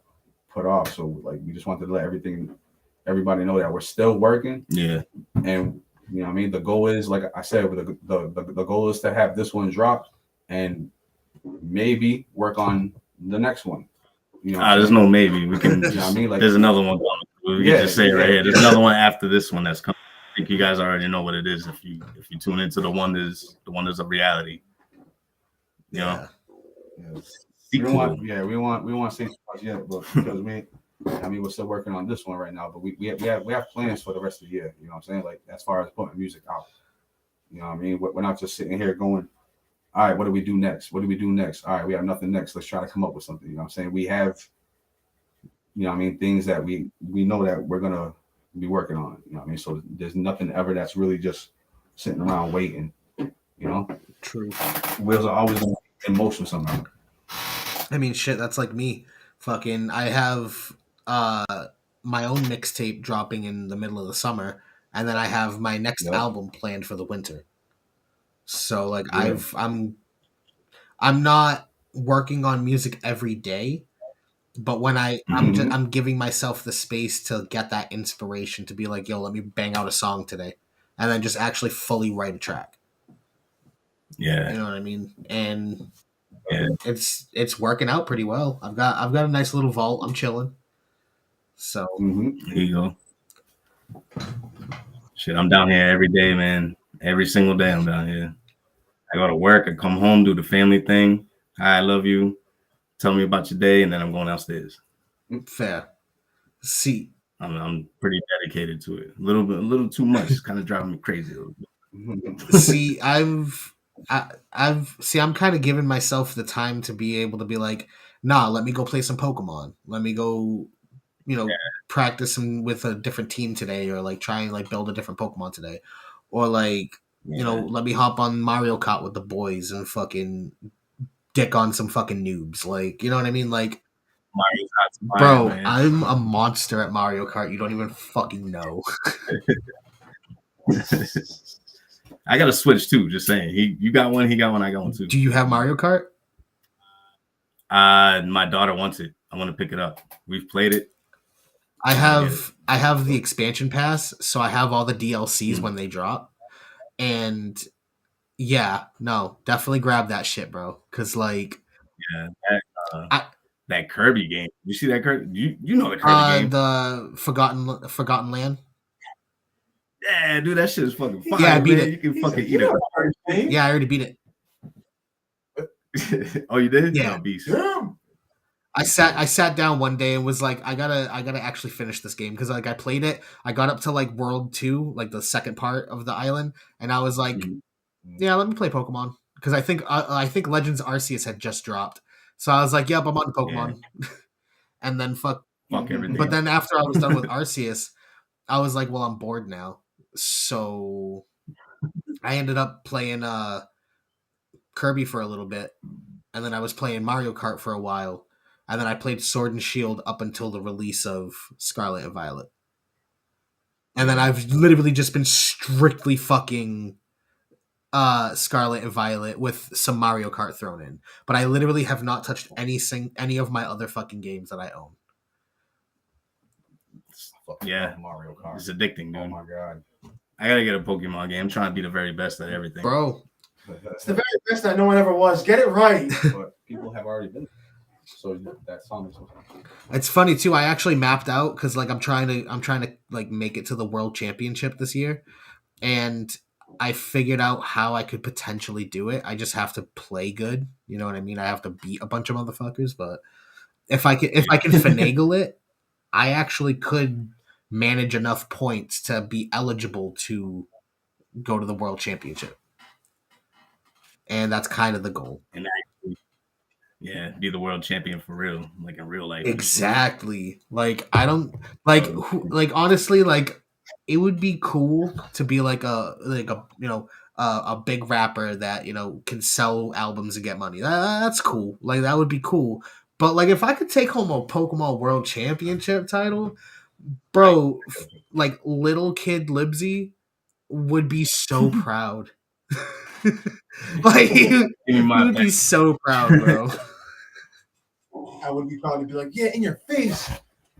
put off. So like we just wanted to let everybody know that we're still working. Yeah. And you know what I mean? The goal is, like I said, the goal is to have this one drop and maybe work on the next one. You know, there's no maybe. We can. You know what I mean? Like there's another one coming. We can just say right here. There's another one after this one that's coming. I think you guys already know what it is if you tune into the Wonders of Reality. You know. We want to say too much yet, but because we're still working on this one right now, but we have plans for the rest of the year. You know what I'm saying? Like as far as putting music out. You know what I mean? We're not just sitting here going, all right, what do we do next? What do we do next? All right, we have nothing next. Let's try to come up with something. You know what I'm saying? We have, you know what I mean, things that we know that we're gonna be working on. You know what I mean? So there's nothing ever that's really just sitting around waiting. You know? True. Wheels are always in motion somehow. I mean, shit, that's like me. Fucking, I have my own mixtape dropping in the middle of the summer, and then I have my next album planned for the winter. So like, I'm not working on music every day, but when I'm giving myself the space to get that inspiration to be like, yo, let me bang out a song today, and then just actually fully write a track. Yeah, you know what I mean, and. Yeah. It's working out pretty well. I've got a nice little vault. I'm chilling. So there you go. Shit, I'm down here every day, man. Every single day I'm down here. I go to work, I come home, do the family thing. Hi, I love you. Tell me about your day, and then I'm going downstairs. Fair. See, I'm pretty dedicated to it. A little too much. It's kind of driving me crazy a little bit. See, I'm kind of giving myself the time to be able to be like, nah, let me go play some Pokemon. Let me go, practice with a different team today, or like try and like build a different Pokemon today, or like you know, let me hop on Mario Kart with the boys and fucking dick on some fucking noobs. Like, you know what I mean? Like, Mario's not bro, man. I'm a monster at Mario Kart. You don't even fucking know. I got a Switch too. Just saying, you got one, he got one, I got one too. Do you have Mario Kart? My daughter wants it. I want to pick it up. We've played it. I have the expansion pass, so I have all the DLCs when they drop. And yeah, no, definitely grab that shit, bro. Cause like, that Kirby game. You see that Kirby? You know the Kirby game? The Forgotten Land. Yeah, dude, that shit is fucking fire. Yeah, I beat man. it. You can fucking eat it. Yeah, I already beat it. Oh, you did? Yeah. No, beast. I sat down one day and was like, I gotta actually finish this game because like I played it. I got up to like World 2, like the second part of the island, and I was like, yeah, let me play Pokemon because I think Legends Arceus had just dropped, so I was like, yep, I'm on Pokemon, and then fuck everything. But then after I was done with Arceus, I was like, well, I'm bored now, so I ended up playing Kirby for a little bit, and then I was playing Mario Kart for a while. And then I played Sword and Shield up until the release of Scarlet and Violet. And then I've literally just been strictly fucking Scarlet and Violet with some Mario Kart thrown in. But I literally have not touched any of my other fucking games that I own. Yeah, Mario Kart. It's addicting, dude. Oh my god. I gotta get a Pokemon game. I'm trying to be the very best at everything. Bro. It's the very best that no one ever was. Get it right. But people have already been. So that song is. It's funny too. I actually mapped out because like I'm trying to like make it to the World Championship this year, and I figured out how I could potentially do it. I just have to play good. You know what I mean? I have to beat a bunch of motherfuckers, but if I can finagle it, I actually could manage enough points to be eligible to go to the World Championship, and that's kind of the goal. And yeah, be the world champion for real, like in real life. Exactly. Like I don't like honestly, like it would be cool to be like a you know a big rapper that you know can sell albums and get money. That's cool. Like that would be cool. But like if I could take home a Pokemon World Championship title, bro, like little kid Libsey would be so proud. Like he would be so proud, bro. I would be proud to be like, yeah, in your face,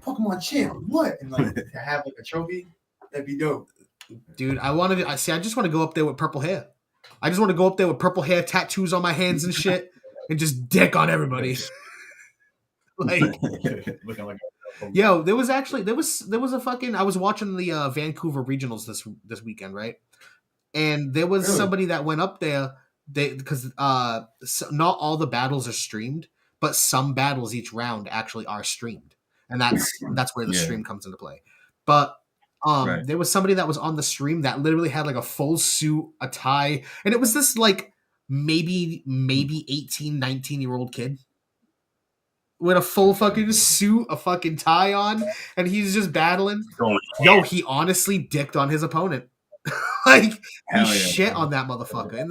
Pokemon champ, what? And like to have like a trophy, that'd be dope. Dude, I just want to go up there with purple hair. I just want to go up there with purple hair, tattoos on my hands and shit, and just dick on everybody. Like, looking like yo, there was a fucking. I was watching the Vancouver regionals this weekend, right? And there was somebody that went up there. Because not all the battles are streamed, but some battles each round actually are streamed, and that's where the stream comes into play. But there was somebody that was on the stream that literally had like a full suit, a tie, and it was this like maybe 18, 19-year-old kid with a full fucking suit, a fucking tie on, and he's just battling. Yo, he honestly dicked on his opponent. Like he shit on that motherfucker, and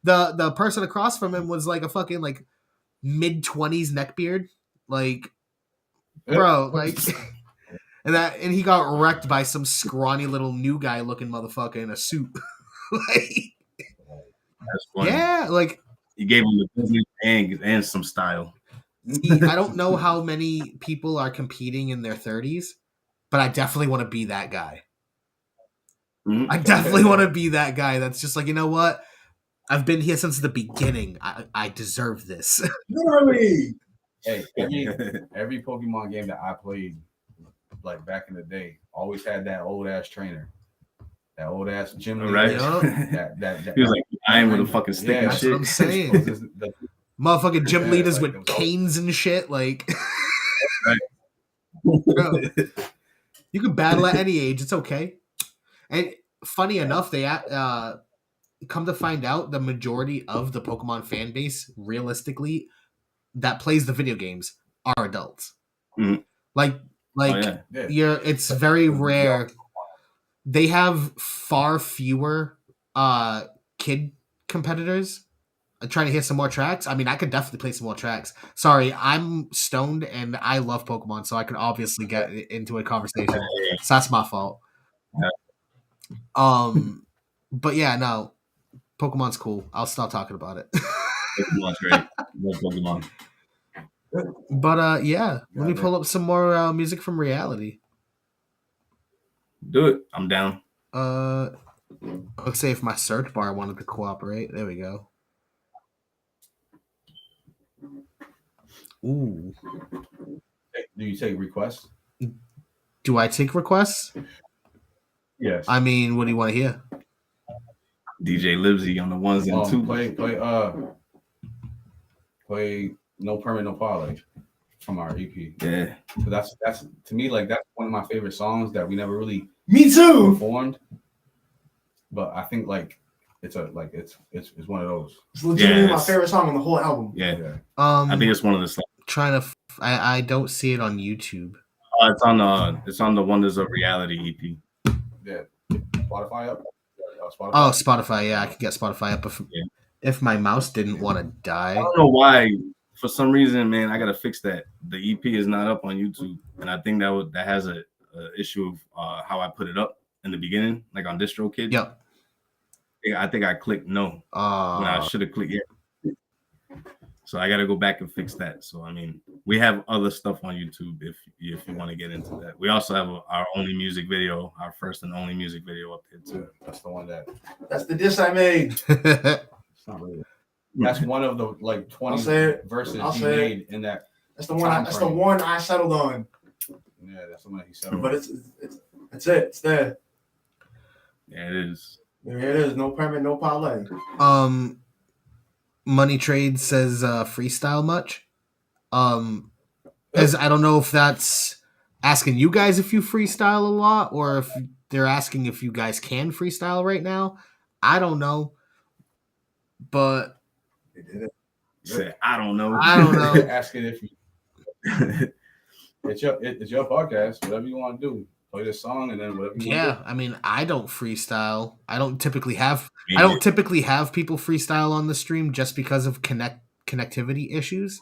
the person across from him was like a fucking like mid-20s neckbeard, like bro, like and he got wrecked by some scrawny little new guy looking motherfucker in a suit. Like, that's funny. Yeah, like he gave him the business and some style. I don't know how many people are competing in their 30s, but I definitely want to be that guy. I definitely want to be that guy that's just like, you know what? I've been here since the beginning. I deserve this. Literally. Hey, every Pokemon game that I played, like back in the day, always had that old ass trainer, that old ass gym leader. Right? He was like, I ain't with a fucking stick and that's shit. what I'm saying. Motherfucking gym leaders with canes and shit. Like, bro, you can battle at any age. It's okay. And funny enough, they come to find out the majority of the Pokemon fan base, realistically, that plays the video games are adults. Mm-hmm. Like it's very rare. They have far fewer kid competitors. I'm trying to hear some more tracks. I mean, I could definitely play some more tracks. Sorry, I'm stoned and I love Pokemon, so I could obviously get into a conversation. So that's my fault. But yeah, no, Pokemon's cool. I'll stop talking about it. Pokemon's great. Love Pokemon. But yeah, let me pull up some more music from reality. Do it. I'm down. Let's say if my search bar wanted to cooperate. There we go. Ooh. Do you take requests? Do I take requests? Yes. I mean, what do you want to hear? DJ Libsey on the ones and twos. Play No Permit, No Parlay from our EP. Yeah. So that's to me, like, that's one of my favorite songs that we never really performed. But I think like it's one of those. It's legitimately my favorite song on the whole album. Yeah. I think it's one of the songs. I don't see it on YouTube. It's on the Wonders of Reality EP. Yeah. Spotify up. Spotify. Oh, Spotify. Yeah, I could get Spotify up if my mouse didn't want to die. I don't know why. For some reason, man, I gotta fix that. The EP is not up on YouTube, and I think that has a issue of how I put it up in the beginning, like on DistroKid. Yep. I think I clicked no when I should have clicked yes. So I gotta go back and fix that. So I mean, we have other stuff on YouTube if you want to get into that. We also have our only music video, our first and only music video up there too. That's the one that's the diss I made. It's not really. That's one of the like 20 verses he made in that. That's the one. That's the one I settled on. Yeah, that's the one he settled. But it's it. It's there. Yeah, it is. There it is. No permit, no parlay. Money Trade says freestyle much. As I don't know if that's asking you guys if you freestyle a lot or if they're asking if you guys can freestyle right now. I don't know. But they did it. Say, I don't know. Asking if you it's your podcast, whatever you want to do. Play this song and then whatever you want to do. I mean, I don't freestyle. I don't typically have people freestyle on the stream just because of connectivity issues.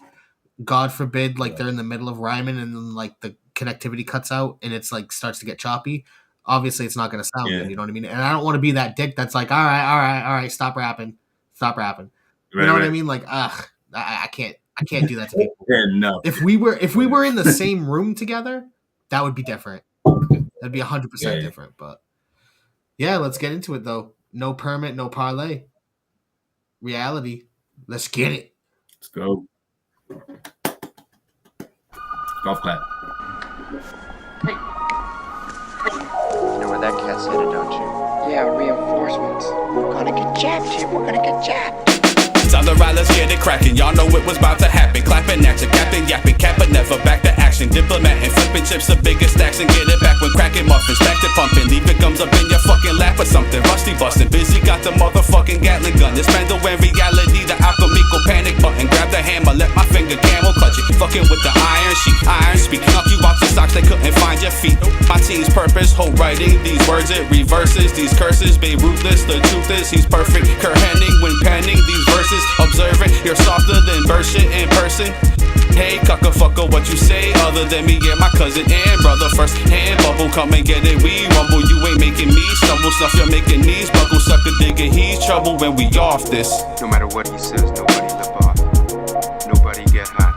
God forbid, like they're in the middle of rhyming and then like the connectivity cuts out and it's like starts to get choppy. Obviously, it's not going to sound good. You know what I mean? And I don't want to be that dick that's like, all right, stop rapping. You know what I mean? Like, I can't do that to people. Yeah, no. If we were in the same room together, that would be different. That'd be 100% different. But yeah, let's get into it though. No permit, no parlay. Reality. Let's get it. Let's go. Golf clap. Hey. You know where that cat's headed, don't you? Yeah, reinforcements. We're gonna get jabbed here. We're gonna get jabbed. Time to ride, let's get it cracking. Y'all know it was about to happen. Clapping at your captain, yapping, cap, but never back to action. Diplomat and flipping chips, the biggest stacks, and get it back when cracking muffins. Back to pumping, leave it comes up in your fucking lap or something. Rusty busting, busy got the motherfucking Gatling gun. This Randall and reality, the alchemical panic button. Grab the hammer, let my finger camel clutch it. Fucking with the iron sheet, iron speak. Knock you out your socks, they couldn't find your feet. My team's purpose, hope writing these words, it reverses these curses. Be ruthless, the truth is he's perfect. Kurt Hennig when penning these verses. Observant, you're softer than bird shit in person. Hey, cucka-fucker, what you say other than me and my cousin and brother? First hand bubble, come and get it, we rumble. You ain't making me stumble, stuff you're making knees buckle. Sucker digging, he's trouble when we off this. No matter what he says, nobody lip off. Nobody get hot.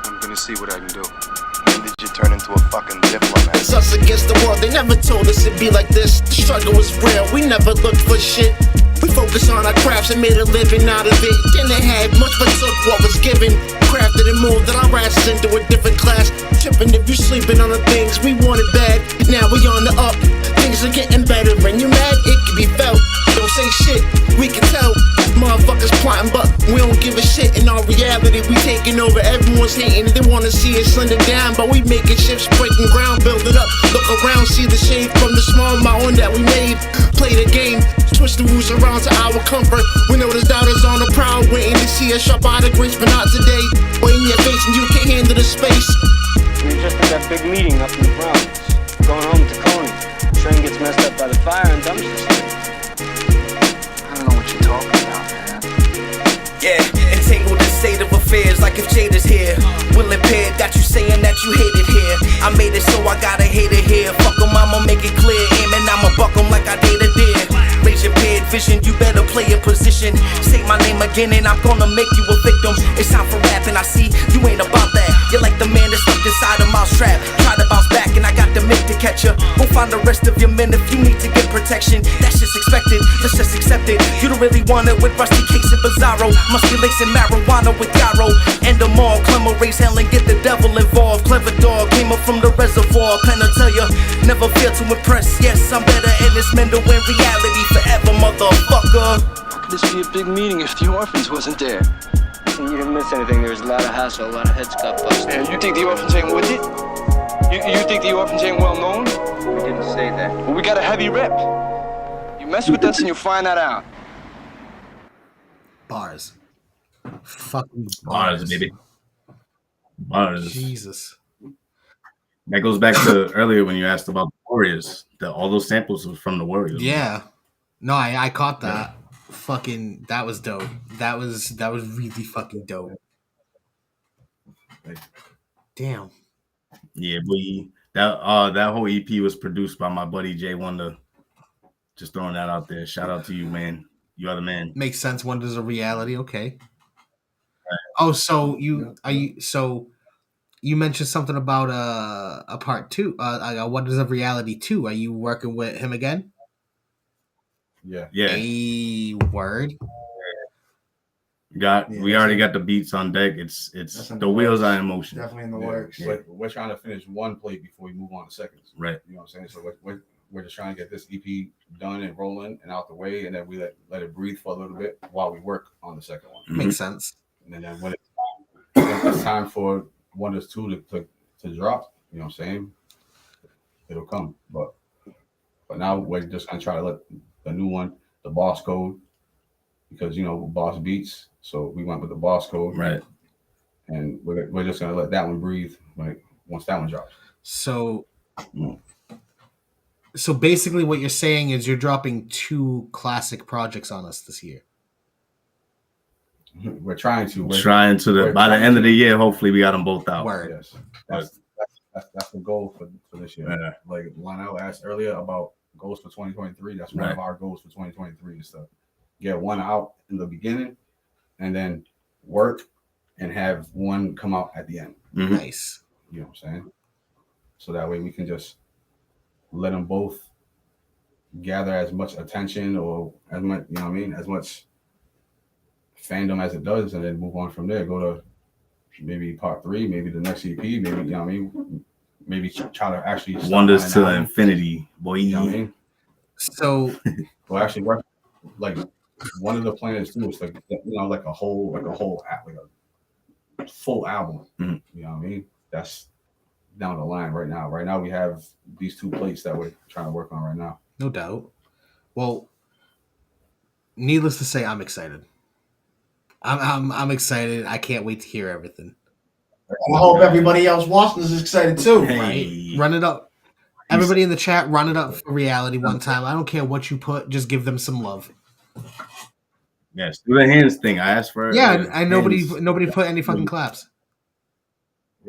I'm gonna see what I can do. When did you turn into a fucking diplomat? It's us against the world, they never told us it'd be like this. The struggle was real, we never looked for shit. We focused on our crafts and made a living out of it. Didn't have much but took what was given. Crafted and molded our asses into a different class. Tripping if you sleeping on the things we wanted bad. Now we on the up, things are getting better. When you mad, it can be felt. Don't say shit, we can tell. Motherfuckers plotting but we don't give a shit. In our reality, we taking over, everyone's hating. They wanna see us slender down, but we making shifts, breaking ground, build it up. Look around, see the shade from the small mountain that we made. Play the game, twist the rules around to our comfort. We know there's doubters on the prowl, waiting to see us sharp out of grace, but not today. Or in your face and you can't handle the space. We were just at that big meeting up in the Bronx. Going home to Coney. Train gets messed up by the fire and dumps this thing. I made it so I got a hater here. Fuck 'em, I'ma make it clear. Aiming, I'ma buck 'em like I did a deer. Raise your paired vision, you better play your position. Say my name again and I'm gonna make you a victim. It's time for rapping, I see you ain't about that. You're like the man that's stuck inside a mousetrap. Try to bounce back and I got the mitt to catch ya. Go find the rest of your men if you need to get protection. That's just expected, let's just accept it. You don't really want it with Rusty Cakes and Bizarro. Must be lacing marijuana with Yarrow. End them all, Clemmer, raise hell and get the devil involved. Clever dog, came up from the reservoir. Pen to tell ya, never fail to impress. Yes, I'm better in this mental in reality forever, motherfucker. This would be a big meeting if the orphans wasn't there. You didn't miss anything. There was a lot of hassle, a lot of heads got busted. Yeah, you think the orphans ain't with it? You think the orphans ain't well known? We didn't say that. Well, we got a heavy rep. You mess with us and you'll find that out. Bars. Fucking Bars, baby. Bars. Jesus. That goes back to earlier when you asked about the Warriors. All those samples was from the Warriors. Yeah. No, I caught that. Fucking, that was dope. That was really fucking dope. Damn. Yeah, that whole EP was produced by my buddy Jay Wonder. Just throwing that out there. Shout out to you, man. You are the man. Makes sense. Wonders of reality. Okay. Right. Oh, so you mentioned something about a part 2. Wonders of Reality 2. Are you working with him again? Yeah. A word. We already got the beats on deck. It's the wheels are in motion. Definitely in the works. Yeah. We're trying to finish one plate before we move on to seconds. Right. You know what I'm saying? So we're just trying to get this EP done and rolling and out the way, and then we let it breathe for a little bit while we work on the second one. Makes sense. And then when it's time for Wonders 2 to drop, you know what I'm saying? It'll come. But now we're just gonna try to let the new one, the Boss Code, because Boss Beats. So we went with the Boss Code. Right. And we're just gonna let that one breathe, like once that one drops. So basically what you're saying is you're dropping 2 classic projects on us this year. We're trying to. By the end of the year, hopefully we got them both out. Word. Yes. That's the goal for this year. Yeah. Like Lionel asked earlier about goals for 2023. That's one of our goals for 2023 is to get one out in the beginning and then work and have one come out at the end. Mm-hmm. Nice. You know what I'm saying? So that way we can just let them both gather as much attention or as much, as much fandom as it does, and then move on from there. Go to maybe part 3, maybe the next EP, maybe maybe try to actually Wonders to infinity, boy. You know what I mean? So well, actually, like one of the plans too is like like a whole like a full album. Mm-hmm. You know what I mean? That's down the line right now. Right now we have these 2 plates that we're trying to work on right now. No doubt. Well, needless to say, I'm excited. I'm excited. I can't wait to hear everything. I hope everybody else watching is excited too. Right? Run it up. Everybody in the chat, run it up for reality one time. I don't care what you put, just give them some love. Yes, do the hands thing. I asked for. Yeah, and nobody put any fucking claps.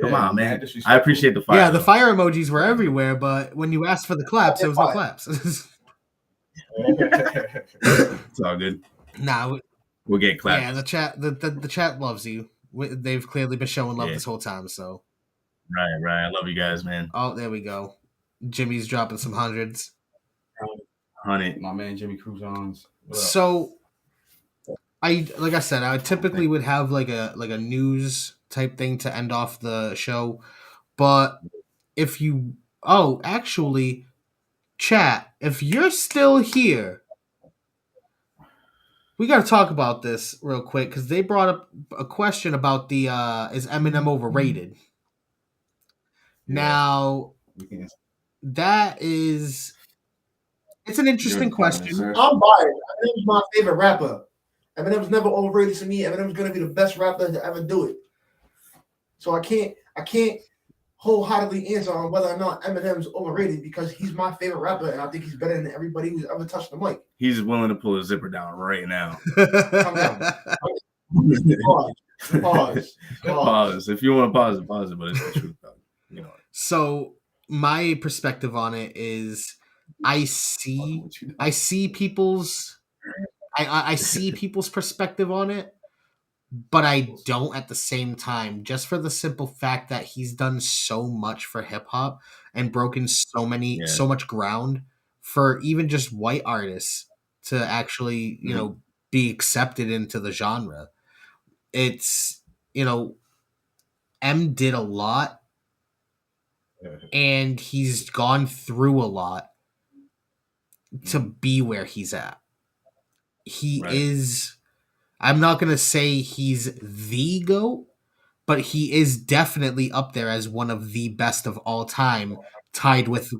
Come on, man. I appreciate the fire. Yeah, the fire emojis were everywhere, but when you asked for the claps, there was no claps. It's all good. Nah, we'll get claps. Yeah, the chat loves you. They've clearly been showing love this whole time. So, right. I love you guys, man. Oh, there we go. Jimmy's dropping some hundreds. 100. My man Jimmy Cruzon's. So, I typically would have like a news type thing to end off the show, but if you actually, chat, if you're still here, we got to talk about this real quick because they brought up a question about the is Eminem overrated? Now, that is, it's an interesting question. I'm biased. Eminem's my favorite rapper. Eminem's never overrated to me. Eminem's gonna be the best rapper to ever do it. So I can't wholeheartedly answer on whether or not Eminem's overrated because he's my favorite rapper and I think he's better than everybody who's ever touched the mic. He's willing to pull his zipper down right now. Calm down. Pause. If you want to pause it, but it's the truth, though. So my perspective on it is, I see people's I see people's perspective on it, but I don't at the same time, just for the simple fact that he's done so much for hip hop and broken so much ground for even just white artists to actually, be accepted into the genre. It's, M did a lot and he's gone through a lot to be where he's at. He is, I'm not going to say he's the GOAT, but he is definitely up there as one of the best of all time, tied with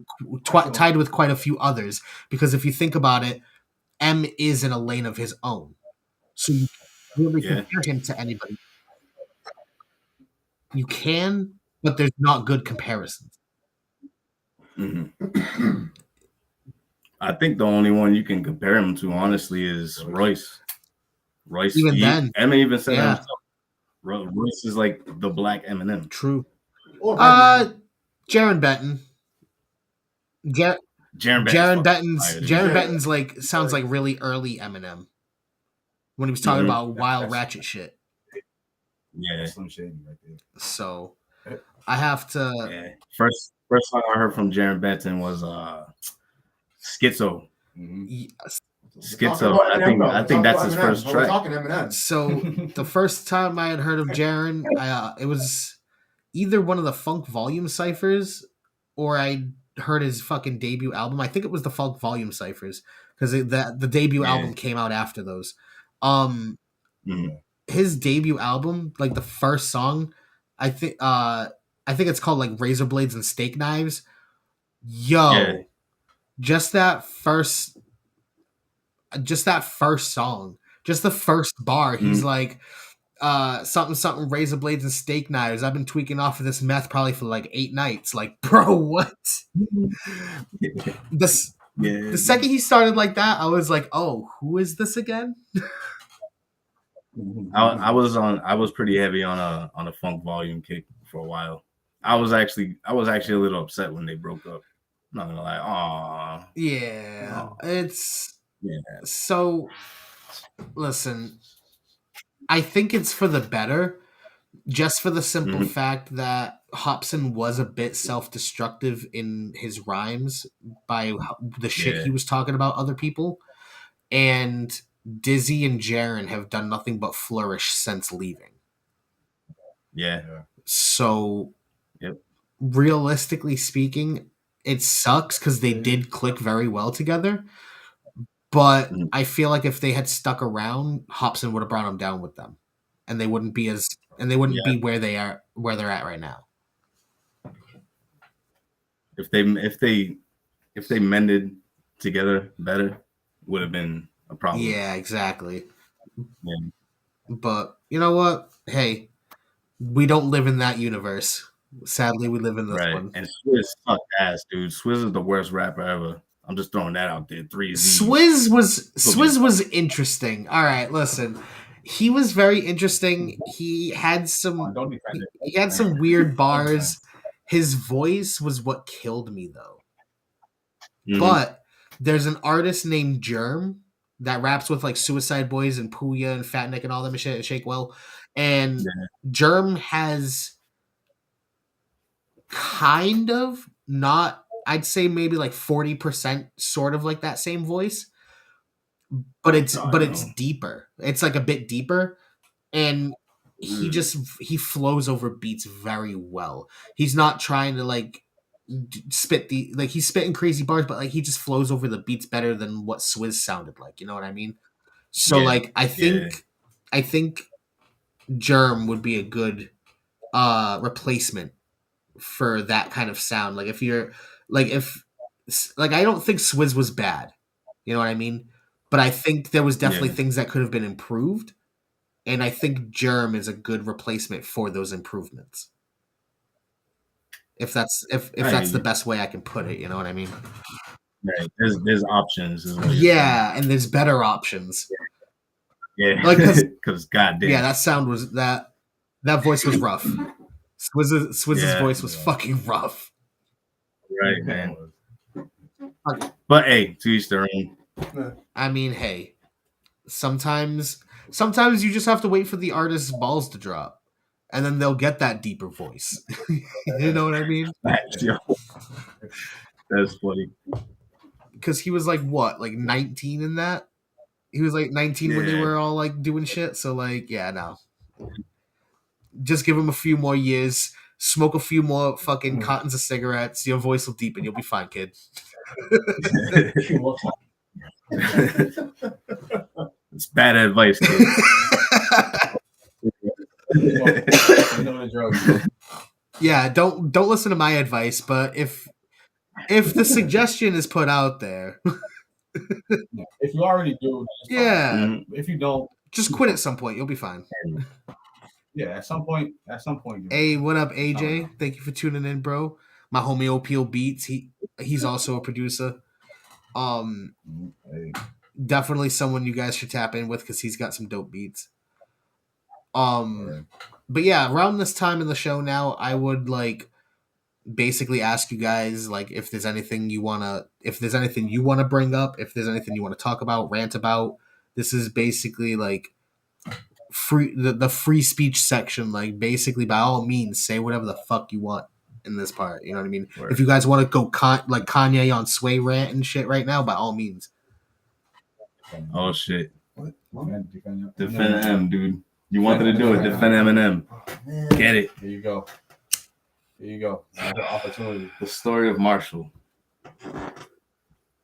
quite a few others. Because if you think about it, M is in a lane of his own, so you can't really compare him to anybody. You can, but there's not good comparisons. Mm-hmm. I think the only one you can compare him to, honestly, is Royce. Even then, Eminem even said himself. Royce is like the black Eminem. True. Jaron Benton. Jaron Benton's like sounds like really early Eminem when he was talking about wild ratchet shit. Yeah, so I have to. Yeah. First song I heard from Jaron Benton was Schizo. Schizo. I think that's his first track. So the first time I had heard of Jaron, it was either one of the Funk Volume ciphers, or I heard his fucking debut album. I think it was the Funk Volume ciphers, because the debut album came out after those. His debut album, like the first song, I think it's called like Razor Blades and Steak Knives. Just that first song, just the first bar, he's like, something razor blades and steak knives. I've been tweaking off of this meth probably for like 8 nights. Like, bro, what? The second he started like that, I was like, oh, who is this again? I was pretty heavy on a Funk Volume kick for a while. I was actually a little upset when they broke up. I'm not gonna lie. Aww. Yeah. It's so. Listen, I think it's for the better, just for the simple fact that Hopsin was a bit self-destructive in his rhymes by the shit he was talking about other people, and Dizzy and Jaron have done nothing but flourish since leaving. So, realistically speaking, it sucks because they did click very well together. But I feel like if they had stuck around, Hopsin would have brought them down with them, and they wouldn't be be where they're at right now. If they mended together better, would have been a problem. Yeah, exactly. Yeah. But you know what? Hey, we don't live in that universe. Sadly, we live in this one. And Swizz sucked ass, dude. Swizz is the worst rapper ever. I'm just throwing that out there. 3Z. Swizz was interesting. All right, listen. He was very interesting. He had some weird bars. His voice was what killed me, though. But there's an artist named Germ that raps with like Suicide Boys and Puya and Fat Nick and all them shit and Shake Well. And Germ has kind of not, I'd say maybe like 40% sort of like that same voice, but it's deeper. It's like a bit deeper, and he flows over beats very well. He's not trying to like spit he's spitting crazy bars, but like he just flows over the beats better than what Swizz sounded like. You know what I mean? So like I think Germ would be a good replacement for that kind of sound. Like if you're like I don't think Swizz was bad, you know what I mean, but I think there was definitely things that could have been improved, and I think Germ is a good replacement for those improvements, if that's the best way I can put it, you know what I mean. Right. There's options, and there's better options. Like because goddamn, that sound was that voice was rough. Swizz's voice was fucking rough. Right, man. But hey, to each their own. I mean, hey, sometimes you just have to wait for the artist's balls to drop, and then they'll get that deeper voice. You know what I mean? That's funny. Because he was like what, like 19 in that? He was like 19 when they were all like doing shit. So like, yeah, no. Just give him a few more years, smoke a few more fucking cottons of cigarettes. Your voice will deepen. You'll be fine, kid. It's bad advice, kid. Yeah, don't listen to my advice, but if the suggestion is put out there, if you already do, yeah. If you don't, just quit at some point. You'll be fine. Yeah, at some point. Hey, what up, AJ? Thank you for tuning in, bro. My homie OPO Beats. He's also a producer. Definitely someone you guys should tap in with because he's got some dope beats. But yeah, around this time in the show now, I would like basically ask you guys like if there's anything you wanna bring up, if there's anything you want to talk about, rant about. This is basically like the free speech section. Like basically, by all means, say whatever the fuck you want in this part. You know what I mean? Word. If you guys want to go like Kanye on Sway rant and shit right now, by all means. Oh shit! Defend Eminem, dude. You wanted to do it. Defend Eminem. Oh, get it. Here you go. Another opportunity. The story of Marshall.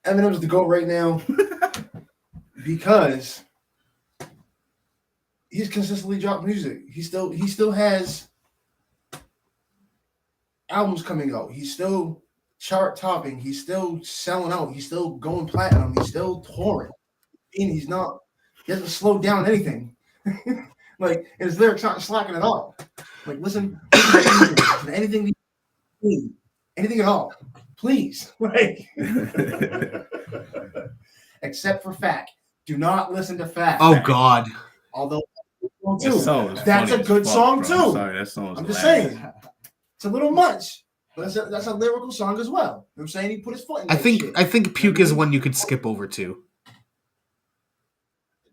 Eminem's the GOAT right now because he's consistently dropped music. He still has albums coming out. He's still chart topping. He's still selling out. He's still going platinum. He's still touring. And he hasn't slowed down anything. Like his lyrics aren't slacking at all. Like listen to anything at all, please. Like except for Fact. Do not listen to Fact. Oh God. Although that's a good song too. I'm sorry, that song's I'm just saying it's a little much, but that's a lyrical song as well. You know what I'm saying? He put his foot in that I think Puke is one you could skip over too.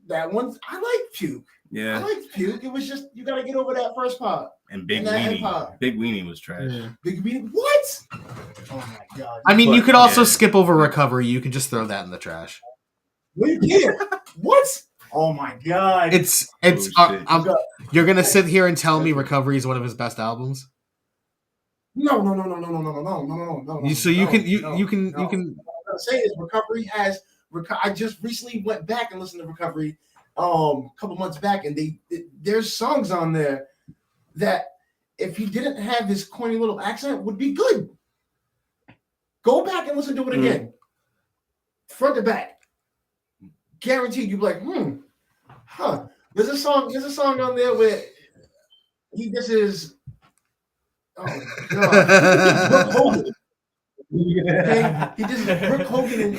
That one, I like Puke. Yeah, I liked Puke. It was just you got to get over that first part. And Big Weenie. Big Weenie was trash. Yeah. Big Weenie, what? Oh my god! I mean, you could also skip over Recovery. You could just throw that in the trash. Well, you can't. What? Oh my god! It's. You're gonna sit here and tell me Recovery is one of his best albums? No. So you can. What I'm gonna say is Recovery has. I just recently went back and listened to Recovery a couple months back, and there's songs on there that if he didn't have his corny little accent would be good. Go back and listen to it again, front to back. Guaranteed, you'll be like, There's a song on there where this is. Oh god. Okay? He just Brooke Hogan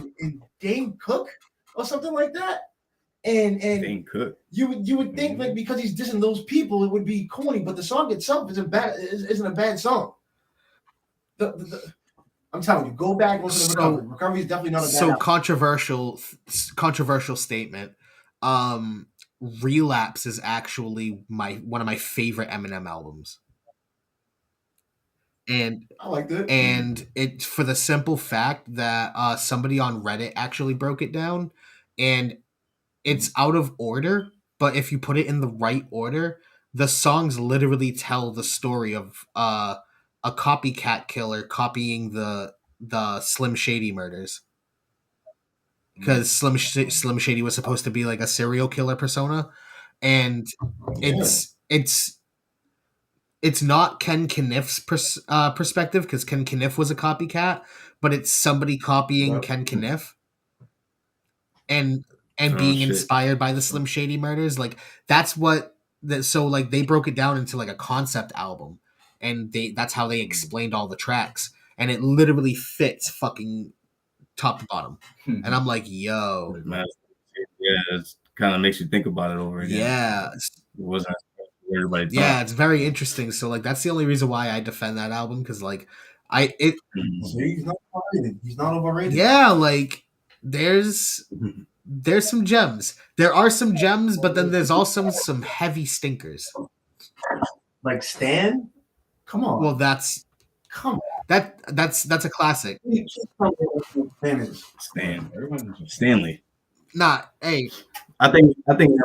in Dane Cook or something like that. And Dane Cook. You would think like because he's dissing those people it would be corny, but the song itself isn't a bad song. I'm telling you, go back and listen to Recovery. Recovery is definitely not a bad album. Controversial statement. Relapse is actually one of my favorite Eminem albums. And I liked it. And it for the simple fact that somebody on Reddit actually broke it down, and it's out of order. But if you put it in the right order, the songs literally tell the story of a copycat killer copying the Slim Shady murders. Because Slim Shady was supposed to be like a serial killer persona, and it's not Ken Kniff's perspective because Ken Kniff was a copycat, but it's somebody copying Ken Kniff and being inspired by the Slim Shady murders. Like that's what so like they broke it down into like a concept album, and that's how they explained all the tracks, and it literally fits fucking top to bottom. And I'm like, yo, yeah, it kind of makes you think about it over again. Yeah, it wasn't. Everybody it's very interesting. So like that's the only reason why I defend that album, because like See, he's not overrated. He's not overrated. Yeah, like there's some gems. There are some gems, but then there's also some heavy stinkers. Like Stan? Come on. Well, that's a classic. Stanley. Nah, hey. I think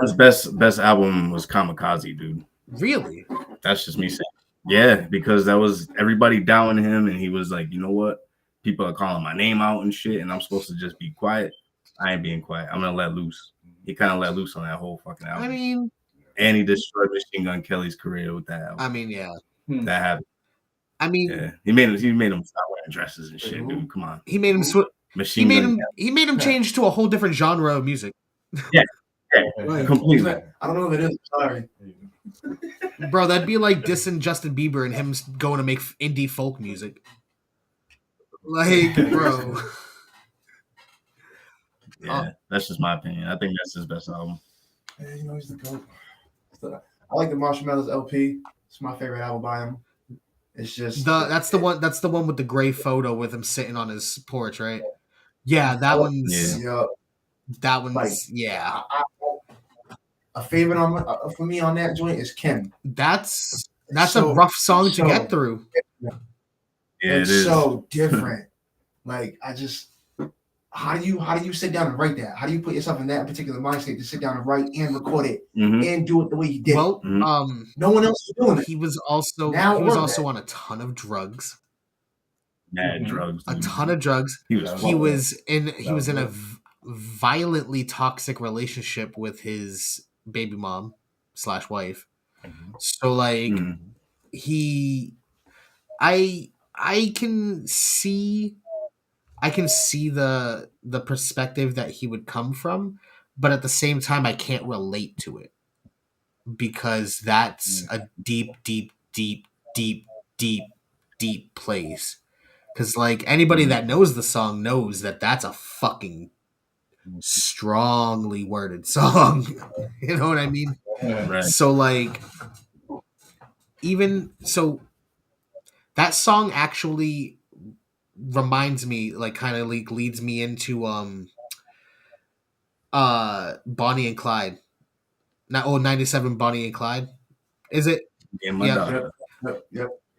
his best album was Kamikaze, dude. Really? That's just me saying. Yeah, because that was everybody doubting him, and he was like, you know what? People are calling my name out and shit, and I'm supposed to just be quiet. I ain't being quiet. I'm gonna let loose. He kind of let loose on that whole fucking album. I mean, and he destroyed Machine Gun Kelly's career with that album. I mean, yeah, that happened. I mean, yeah, he made him stop wearing dresses and shit, dude. Come on. He made him He made him change to a whole different genre of music. Yeah, Right. completely. I don't know what it is. Sorry. Bro, that'd be like dissing Justin Bieber and him going to make indie folk music. Like, bro. Yeah, that's just my opinion. I think that's his best album. Yeah, you know, he's the GOAT. I like the Marshmallows LP. It's my favorite album by him. It's just that's the one with the gray photo with him sitting on his porch, right? Yeah, that one's that one's like, yeah. A favorite for me on that joint is Kim. That's a rough song to get through. Yeah, it's so different. Like I just how do you sit down and write that? How do you put yourself in that particular mind state to sit down and write and record it and do it the way you did? Well, no one else is doing it. He was also on a ton of drugs. Mad drugs. A ton of drugs. He was in a violently toxic relationship with his baby mom / wife. So like I can see the perspective that he would come from, but at the same time I can't relate to it because that's a deep place. Because like anybody that knows the song knows that that's a fucking strongly worded song. You know what I mean? Right. So like even so that song actually reminds me, like kind of like leads me into Bonnie and Clyde. 97 Bonnie and Clyde. Is it? Yeah.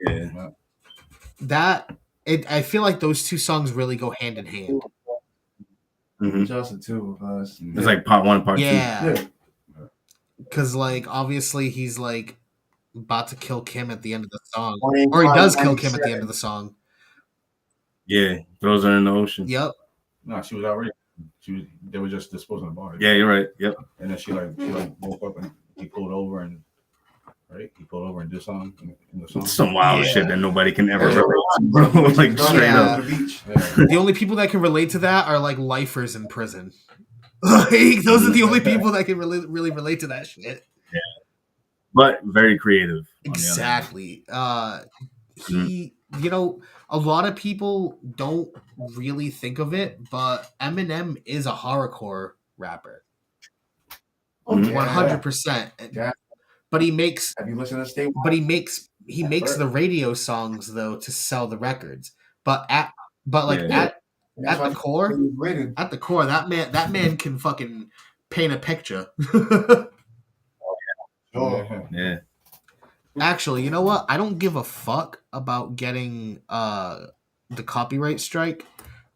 Yeah. That I feel like those two songs really go hand in hand. Just the two of us. It's like part one, part two. Yeah. Because like obviously he's like about to kill Kim at the end of the song, or he does kill Kim at the end of the song. Yeah, throws her in the ocean. Yep. No, she was already. They were just disposing of the body. Yeah, you're right. Yep. And then she woke up and he pulled over and did something in the song. Some wild shit that nobody can ever relate to, bro. Like straight up. The only people that can relate to that are like lifers in prison. Like those are the only people that can really relate to that shit. Yeah. But very creative. Exactly. He, you know, a lot of people don't really think of it, but Eminem is a horrorcore rapper. 100%. Yeah. But he makes. Have you listened to State? But he makes the radio songs though to sell the records. But at the core, that man can fucking paint a picture. Yeah. Actually, you know what? I don't give a fuck about getting the copyright strike.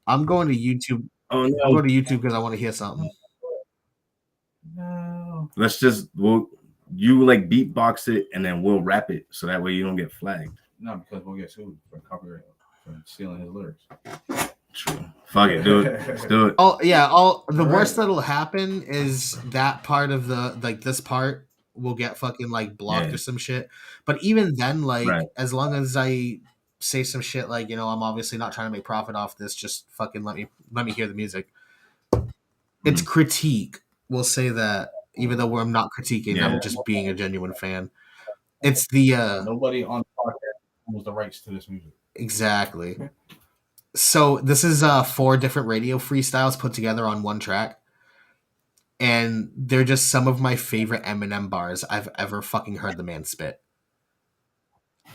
I'm going to YouTube. Oh no. I'm going to YouTube because I want to hear something. No. Let's just you like beatbox it and then we'll rap it so that way you don't get flagged. No, because we'll get sued for copyright for stealing his lyrics. True. Fuck it, do it. Let's do it. Oh yeah. The worst that'll happen is that part of the like this part will get fucking like blocked or some shit. But even then, like as long as I say some shit like, you know, I'm obviously not trying to make profit off this, just fucking let me hear the music. It's critique. We'll say that, even though I'm not critiquing, I'm just being a genuine fan. It's the nobody on the podcast owns the rights to this music. Exactly. So this is 4 different radio freestyles put together on one track. And they're just some of my favorite Eminem bars I've ever fucking heard the man spit.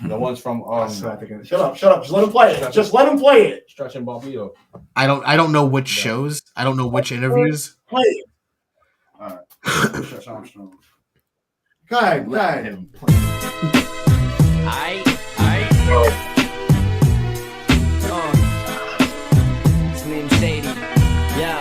The ones from Shut up. Just let him play it. Just let him play it. Stretch and Bobbito. I don't know which shows. I don't know which interviews. Play it. All right. Stretch Armstrong. Go ahead. Slim Shady. Yo.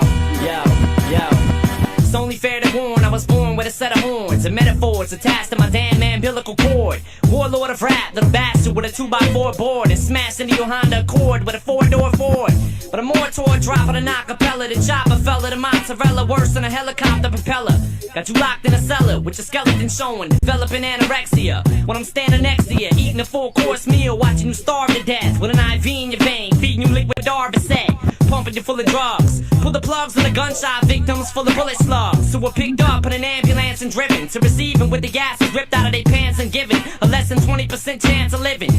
It's only fair to warn, I was born with a set of horns and metaphors attached to my damn umbilical cord. Warlord of rap, little bastard with a 2x4 board and smashed into your Honda Accord with a 4-door Ford. But a mortar dropping an acapella, the chopper fella, the mozzarella worse than a helicopter propeller. Got you locked in a cellar with your skeleton showing, developing anorexia. When I'm standing next to you, eating a 4-course meal, watching you starve to death with an IV in your vein, feeding you liquid Darvocet, pumping you full of drugs. Pull the plugs on the gunshot victims full of bullet slugs, who were picked up in an ambulance and driven to receiving with the gases ripped out of their pants and given a less than 20% chance of living.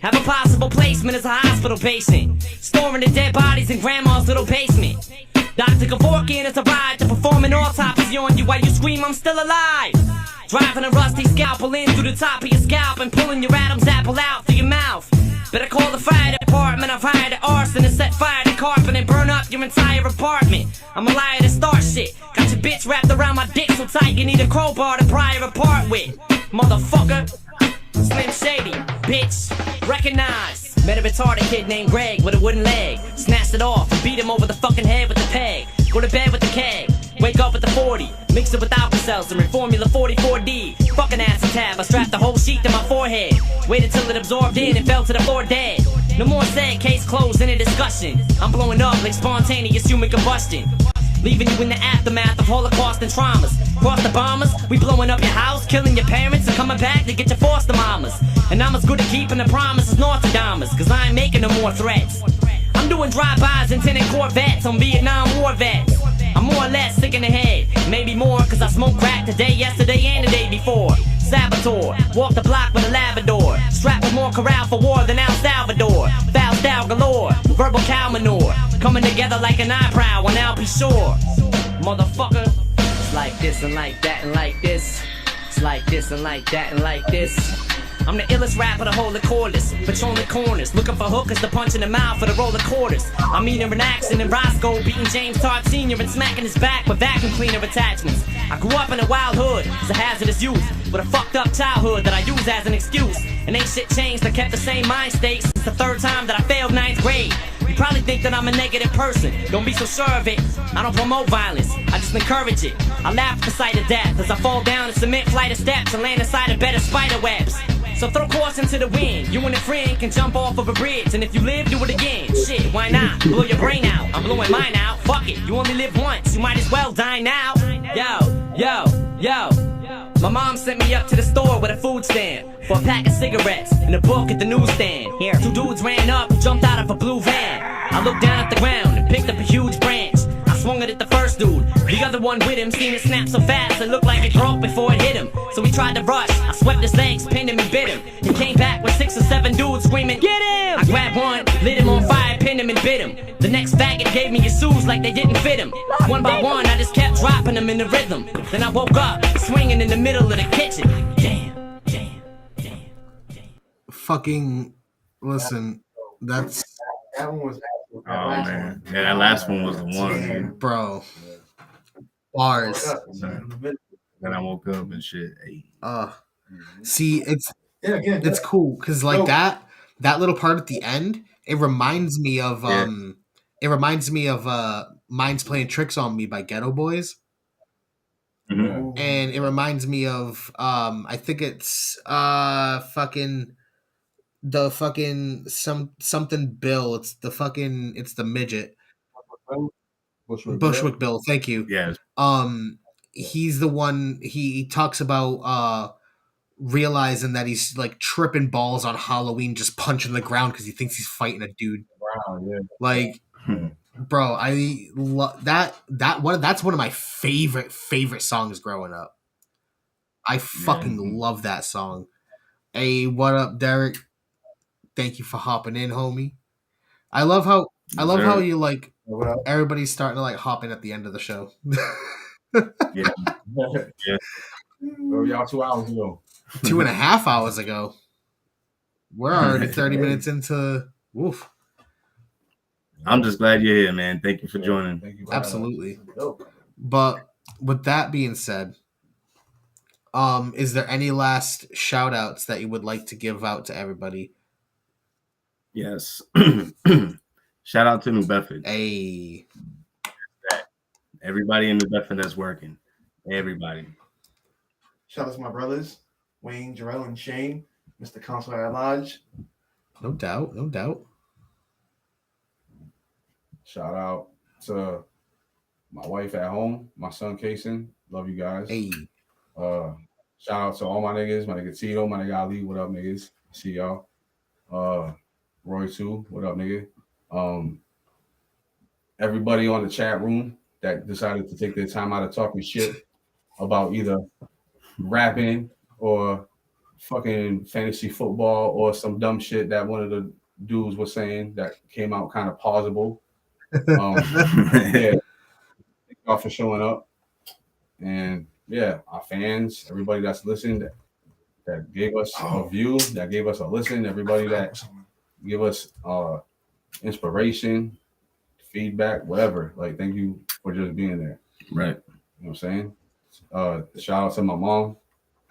Have a possible placement as a hospital patient, storing the dead bodies in grandma's little basement. Dr. Kevorkian is a ride to perform an autopsy on you while you scream, I'm still alive. Driving a rusty scalpel in through the top of your scalp and pulling your Adam's apple out through your mouth. Better call the fire department. I've hired an arson to set fire to carpet and burn up your entire apartment. I'm a liar to start shit. Got your bitch wrapped around my dick so tight you need a crowbar to pry her apart with. Motherfucker. Slim Shady, bitch. Recognize. Met a retarded kid named Greg with a wooden leg. Snatched it off and beat him over the fucking head with the peg. Go to bed with the keg. Wake up with the 40. Mix it with Alka-Seltzer and Formula 44D. Fucking acetab. I strapped the whole sheet to my forehead. Waited till it absorbed in and fell to the floor dead. No more said, case closed, any discussion. I'm blowing up like spontaneous human combustion. Leaving you in the aftermath of Holocaust and traumas. Cross the bombers, we blowing up your house, killing your parents and coming back to get your foster mamas. And I'm as good at keeping the promise as Nostradamus, cause I ain't making no more threats. I'm doing drive-bys and tinted Corvettes on Vietnam War vets. I'm more or less sick in the head, maybe more cause I smoked crack today, yesterday and the day before. Saboteur, walk the block with a Labrador, strapped with more corral for war than El Salvador. Foul style galore, verbal cow manure, coming together like an eyebrow on Al P. Shore. Motherfucker, it's like this and like that and like this. It's like this and like that and like this. I'm the illest rapper to hold the cordless, patrolling corners, looking for hookers to punch in the mouth for the roll of quarters. I'm eating an accent in Roscoe, beating James Tart Sr. and smacking his back with vacuum cleaner attachments. I grew up in a wild hood, as a hazardous youth, with a fucked up childhood that I use as an excuse. And ain't shit changed, I kept the same mind state since the third time that I failed 9th grade. You probably think that I'm a negative person, don't be so sure of it. I don't promote violence, I just encourage it. I laugh at the sight of death as I fall down a cement flight of steps and land inside a bed of spider webs. So throw caution to the wind, you and a friend can jump off of a bridge, and if you live, do it again. Shit, why not? Blow your brain out, I'm blowing mine out. Fuck it, you only live once, you might as well die now. Yo. My mom sent me up to the store with a food stamp for a pack of cigarettes and a book at the newsstand. Here, 2 dudes ran up and jumped out of a blue van. I looked down at the ground and picked up a huge branch. I swung it at the first dude, the other one with him seen it snap so fast it looked like it broke before it hit him. So he tried to rush, I swept his legs, pinned him and bit him. He came back with 6 or 7 dudes screaming, get him! I grabbed one, lit him on fire, pinned him and bit him. The next faggot gave me his shoes like they didn't fit him. One by one I just kept dropping them in the rhythm. Then I woke up, swinging in the middle of the kitchen. Damn. Fucking listen, that's That one was. Oh man, yeah, that last one was the one, man. Bro. Bars. Then I woke up and shit. Hey. See, it's cool because like that little part at the end, it reminds me of Minds Playing Tricks on Me by Ghetto Boys. Mm-hmm. And it reminds me of I think it's something Bill. It's the midget. Bushwick Bill, thank you. Yes. He's the one he talks about realizing that he's like tripping balls on Halloween, just punching the ground because he thinks he's fighting a dude. Wow, yeah. Like, bro, I love that's one of my favorite songs growing up. I fucking love that song. Hey, what up, Derek? Thank you for hopping in, homie. I love how you like everybody's starting to like hop in at the end of the show. Yeah. Where were y'all 2 hours ago? 2.5 hours ago. We're already 30 minutes into. Woof. I'm just glad you're here, man. Thank you for joining. Thank you. Absolutely. But with that being said, is there any last shout outs that you would like to give out to everybody? Yes. Shout out to New Bedford. Hey. Everybody in New Bedford that's working. Everybody. Shout out to my brothers, Wayne, Jarrell, and Shane, Mr. Consul at Lodge. No doubt, no doubt. Shout out to my wife at home, my son Kason. Love you guys. Hey. Shout out to all my niggas, my nigga Tito, my nigga Ali. What up, niggas? See y'all. Roy too. What up, nigga? Everybody on the chat room that decided to take their time out of talking shit about either rapping or fucking fantasy football or some dumb shit that one of the dudes was saying that came out kind of plausible. Yeah, thank y'all for showing up. And yeah, our fans, everybody that's listened, that gave us a view, that gave us a listen, everybody that give us inspiration, feedback, whatever. Like, thank you for just being there. Right. You know what I'm saying? Shout out to my mom.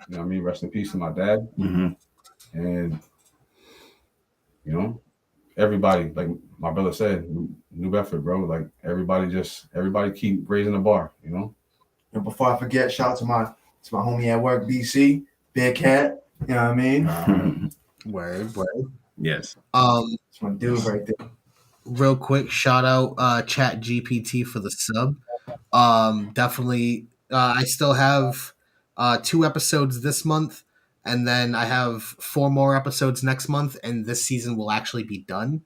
You know what I mean? Rest in peace to my dad. Mm-hmm. And, you know, everybody, like my brother said, New Bedford, bro. Like, everybody keep raising the bar, you know? And before I forget, shout out to my homie at work, BC, Big Cat. You know what I mean? Word. Yes. It's my dude right there. Real quick, shout out Chat GPT for the sub. Definitely, I still have 2 episodes this month, and then I have 4 more episodes next month, and this season will actually be done.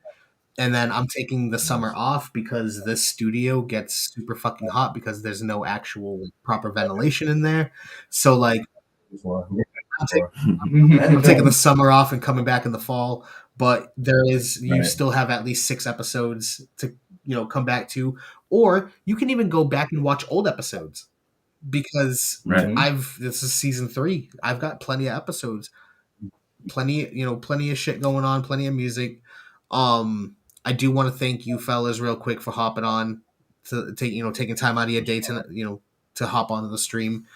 And then I'm taking the summer off because this studio gets super fucking hot because there's no actual proper ventilation in there. So like, I'm taking the summer off and coming back in the fall. But you still have at least 6 episodes to come back to, or you can even go back and watch old episodes because this is season 3. I've got plenty of episodes, plenty of shit going on, plenty of music. I do want to thank you fellas real quick for hopping on to taking time out of your day to hop onto the stream.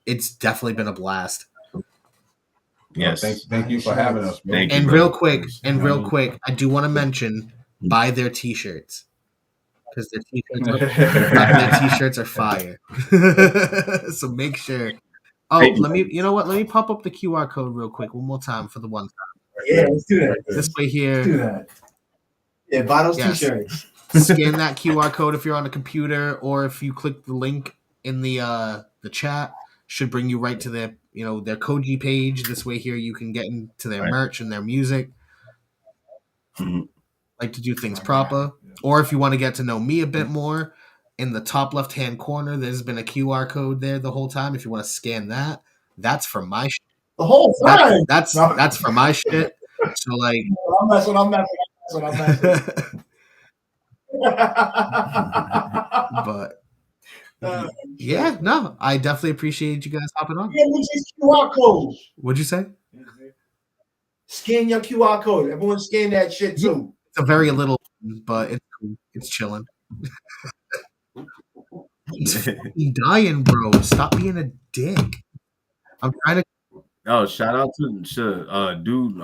It's definitely been a blast. Yes. Thank you for having us, bro. And real quick, I do want to mention buy their t-shirts because their t-shirts are fire. So make sure. Let me pop up the QR code real quick one more time for the one time. Yeah, let's do that. This way here. Let's do that. Yeah, buy those t-shirts. Scan that QR code if you're on a computer, or if you click the link in the chat, should bring you right to their Koji page. This way here you can get into their merch and their music. Like to do things proper. Or if you want to get to know me a bit more, in the top left hand corner there's been a QR code there the whole time. If you want to scan that, that's for my shit. The whole time. That's for my shit. So like I'm messing. But yeah, no, I definitely appreciate you guys hopping on. QR codes. What'd you say? Scan your QR code. Everyone scan that shit too. It's a very little, but it's cool. It's chilling. It's dying, bro. Stop being a dick. I'm trying to. Oh, shout out to dude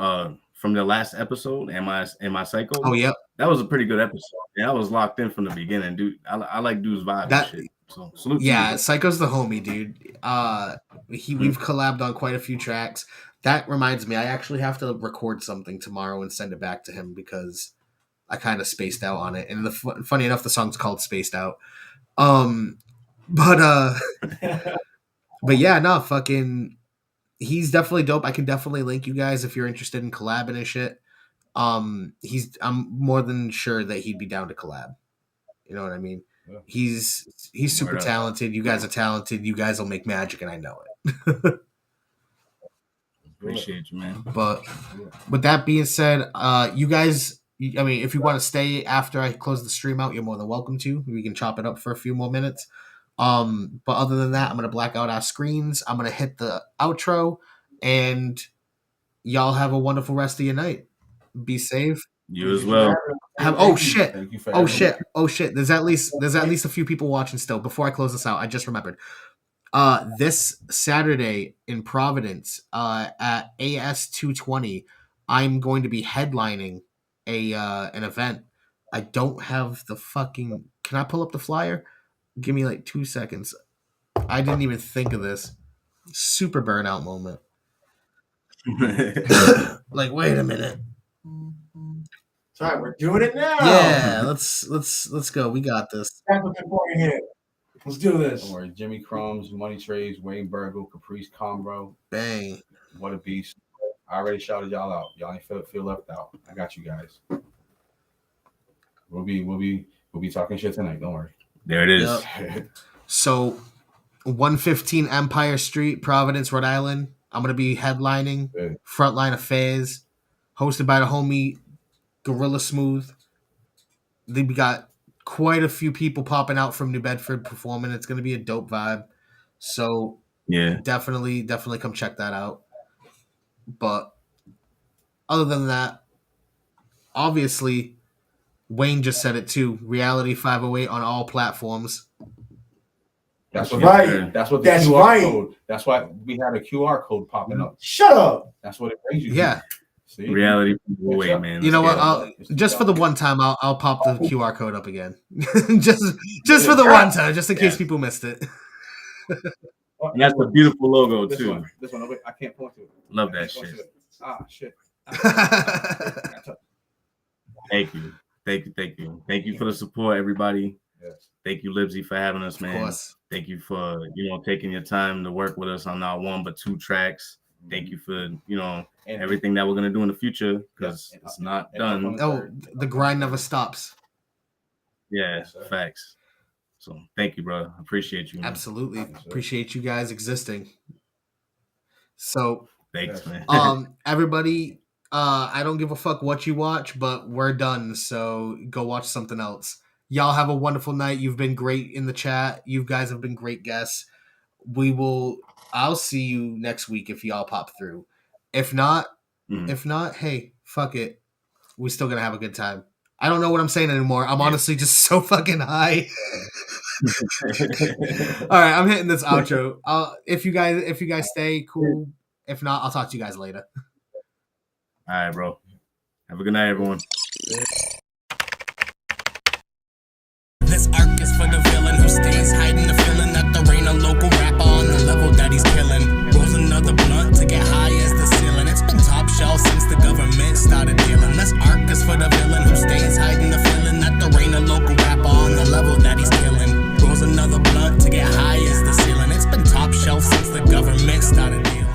from the last episode. Am I Psycho? Oh yeah, that was a pretty good episode. Yeah, I was locked in from the beginning, dude. I like dude's vibe and shit. So salute to you. Psycho's the homie, dude. We've collabed on quite a few tracks. That reminds me, I actually have to record something tomorrow and send it back to him because I kind of spaced out on it. And funny enough, the song's called "Spaced Out." But yeah, no, fucking. He's definitely dope. I can definitely link you guys if you're interested in collabing and shit. I'm more than sure that he'd be down to collab. You know what I mean? Yeah. He's super talented. You guys are talented. You guys will make magic, and I know it. Appreciate you, man. But with that being said, you guys, I mean, if you want to stay after I close the stream out, you're more than welcome to. We can chop it up for a few more minutes. But other than that, I'm gonna black out our screens. I'm gonna hit the outro, and y'all have a wonderful rest of your night. Be safe. You as well. Oh shit! Thank you for Oh having shit! Oh shit! There's at least a few people watching still. Before I close this out, I just remembered. This Saturday in Providence, at AS 220, I'm going to be headlining an event. I don't have the fucking. Can I pull up the flyer? Give me like 2 seconds. I didn't even think of this. Super burnout moment. Like, wait a minute. It's all right, we're doing it now. Yeah, let's go. We got this. That's what's important here. Let's do this. Don't worry. Jimmy Crumbs, Money Trays, Wayne Burgle, Caprice Combro. Bang. What a beast. I already shouted y'all out. Y'all ain't feel left out. I got you guys. We'll be talking shit tonight. Don't worry. There it is. Yep. So 115 Empire Street, Providence, Rhode Island. I'm gonna be headlining Frontline Affairs, hosted by the homie Gorilla Smooth. We got quite a few people popping out from New Bedford performing. It's gonna be a dope vibe. So yeah, definitely come check that out. But other than that, obviously, Wayne just said it too. Reality 508 on all platforms. That's what right. That's what the That's QR right. code. That's why we had a QR code popping up. Shut up. That's what it brings you. Yeah. See? Reality 508, man. You know what? Just for the one time, I'll pop the QR code up again. just for the one time, just in case people missed it. And that's a beautiful logo too. This one. I can't point to it. Love that shit. Shit. Thank you. Thank you for the support, everybody. Yes. Thank you, Libsey, for having us, man. Of course. Thank you for taking your time to work with us on not one but two tracks. Thank you for everything that we're gonna do in the future, because it's not done. Oh, the grind never stops. Yeah, facts. So thank you, bro. Appreciate you, man. Absolutely. Appreciate you guys existing. So thanks, man. Everybody, I don't give a fuck what you watch, but we're done. So go watch something else. Y'all have a wonderful night. You've been great in the chat. You guys have been great guests. I'll see you next week if y'all pop through. If not, hey, fuck it. We're still gonna have a good time. I don't know what I'm saying anymore. I'm honestly just so fucking high. All right, I'm hitting this outro. If you guys stay, cool. If not, I'll talk to you guys later. All right, bro. Have a good night, everyone. This arc is for the villain who stays hiding the feeling that there ain't a local rapper on the level that he's killing. Rolls another blunt to get high as the ceiling. It's been top shelf since the government started dealing. This arc is for the villain who stays hiding the feeling that there ain't a local rapper on the level that he's killing. Rolls another blunt to get high as the ceiling. It's been top shelf since the government started dealing.